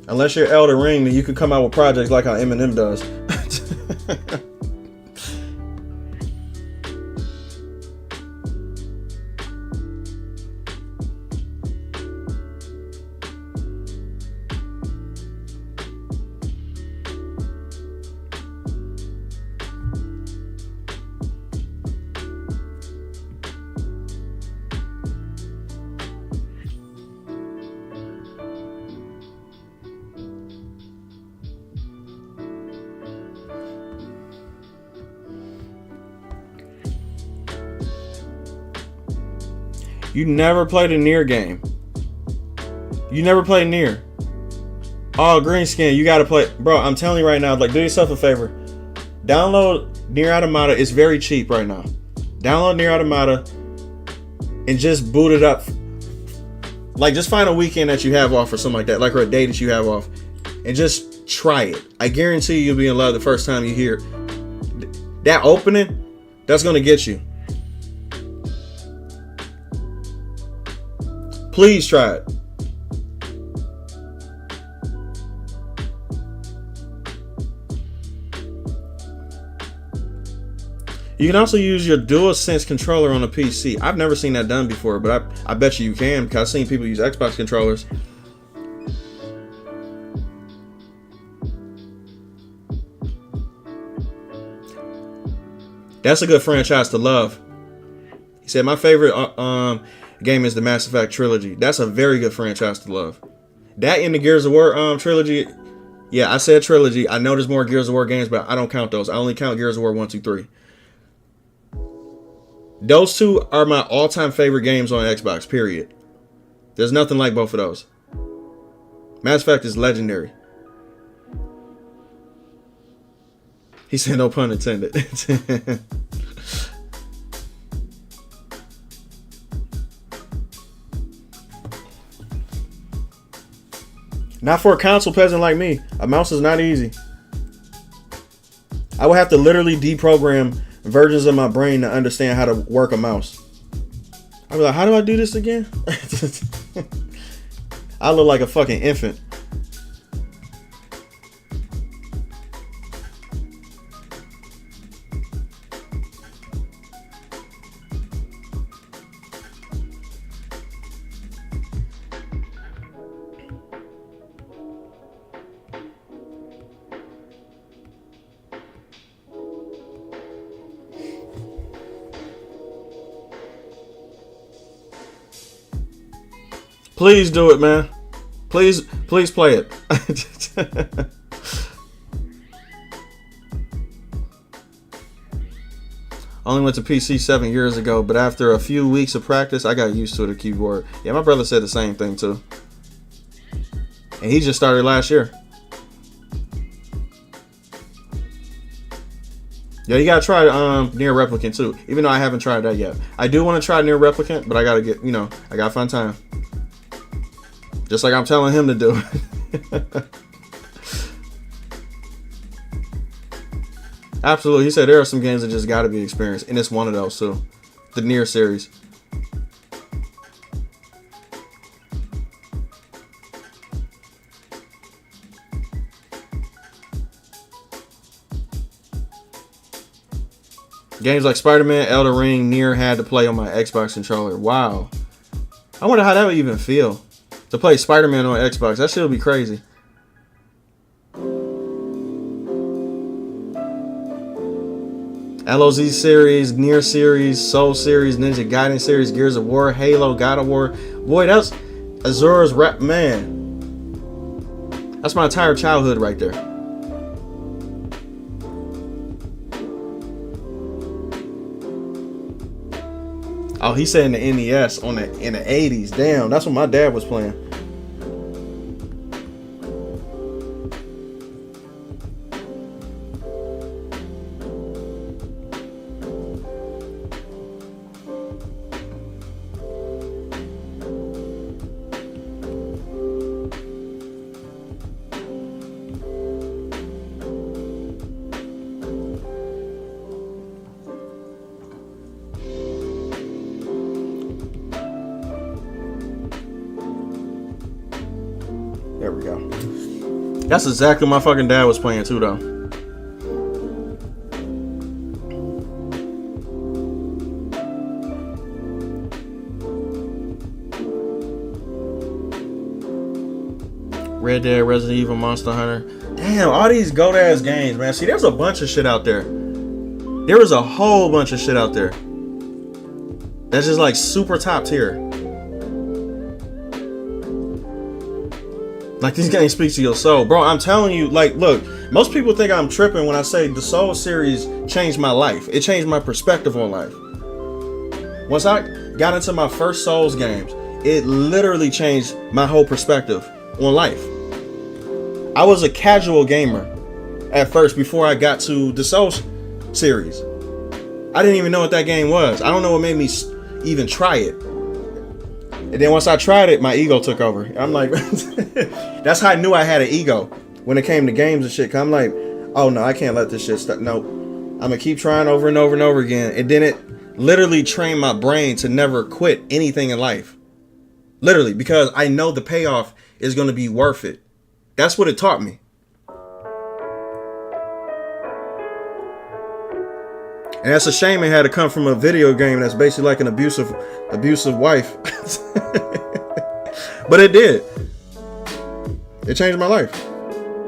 Unless you're Elden Ring, then you can come out with projects like how Eminem does. You never played a Nier game. You never played Nier. Oh, green skin, you gotta play. Bro, I'm telling you right now, like, do yourself a favor. Download Nier Automata. It's very cheap right now. Download Nier Automata and just boot it up. Like, just find a weekend that you have off or something like that, like, or a day that you have off, and just try it. I guarantee you'll be in love the first time you hear it. That opening, that's gonna get you. Please try it. You can also use your DualSense controller on a PC. I've never seen that done before, but I bet you can, because I've seen people use Xbox controllers. That's a good franchise to love. He said, my favorite game is the Mass Effect trilogy. That's a very good franchise to love. That and the Gears of War trilogy. Yeah, I said trilogy. I know there's more Gears of War games, but I don't count those. I only count Gears of War 1, 2, 3. Those two are my all-time favorite games on Xbox, period. There's nothing like both of those. Mass Effect is legendary. He said no pun intended. Not for a console peasant like me. A mouse is not easy. I would have to literally deprogram versions of my brain to understand how to work a mouse. I'd be like, how do I do this again? I look like a fucking infant. Please do it, man. Please play it. Only went to PC 7 years ago, but after a few weeks of practice, I got used to the keyboard. Yeah, my brother said the same thing too. And he just started last year. Yeah, you gotta try Nier Replicant too, even though I haven't tried that yet. I do want to try Nier Replicant, but I gotta get, I gotta find time. Just like I'm telling him to do. Absolutely. He said there are some games that just got to be experienced. And it's one of those too. The Nier series. Games like Spider-Man, Elden Ring, Nier had to play on my Xbox controller. Wow. I wonder how that would even feel. To play Spider-Man on Xbox. That shit would be crazy. LOZ series, Nier series, Soul series, Ninja Gaiden series, Gears of War, Halo, God of War. Boy, that's Azura's rap, man. That's my entire childhood right there. Oh, he said in the NES in the 80s. Damn, that's what my dad was playing. There we go. That's exactly what my fucking dad was playing too, though. Red Dead, Resident Evil, Monster Hunter. Damn, all these goat ass games, man. See, there's a bunch of shit out there. There is a whole bunch of shit out there that's just like super top tier. Like, these games speak to your soul, bro. I'm telling you, like, look, most people think I'm tripping when I say the Soul series changed my life. It changed my perspective on life. Once I got into my first Souls games, it literally changed my whole perspective on life. I was a casual gamer at first before I got to the Souls series. I didn't even know what that game was. I don't know what made me even try it. And then once I tried it, my ego took over. I'm like, that's how I knew I had an ego when it came to games and shit. 'Cause I'm like, oh no, I can't let this shit stop. No, I'm gonna keep trying over and over and over again. And then it literally trained my brain to never quit anything in life. Literally, because I know the payoff is gonna be worth it. That's what it taught me. And that's a shame it had to come from a video game that's basically like an abusive wife. But it did. It changed my life.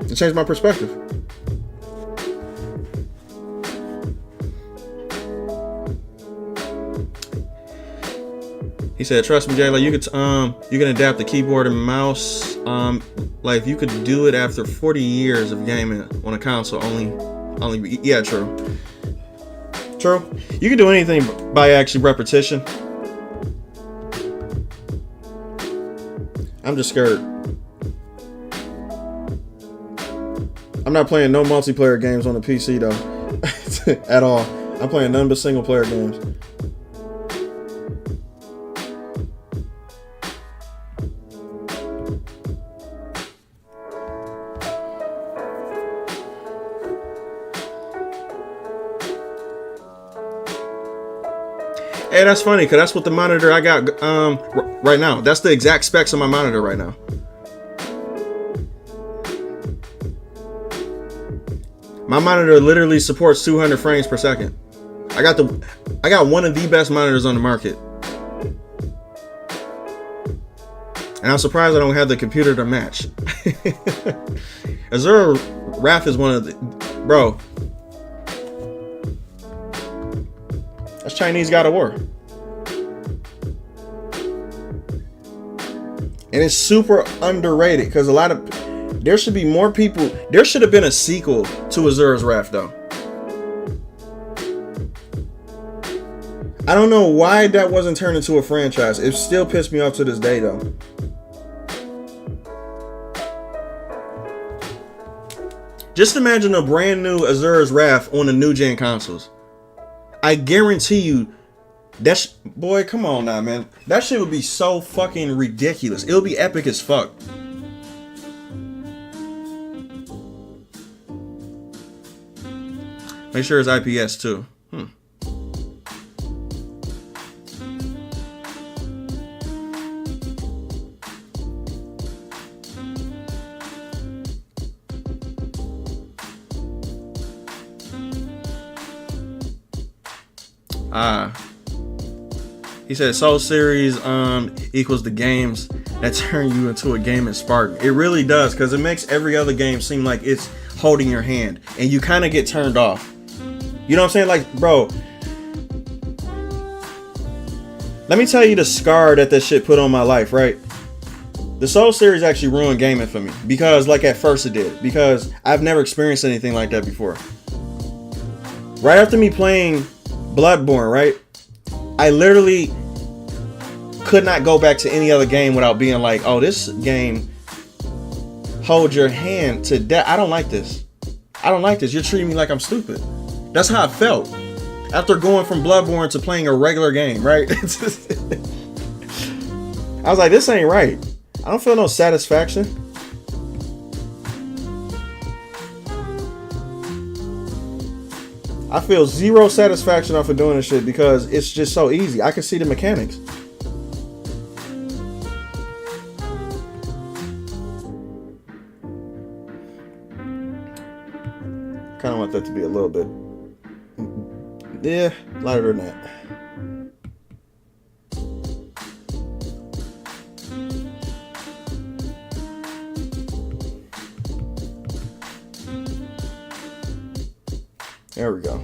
It changed my perspective. He said, "Trust me, Jay. Like you can adapt the keyboard and mouse. Like you could do it after 40 years of gaming on a console. Only yeah, true. True. You can do anything by actually repetition. I'm just scared. I'm not playing no multiplayer games on the PC though, at all. I'm playing none but single player games." Hey, that's funny, because that's what the monitor I got right now. That's the exact specs of my monitor right now. My monitor literally supports 200 frames per second. I got one of the best monitors on the market. And I'm surprised I don't have the computer to match. Azure Wrath is one of the... Bro. That's Chinese God of War. And it's super underrated because a lot of... There should be more people... There should have been a sequel to Azure's Wrath though. I don't know why that wasn't turned into a franchise. It still pissed me off to this day though. Just imagine a brand new Azure's Wrath on the new gen consoles. I guarantee you, boy, come on now, man. That shit would be so fucking ridiculous. It'll be epic as fuck. Make sure it's IPS too. He said Soul Series equals the games that turn you into a gaming Spartan. It really does, because it makes every other game seem like it's holding your hand and you kind of get turned off. You know what I'm saying? Like, bro, let me tell you the scar that this shit put on my life, right? The Soul Series actually ruined gaming for me, because like at first it did, because I've never experienced anything like that before. Right after me playing Bloodborne, right? I literally could not go back to any other game without being like, oh, this game holds your hand to death. I don't like this. I don't like this. You're treating me like I'm stupid. That's how I felt after going from Bloodborne to playing a regular game, right? I was like, this ain't right. I don't feel no satisfaction. I feel zero satisfaction off of doing this shit because it's just so easy. I can see the mechanics. Kind of want that to be a little bit, yeah, lighter than that. There we go.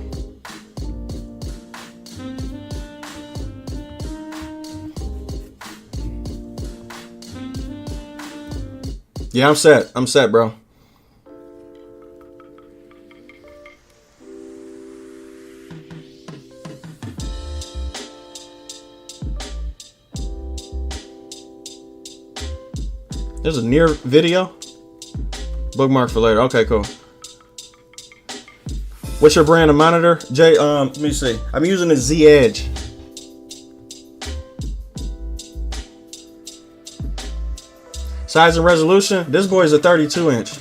Yeah, I'm set. I'm set, bro. There's a near video. Bookmark for later. Okay, cool. What's your brand of monitor? Jay, let me see. I'm using the Z Edge. Size and resolution. This boy is a 32 inch.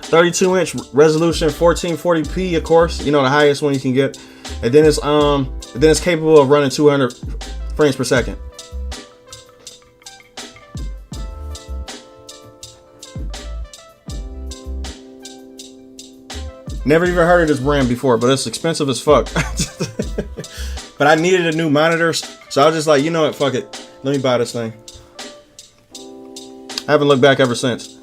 32 inch resolution, 1440p, of course. You know, the highest one you can get. And then it's capable of running 200 frames per second. Never even heard of this brand before, but it's expensive as fuck. But I needed a new monitor, so I was just like, you know what, fuck it. Let me buy this thing. I haven't looked back ever since.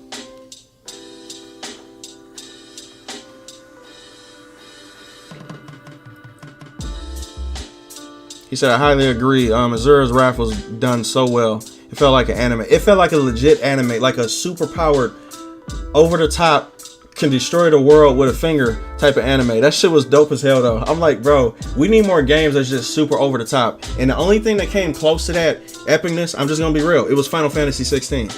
He said, I highly agree. Asura's Wrath was done so well. It felt like an anime. It felt like a legit anime, like a super powered, over the top, can destroy the world with a finger type of anime. That shit was dope as hell though. I'm like, bro, we need more games that's just super over the top. And the only thing that came close to that epicness, I'm just gonna be real, it was Final Fantasy 16.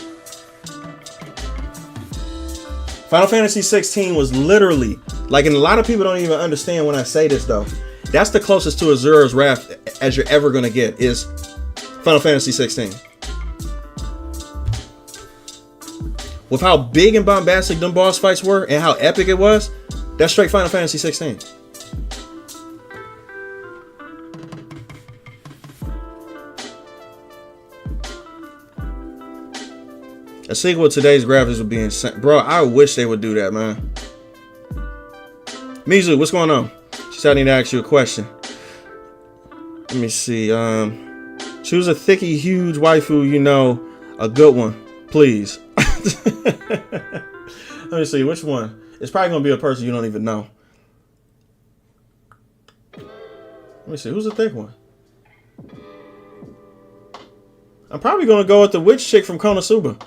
Final Fantasy 16 was literally, like, and a lot of people don't even understand when I say this though, that's the closest to Asura's Wrath as you're ever gonna get, is Final Fantasy 16. With how big and bombastic them boss fights were and how epic it was, that's straight Final Fantasy 16. A sequel to today's graphics would be insane. Bro, I wish they would do that, man. Mizu, what's going on? She said I need to ask you a question. Let me see. Choose a thicky, huge waifu you know, a good one, please. Let me see, which one? It's probably going to be a person you don't even know. Let me see, who's the thick one? I'm probably going to go with the witch chick from Konosuba.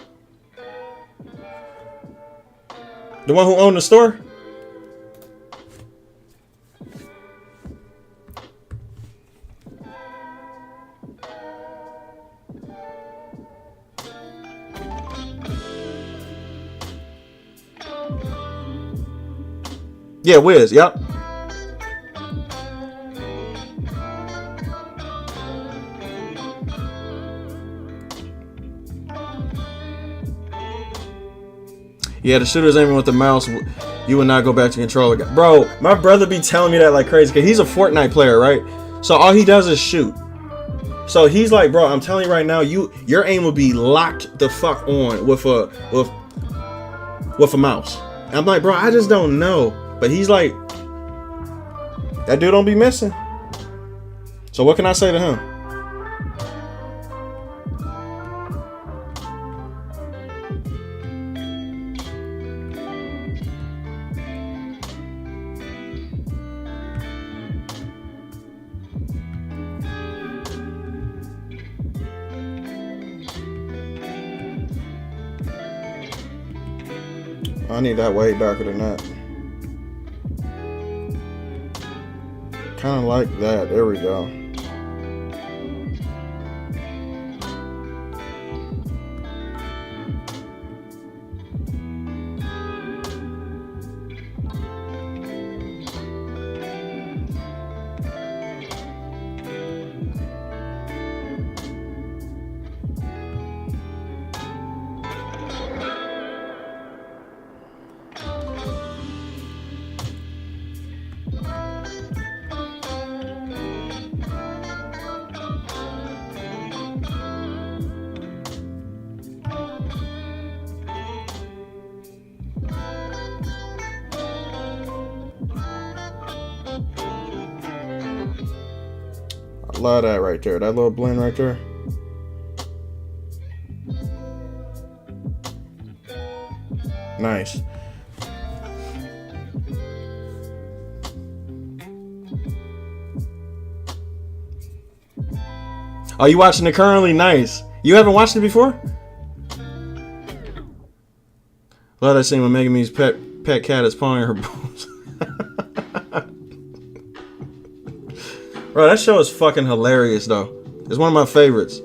The one who owned the store? Yeah, Wiz, yep. Yeah, the shooter's aiming with the mouse. You would not go back to controller. Bro, my brother be telling me that like crazy, because he's a Fortnite player, right? So all he does is shoot. So he's like, bro, I'm telling you right now, your aim will be locked the fuck on with a mouse. And I'm like, bro, I just don't know. But he's like, that dude don't be missing. So what can I say to him? I need that way darker than that. Kind of like that. There we go. Slide that right there. That little blend right there. Nice. Are you watching it currently? Nice. You haven't watched it before? Love that scene when Megan Me's pet cat is pawing her boobs. Bro, that show is fucking hilarious though. It's one of my favorites.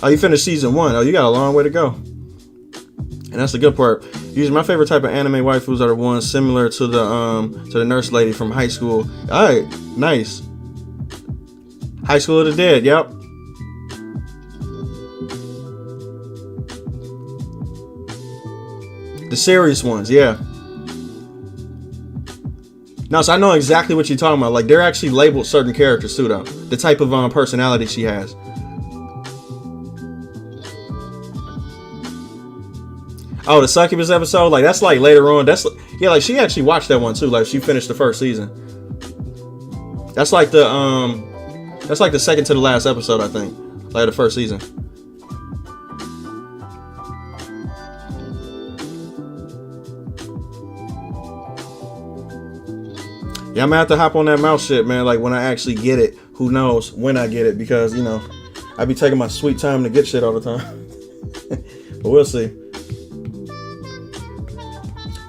Oh, you finished season 1. Oh, you got a long way to go. And that's the good part. Usually my favorite type of anime waifus are the ones similar to the nurse lady from high school. Alright, nice. High School of the Dead, yep. The serious ones, yeah. No, so I know exactly what you're talking about. Like, they're actually labeled certain characters too, though. The type of personality she has. Oh, the Succubus episode? Like, that's like later on. That's, yeah, like, she actually watched that one too. Like, she finished the first season. That's like the second to the last episode, I think. Like, the first season. Yeah, I'm gonna have to hop on that mouse shit, man. Like, when I actually get it. Who knows when I get it, because, you know, I be taking my sweet time to get shit all the time. But we'll see.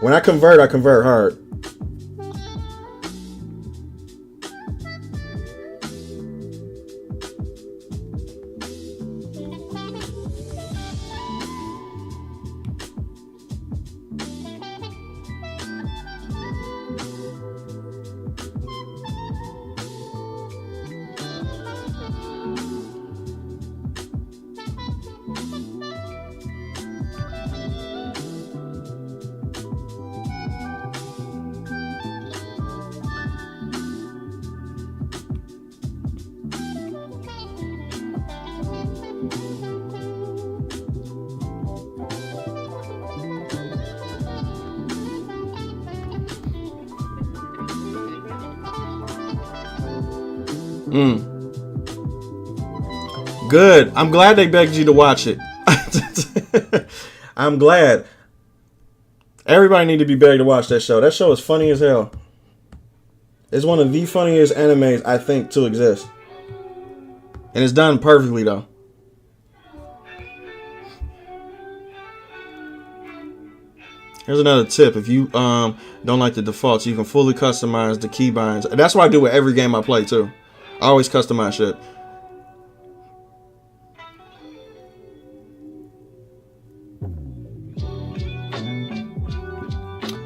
When I convert hard. Good. I'm glad they begged you to watch it. I'm glad. Everybody need to be begged to watch that show. That show is funny as hell. It's one of the funniest animes I think to exist. And it's done perfectly though. Here's another tip. If you don't like the defaults, you can fully customize the keybinds. And that's what I do with every game I play too. I always customize shit.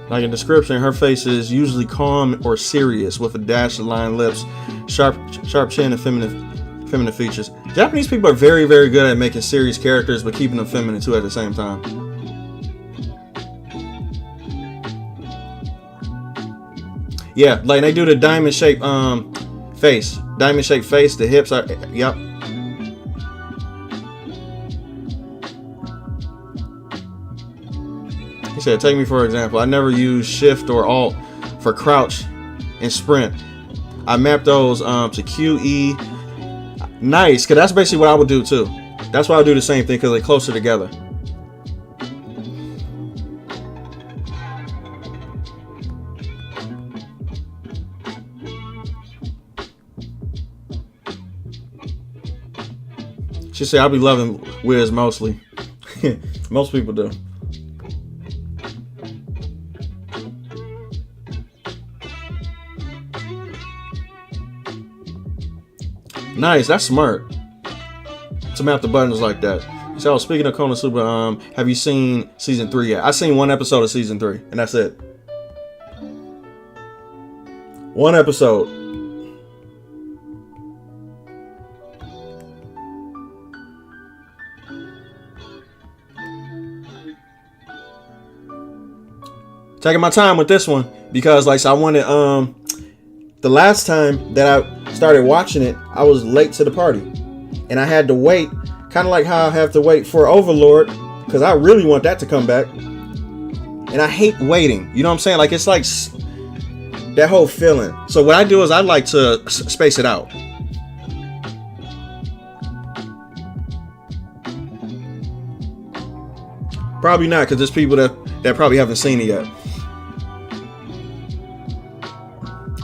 Like in description, her face is usually calm or serious with a dash of lined lips, sharp chin, and feminine features. Japanese people are very, very good at making serious characters, but keeping them feminine too at the same time. Yeah, like they do the diamond shaped face. Diamond shaped face, the hips are, yep. He said, take me for example. I never use shift or alt for crouch and sprint. I map those to QE. Nice, because that's basically what I would do too. That's why I do the same thing, because they're closer together. She said, I'll be loving Wiz mostly. Most people do. Nice, that's smart. To map the buttons like that. So speaking of Konosuba, have you seen season 3 yet? I seen one episode of season 3, and that's it. One episode. Taking my time with this one because, like, so I wanted the last time that I started watching it, I was late to the party, and I had to wait, kind of like how I have to wait for Overlord, because I really want that to come back, and I hate waiting. You know what I'm saying? Like, it's like That whole feeling. So what I do is I like to space it out. Probably not, because there's people that probably haven't seen it yet.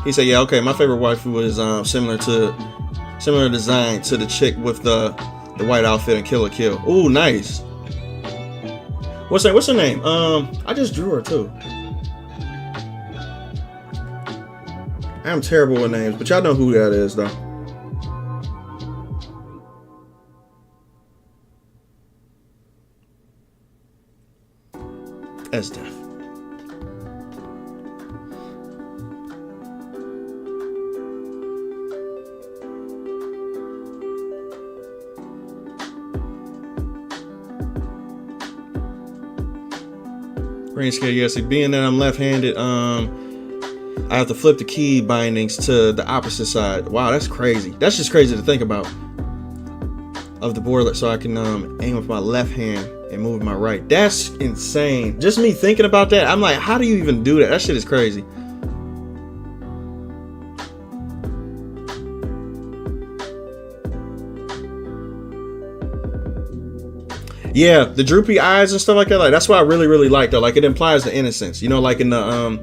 He said, yeah, okay, my favorite waifu was similar design to the chick with the white outfit in Kill la Kill. Ooh, nice. What's her name? I just drew her too. I'm terrible with names, but y'all know who that is though. Esdeath. Green scale, yes. Being that I'm left-handed, I have to flip the key bindings to the opposite side. Wow, that's crazy. That's just crazy to think about. Of the board, so I can aim with my left hand and move with my right. That's insane. Just me thinking about that, I'm like, how do you even do that? That shit is crazy. Yeah, the droopy eyes and stuff like that. Like that's what I really, really like though. Like it implies the innocence. You know, like in the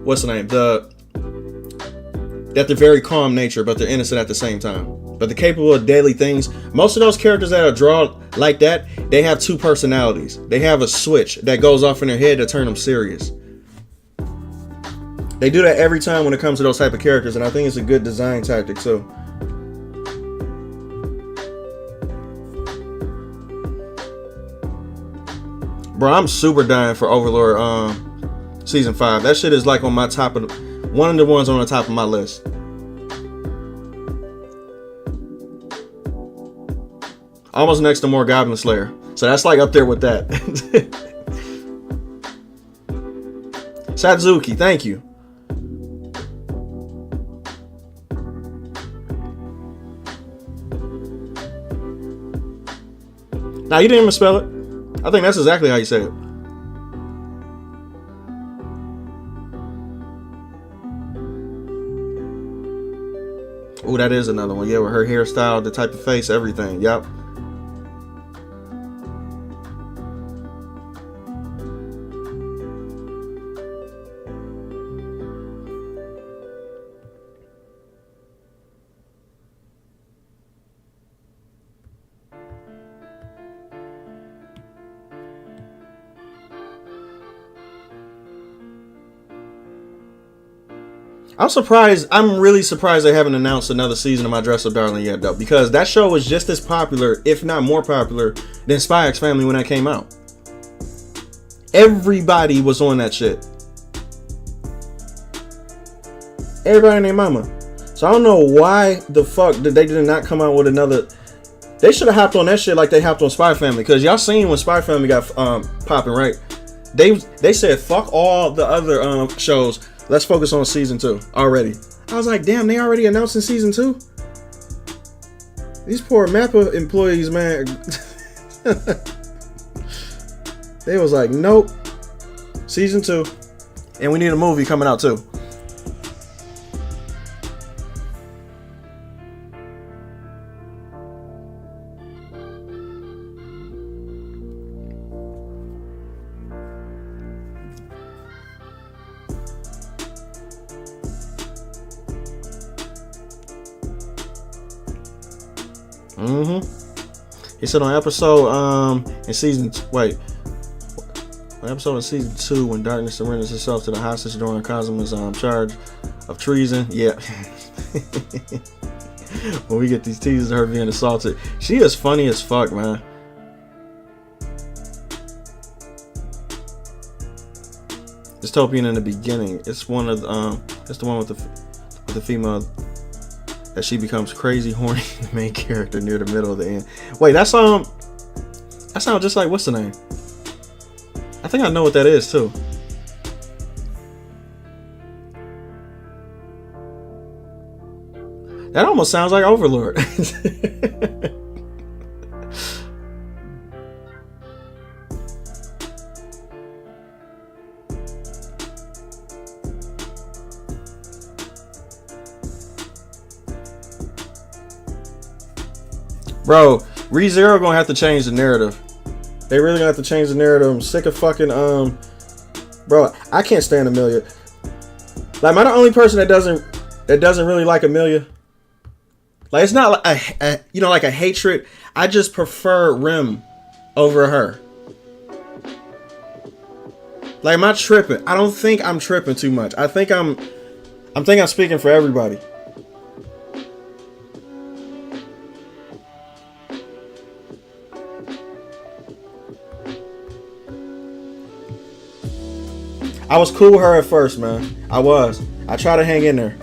what's the name? That they're very calm nature, but they're innocent at the same time. But they're capable of daily things. Most of those characters that are drawn like that, they have two personalities. They have a switch that goes off in their head to turn them serious. They do that every time when it comes to those type of characters, and I think it's a good design tactic too. Bro, I'm super dying for Overlord season 5. That shit is like on my top of one of the ones on the top of my list. Almost next to more Goblin Slayer. So that's like up there with that. Satsuki, thank you. Now you didn't even spell it. I think that's exactly how you say it. Oh, that is another one. Yeah, with her hairstyle, the type of face, everything. Yep. I'm surprised. I'm really surprised they haven't announced another season of My Dress Up Darling yet, though, because that show was just as popular, if not more popular, than Spy X Family when that came out. Everybody was on that shit. Everybody and their mama. So I don't know why the fuck did they did not come out with another. They should have hopped on that shit like they hopped on Spy Family, because y'all seen when Spy Family got popping, right? They said fuck all the other shows. Let's focus on season 2 already. I was like, damn, they already announcing season 2? These poor MAPPA employees, man. They was like, nope. Season 2. And we need a movie coming out too. He said on episode in season episode in season 2 when Darkness surrenders herself to the hostage during Kazuma's charge of treason. Yeah. When we get these teasers of her being assaulted, she is funny as fuck, man. Dystopian in the beginning. It's one of it's the one with the female that she becomes crazy horny the main character near the middle of the end. Wait, that sounds just like, what's the name? I think I know what that is too. That almost sounds like Overlord. Bro, ReZero gonna have to change the narrative. They really gonna have to change the narrative. I'm sick of fucking bro, I can't stand Amelia. Like, am I the only person that doesn't really like Amelia? Like, it's not like like a hatred. I just prefer Rim over her. Like, am I tripping? I don't think I'm tripping too much. I think I'm speaking for everybody. I was cool with her at first, man. I was. I tried to hang in there.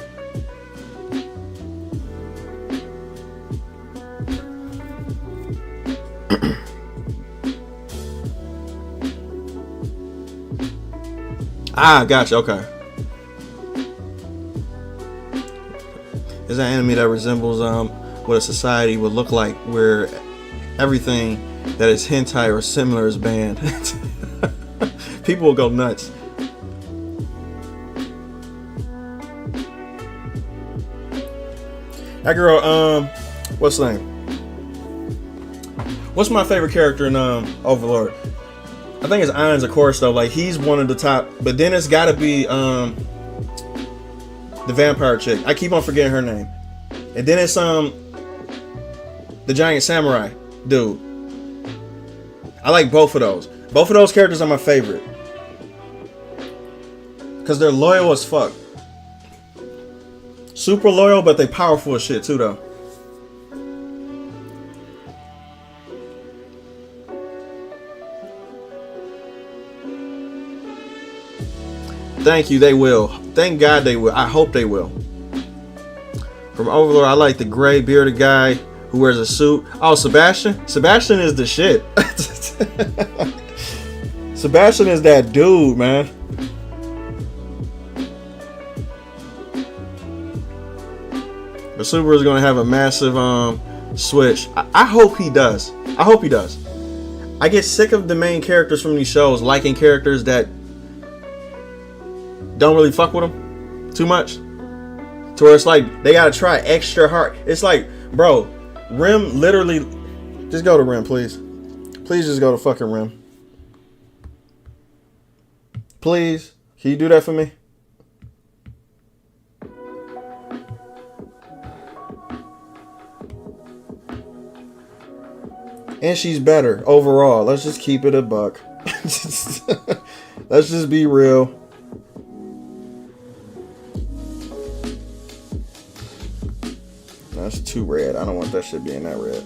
Gotcha. Okay. Is an anime that resembles what a society would look like, where everything that is hentai or similar is banned. People will go nuts. That girl, what's the name? What's my favorite character in Overlord? I think it's Irons, of course, though. Like, he's one of the top. But then it's gotta be the vampire chick. I keep on forgetting her name. And then it's the giant samurai dude. I like both of those. Both of those characters are my favorite. Cause they're loyal as fuck. Super loyal, but they powerful as shit too, though. Thank you, they will. Thank God they will. I hope they will. From Overlord, I like the gray bearded guy who wears a suit. Oh, Sebastian? Sebastian is the shit. Sebastian is that dude, man. But Super is going to have a massive switch. I hope he does. I hope he does. I get sick of the main characters from these shows liking characters that don't really fuck with them too much. To where it's like they gotta try extra hard. It's like, bro, Rim literally. Just go to Rim, please. Please just go to fucking Rim. Please. Can you do that for me? And she's better overall. Let's just keep it a buck. Let's just be real. That's too red. I don't want that shit being that red.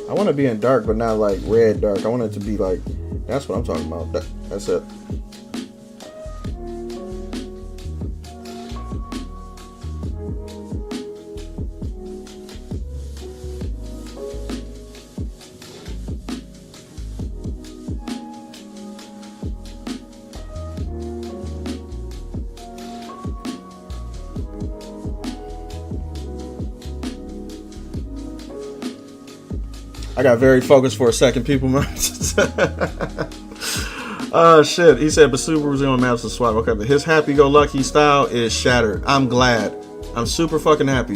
I want to be in dark, but not like red dark. I want it to be like, that's what I'm talking about. That's it. I got very focused for a second, people. Oh shit. He said, but Subaru's on maps to swap. Okay, but his happy-go-lucky style is shattered. I'm glad. I'm super fucking happy.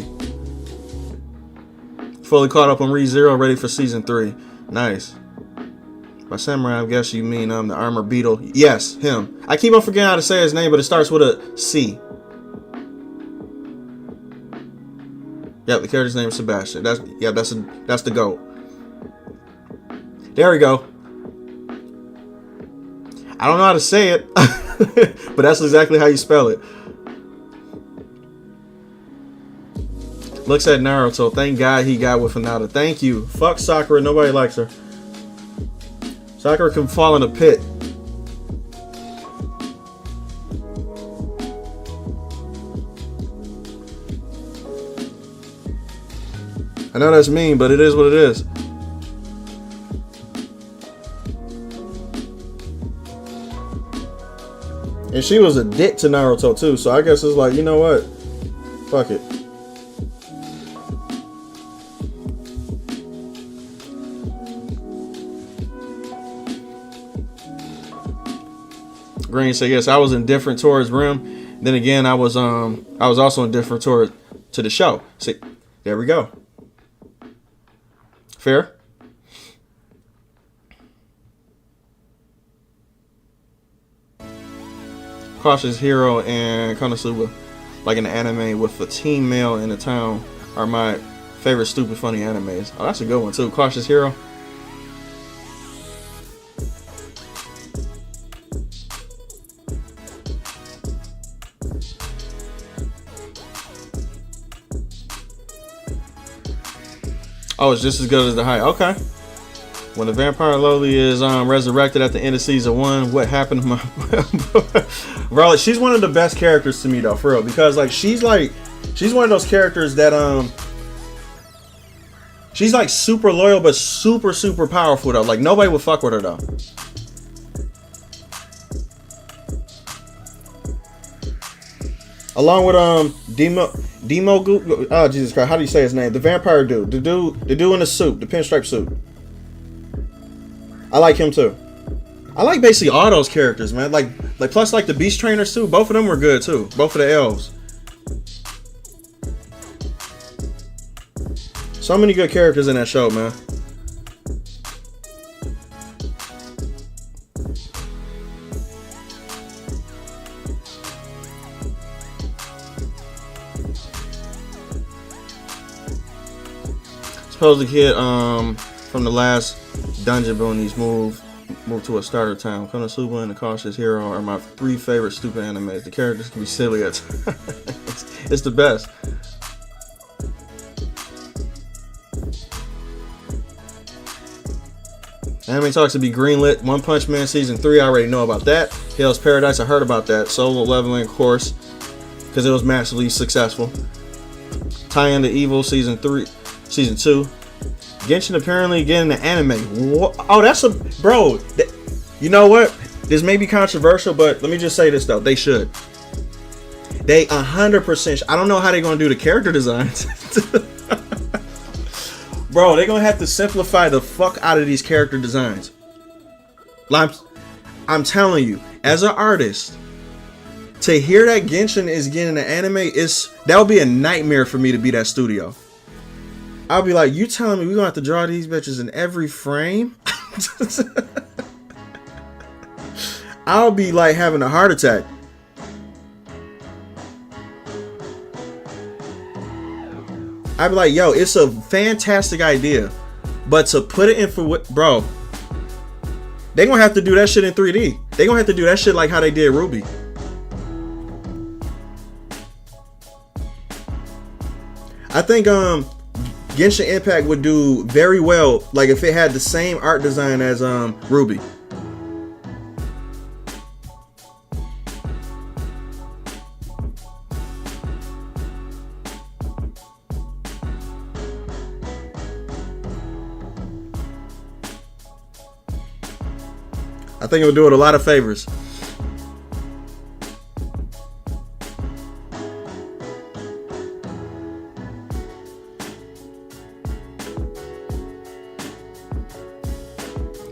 Fully caught up on ReZero, ready for season 3. Nice. By samurai, I guess you mean the armor beetle. Yes, him. I keep on forgetting how to say his name, but it starts with a C. Yep, the character's name is Sebastian. That's the GOAT. There we go. I don't know how to say it, but that's exactly how you spell it. Looks at Naruto. Thank God he got with Hinata. Thank you. Fuck Sakura. Nobody likes her. Sakura can fall in a pit. I know that's mean, but it is what it is. And she was a dick to Naruto too, so I guess it's like, you know what? Fuck it. Green said yes. I was indifferent towards Rim. Then again, I was also indifferent to the show. See, there we go. Fair. Cautious Hero and Konosuba, like an anime with a teen male in the town, are my favorite stupid funny animes. Oh, that's a good one too. Cautious Hero. Oh, it's just as good as the hype. Okay. When the vampire Loli is resurrected at the end of season 1, what happened to my bro? She's one of the best characters to me though, for real, because she's one of those characters that she's like super loyal but super powerful though. Like nobody would fuck with her though. Along with Demo oh Jesus Christ, how do you say his name? The vampire dude, the dude in the suit, the pinstripe suit. I like him too. I like basically all those characters, man. Like plus like the beast trainers too. Both of them were good too. Both of the elves. So many good characters in that show, man. Suppose the kid from the last dungeon boonies move to a starter town. Konosuba and the Cautious Hero are my 3 favorite stupid animes. The characters can be silly at times. It's the best. Anime talks to be greenlit. One Punch Man season 3, I already know about that. Hell's Paradise, I heard about that. Solo Leveling, of course, because it was massively successful. Tie into Evil season 2. Genshin apparently getting the anime. Oh, that's a bro. You know what? This may be controversial, but let me just say this though. They should. They 100%. I don't know how they're gonna do the character designs. Bro, they're gonna have to simplify the fuck out of these character designs. I'm telling you, as an artist, to hear that Genshin is getting an anime, that would be a nightmare for me to be that studio. I'll be like, you telling me we're gonna have to draw these bitches in every frame? I'll be like having a heart attack. I'd be like, yo, it's a fantastic idea, but to put it in bro, they gonna have to do that shit in 3D. They gonna have to do that shit like how they did Ruby. I think Genshin Impact would do very well, like if it had the same art design as Ruby. I think it would do it a lot of favors.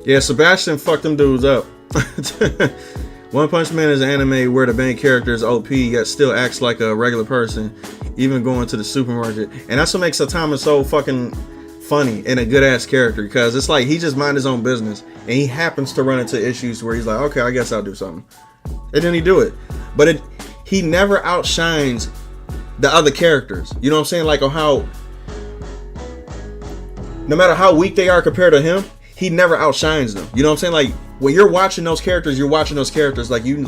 Yeah, Sebastian fucked them dudes up. One Punch Man is an anime where the main character is OP yet still acts like a regular person, even going to the supermarket. And that's what makes Saitama so fucking funny and a good ass character, because it's like he just mind his own business and he happens to run into issues where he's like, okay, I guess I'll do something, and then he do it. But he never outshines the other characters. You know what I'm saying? Like how no matter how weak they are compared to him, he never outshines them. You know what I'm saying? Like when you're watching those characters, like you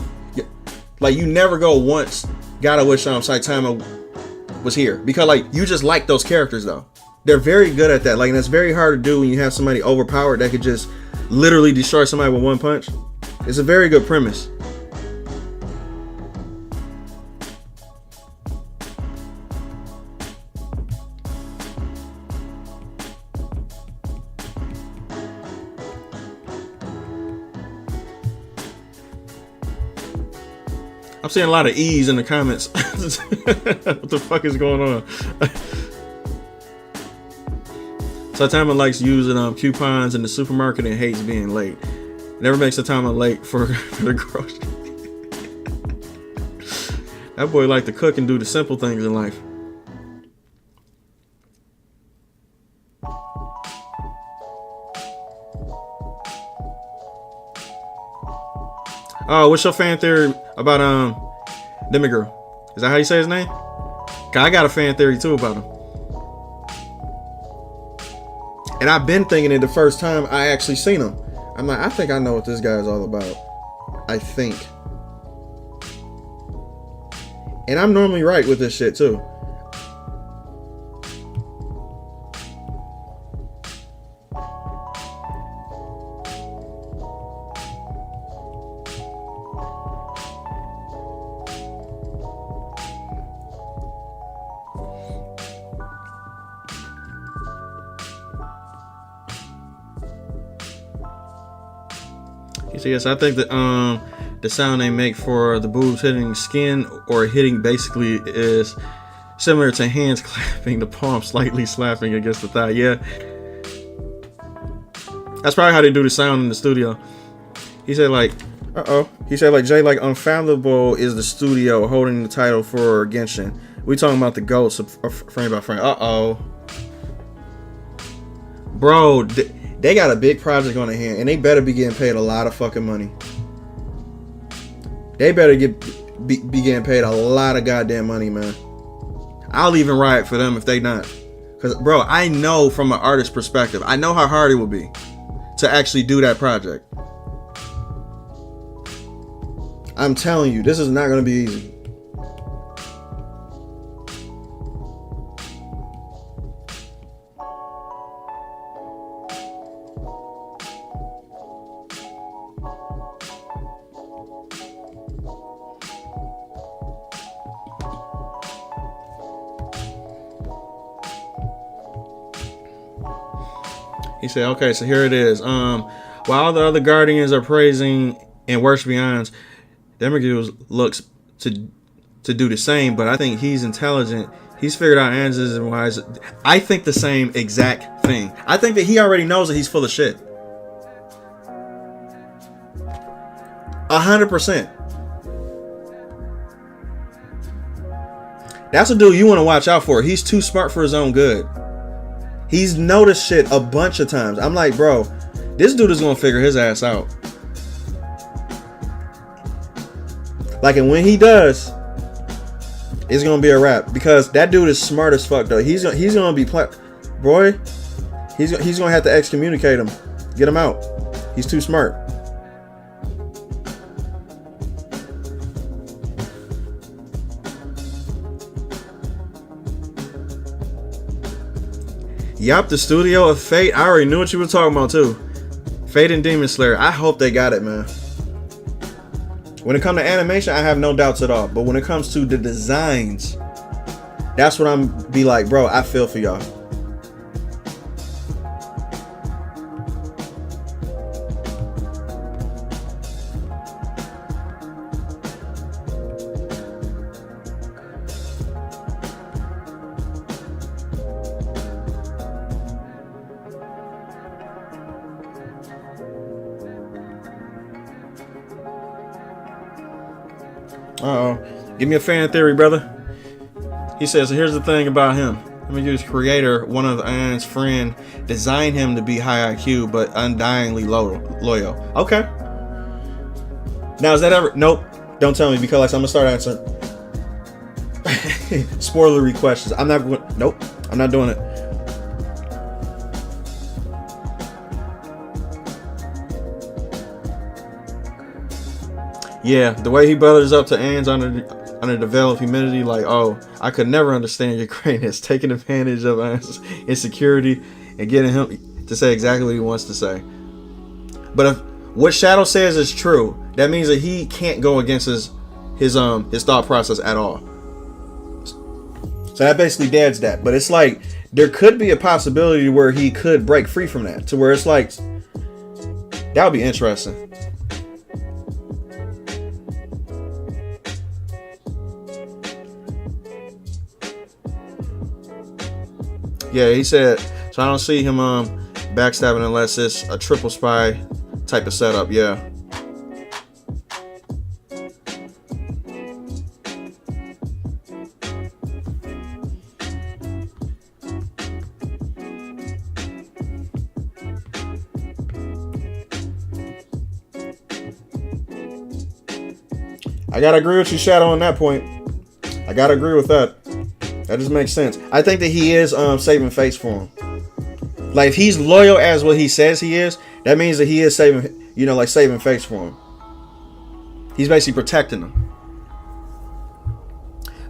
never go once, gotta wish Saitama was here, because like you just like those characters though. They're very good at that. Like, and it's very hard to do when you have somebody overpowered that could just literally destroy somebody with one punch. It's a very good premise. I'm seeing a lot of E's in the comments. What the fuck is going on? Saitama likes using coupons in the supermarket and hates being late. Never makes Saitama late for the grocery. That boy like to cook and do the simple things in life. Oh, what's your fan theory about Demigirl? Is that how you say his name? I got a fan theory too about him. And I've been thinking it the first time I actually seen him. I'm like, I think I know what this guy is all about. I think. And I'm normally right with this shit too. So yes, I think that the sound they make for the boobs hitting skin or hitting basically is similar to hands clapping, the palm slightly slapping against the thigh. Yeah, that's probably how they do the sound in the studio. He said like, he said like, Jay, like Unfathomable is the studio holding the title for Genshin. We talking about the GOATs frame by frame. Bro, they got a big project on their hand, and they better be getting paid a lot of fucking money. They better be getting paid a lot of goddamn money, man. I'll even riot for them if they not. Because, bro, I know from an artist perspective, I know how hard it will be to actually do that project. I'm telling you, this is not going to be easy. He said, okay, so here it is. While the other Guardians are praising and worshiping Ainz, Demigirl looks to do the same, but I think he's intelligent. He's figured out Ainz is wise. I think the same exact thing. I think that he already knows that he's full of shit. 100%. That's a dude you want to watch out for. He's too smart for his own good. He's noticed shit a bunch of times. I'm like, bro, this dude is gonna figure his ass out. Like, and when he does, it's gonna be a wrap, because that dude is smart as fuck though. He's gonna be boy. He's gonna have to excommunicate him, get him out. He's too smart. Yup, the studio of Fate. I already knew what you were talking about too. Fate and Demon Slayer. I hope they got it, man. When it comes to animation, I have no doubts at all. But when it comes to the designs, that's what I'm be like, bro, I feel for y'all. Give me a fan theory, brother. He says, here's the thing about him. Let me use creator, one of Ainz's friend, designed him to be high IQ, but undyingly loyal. Okay. Now, is that ever... Nope. Don't tell me, because I'm going to start answering spoilery questions. I'm not going... Nope. I'm not doing it. Yeah, the way he brothers up to Ainz under the veil of humility, like, oh, I could never understand your greatness, taking advantage of Ainz's insecurity and getting him to say exactly what he wants to say. But if what Shadow says is true, that means that he can't go against his thought process at all. So that basically deads that. But it's like there could be a possibility where he could break free from that, to where it's like that would be interesting. Yeah, he said, so I don't see him backstabbing unless it's a triple spy type of setup. Yeah. I gotta agree with you, Shadow, on that point. I gotta agree with that. That just makes sense. I think that he is saving face for him. Like, if he's loyal as what he says he is, that means that he is saving, saving face for him. He's basically protecting him.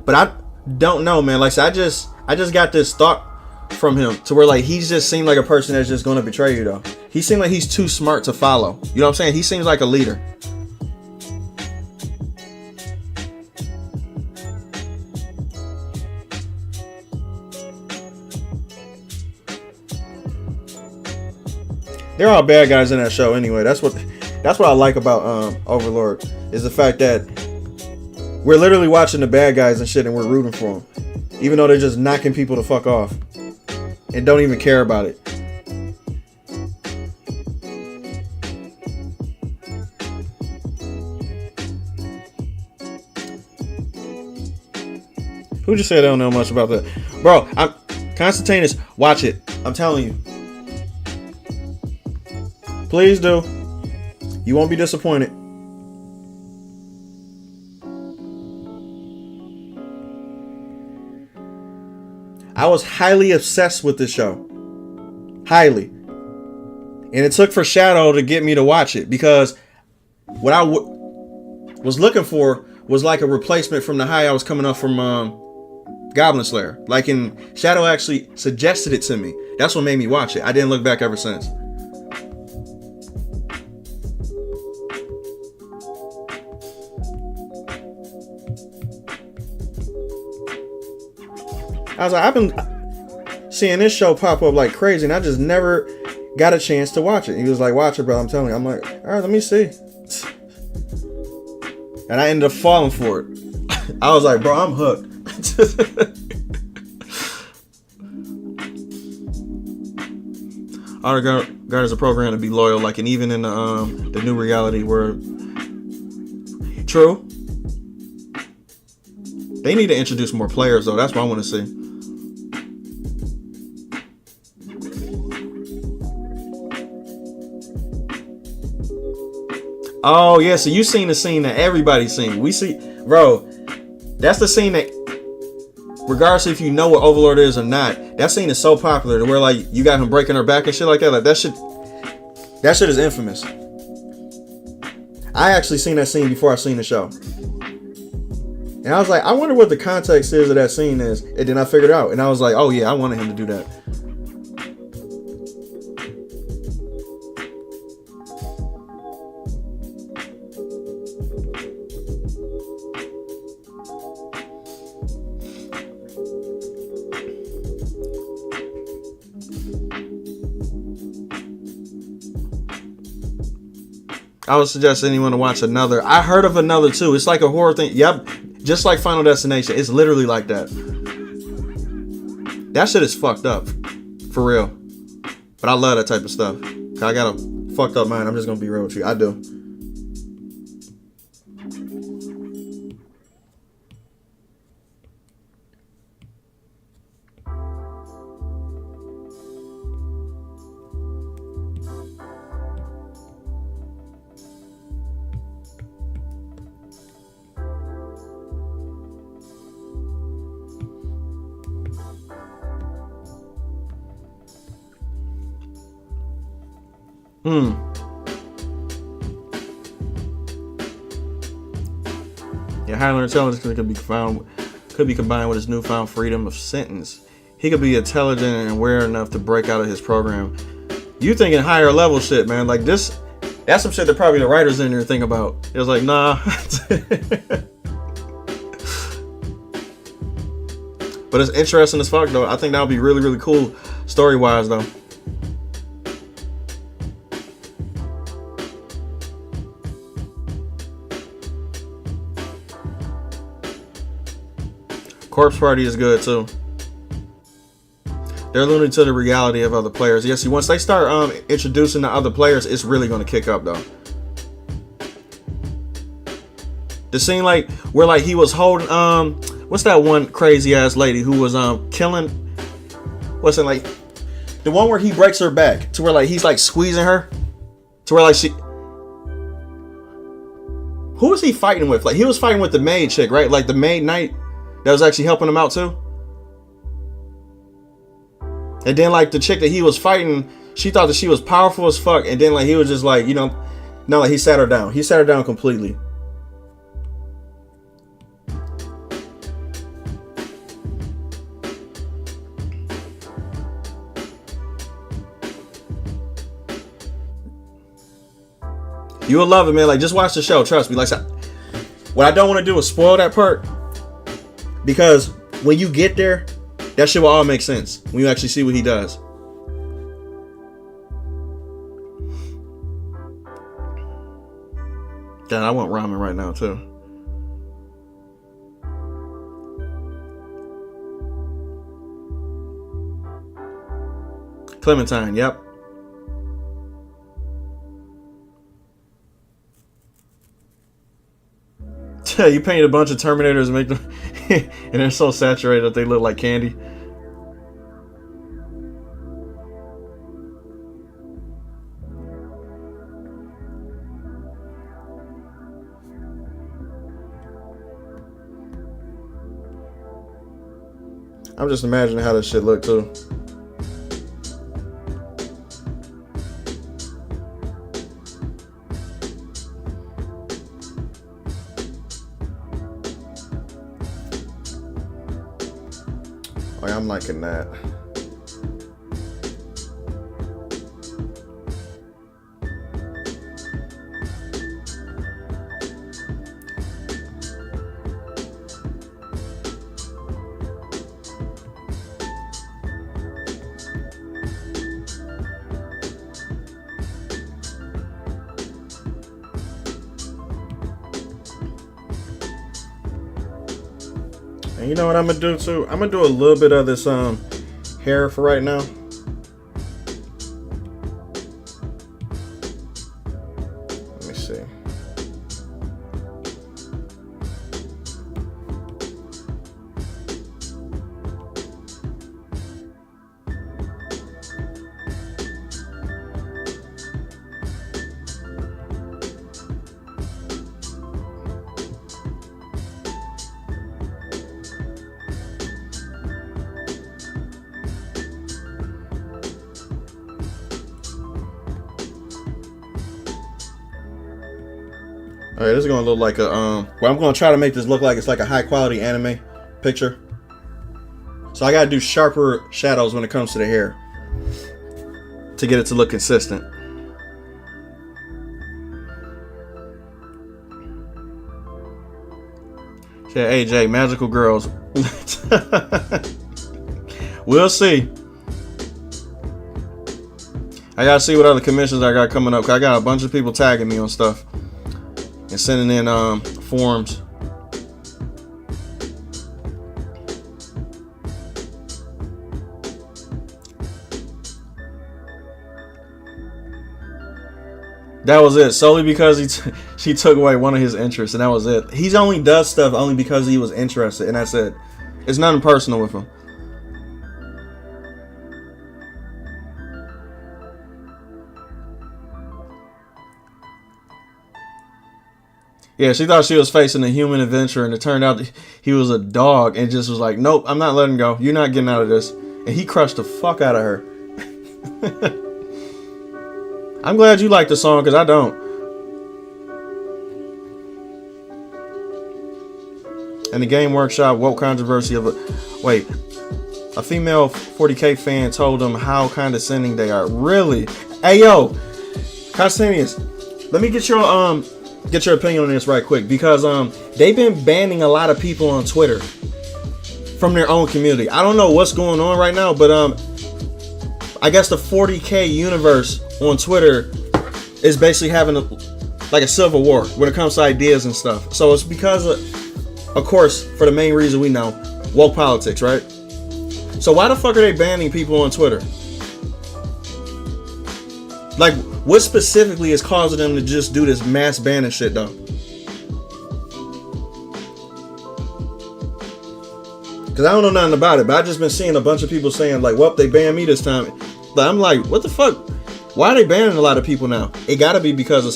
But I don't know, man. Like, so I just got this thought from him to where, like, he just seemed like a person that's just gonna betray you, though. He seemed like he's too smart to follow. You know what I'm saying? He seems like a leader. They're all bad guys in that show anyway. That's what I like about Overlord, is the fact that we're literally watching the bad guys and shit, and we're rooting for them, even though they're just knocking people the fuck off and don't even care about it. Who just said they don't know much about that? Bro, Constantinus, watch it. I'm telling you. Please do. You won't be disappointed. I was highly obsessed with this show. Highly. And it took for Shadow to get me to watch it, because what I was looking for was like a replacement from the high I was coming off from Goblin Slayer. Like, in Shadow actually suggested it to me. That's what made me watch it. I didn't look back ever since. I was like, I've been seeing this show pop up like crazy, and I just never got a chance to watch it. He was like, watch it, bro. I'm telling you. I'm like, all right, let me see. And I ended up falling for it. I was like, bro, I'm hooked. Honor Guard is a program to be loyal, like, and even in the new reality where, true, they need to introduce more players, though. That's what I want to see. Oh, yeah, so you seen the scene that everybody's seen. We see, bro, that's the scene that, regardless if you know what Overlord is or not, that scene is so popular to where, like, you got him breaking her back and shit like that. Like, that shit is infamous. I actually seen that scene before I seen the show. And I was like, I wonder what the context is of that scene is. And then I figured it out. And I was like, oh yeah, I wanted him to do that. I would suggest anyone to watch another. I heard of another too. It's like a horror thing. Yep. Just like Final Destination. It's literally like that. That shit is fucked up. For real. But I love that type of stuff. I got a fucked up mind. I'm just going to be real with you. I do. Yeah, Highlander intelligence could be combined with his newfound freedom of sentence. He could be intelligent and aware enough to break out of his program. You thinking higher level shit, man? Like this, that's some shit that probably the writers in there think about. It was like, nah. But it's interesting as fuck, though. I think that would be really, really cool story-wise, though. Corpse Party is good too. They're alluding to the reality of other players. Yes, once they start introducing the other players, it's really going to kick up though. The scene like where like he was holding what's that one crazy ass lady who was killing, what's it like, the one where he breaks her back to where like he's like squeezing her to where like she, Who was he fighting with? Like, he was fighting with the maid chick, right? Like the maid knight that was actually helping him out too. And then like the chick that he was fighting, she thought that she was powerful as fuck. And then like he was just like, no, like he sat her down. He sat her down completely. You will love it, man. Like, just watch the show. Trust me. Like, what I don't want to do is spoil that part, because when you get there, that shit will all make sense when you actually see what he does. Damn, I want ramen right now too. Clementine, yep. You paint a bunch of Terminators and make them and they're so saturated that they look like candy. I'm just imagining how this shit look too. Oh, yeah, I'm liking that. And you know what I'm gonna do too? I'm gonna do a little bit of this hair for right now. Let me see. Alright, this is gonna look like a well, I'm gonna try to make this look like it's like a high quality anime picture. So I gotta do sharper shadows when it comes to the hair to get it to look consistent. Yeah, AJ, magical girls. We'll see. I gotta see what other commissions I got coming up. I got a bunch of people tagging me on stuff and sending in forms. That was it, solely because she took away one of his interests, and that was it. He only does stuff only because he was interested, and that's it. It's nothing personal with him. Yeah, she thought she was facing a human adventure, and it turned out that he was a dog, and just was like, nope, I'm not letting go. You're not getting out of this. And he crushed the fuck out of her. I'm glad you like the song, because I don't. And the Game Workshop woke controversy of a female 40K fan told them how condescending they are. Really? Hey, yo, Costanius, let me get your opinion on this right quick, because they've been banning a lot of people on Twitter from their own community. I don't know what's going on right now, but I guess the 40K universe on Twitter is basically having a civil war when it comes to ideas and stuff. So it's because of course, for the main reason we know, woke politics, right? So why the fuck are they banning people on Twitter? Like, what specifically is causing them to just do this mass banning shit, though? Because I don't know nothing about it, but I've just been seeing a bunch of people saying, like, well, they banned me this time. But I'm like, what the fuck? Why are they banning a lot of people now? It gotta be because of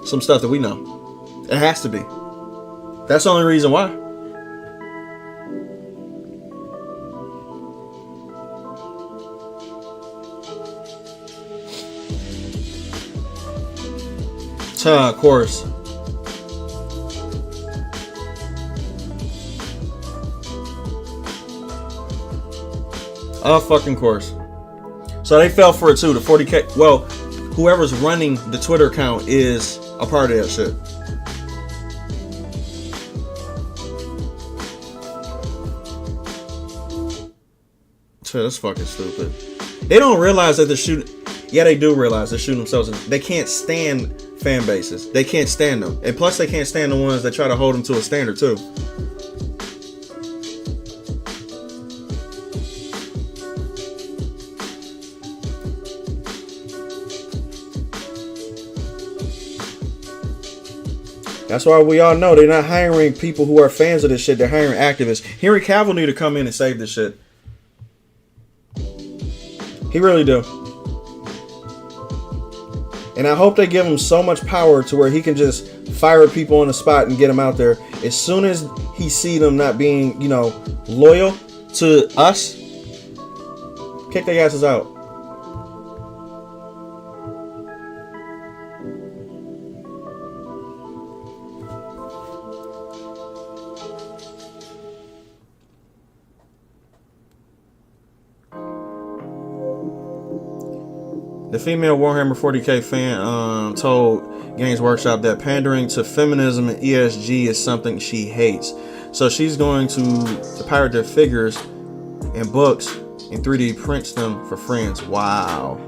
some stuff that we know. It has to be. That's the only reason why. Of course. Of fucking course. So they fell for it too. The 40K. Well, whoever's running the Twitter account is a part of that shit. That's fucking stupid. They don't realize that they're shooting. Yeah, they do realize they're shooting themselves. They can't stand fan bases. They can't stand them. And plus, they can't stand the ones that try to hold them to a standard, too. That's why we all know they're not hiring people who are fans of this shit. They're hiring activists. Henry Cavill need to come in and save this shit. He really do. And I hope they give him so much power to where he can just fire people on the spot and get them out there. As soon as he see them not being, loyal to us, kick their asses out. The female Warhammer 40K fan told Games Workshop that pandering to feminism and ESG is something she hates. So she's going to pirate their figures and books and 3D prints them for friends. Wow.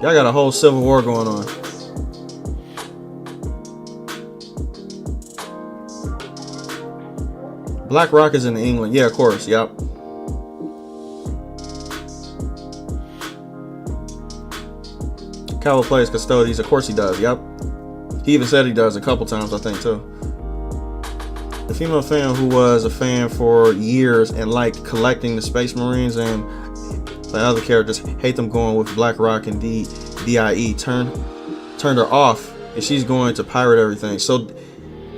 Y'all got a whole civil war going on. BlackRock is in England. Yeah, of course. Yep. Cavill plays Custodes. Of course he does. Yep. He even said he does a couple times, I think, too. The female fan who was a fan for years and liked collecting the Space Marines and the other characters, hate them going with BlackRock and DIE, turned her off, and she's going to pirate everything. So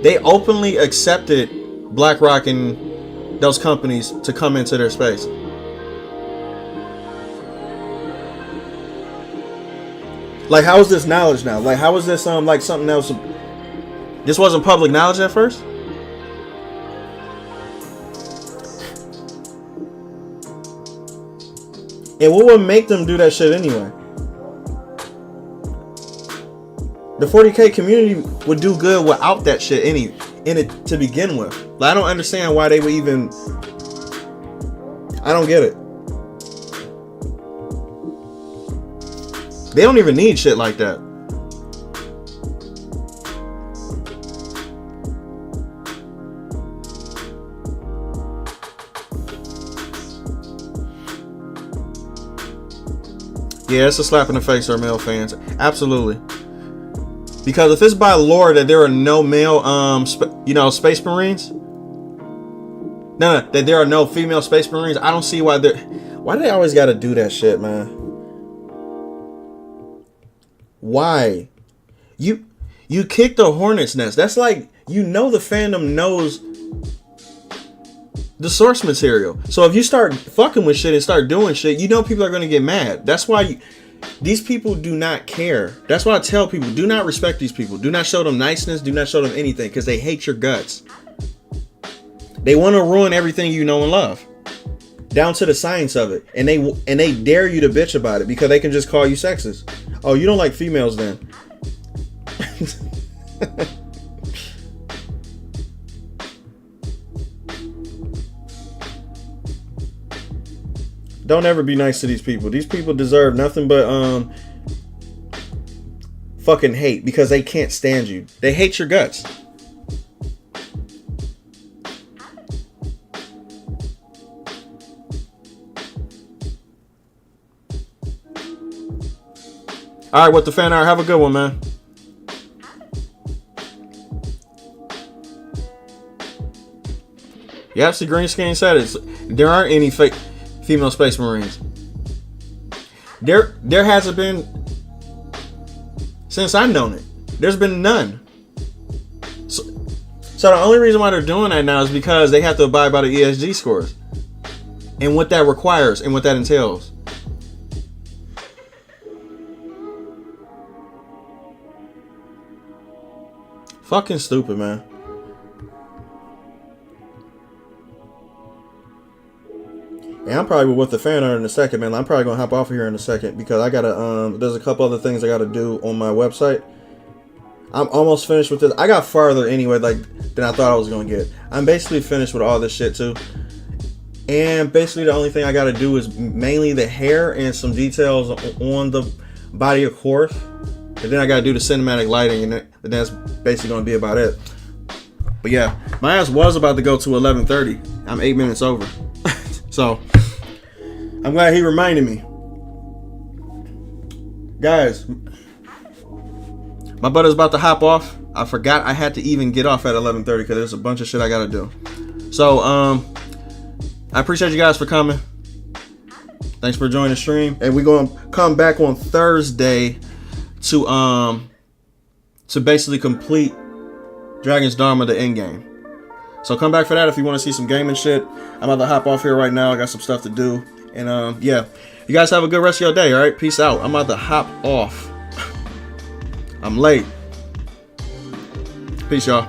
they openly accepted BlackRock and those companies to come into their space. Like, how is this knowledge now? Like, how is this like something else? This wasn't public knowledge at first? And what would make them do that shit anyway? The 40K community would do good without that shit in it to begin with. Like, I don't understand why they would even. I don't get it. They don't even need shit like that. Yeah, it's a slap in the face for male fans. Absolutely. Because if it's by lore that there are no male, Space Marines. No, that there are no female Space Marines. I don't see why they're. Why do they always got to do that shit, man? Why? You kicked the hornet's nest. That's like, the fandom knows the source material. So if you start fucking with shit and start doing shit, people are going to get mad. That's why these people do not care. That's why I tell people, do not respect these people. Do not show them niceness. Do not show them anything, because they hate your guts. They want to ruin everything you know and love, down to the science of it. And they dare you to bitch about it because they can just call you sexist. Oh, you don't like females then? Don't ever be nice to these people. These people deserve nothing but fucking hate, because they can't stand you. They hate your guts. All right, with the fan art, have a good one, man. Yep, see, Greenskin said it. There aren't any fake female Space Marines. There hasn't been since I've known it. There's been none. So the only reason why they're doing that now is because they have to abide by the ESG scores and what that requires and what that entails. Fucking stupid, man. And I'm probably with the fan art in a second, man. I'm probably gonna hop off of here in a second because I gotta there's a couple other things I gotta do on my website. I'm almost finished with this. I got farther anyway, like, than I thought I was gonna get. I'm basically finished with all this shit too. And basically the only thing I gotta do is mainly the hair and some details on the body, of course. And then I gotta do the cinematic lighting, and that's basically gonna be about it. But yeah, my ass was about to go to 11:30. I'm 8 minutes over. So I'm glad he reminded me. Guys, my brother's about to hop off. I forgot I had to even get off at 11:30 because there's a bunch of shit I gotta do. So I appreciate you guys for coming. Thanks for joining the stream. And we're gonna come back on Thursday to basically complete Dragon's Dharma, the end game. So come back for that if you want to see some gaming shit. I'm about to hop off here right now. I got some stuff to do. And yeah, you guys have a good rest of your day, all right? Peace out. I'm about to hop off. I'm late. Peace, y'all.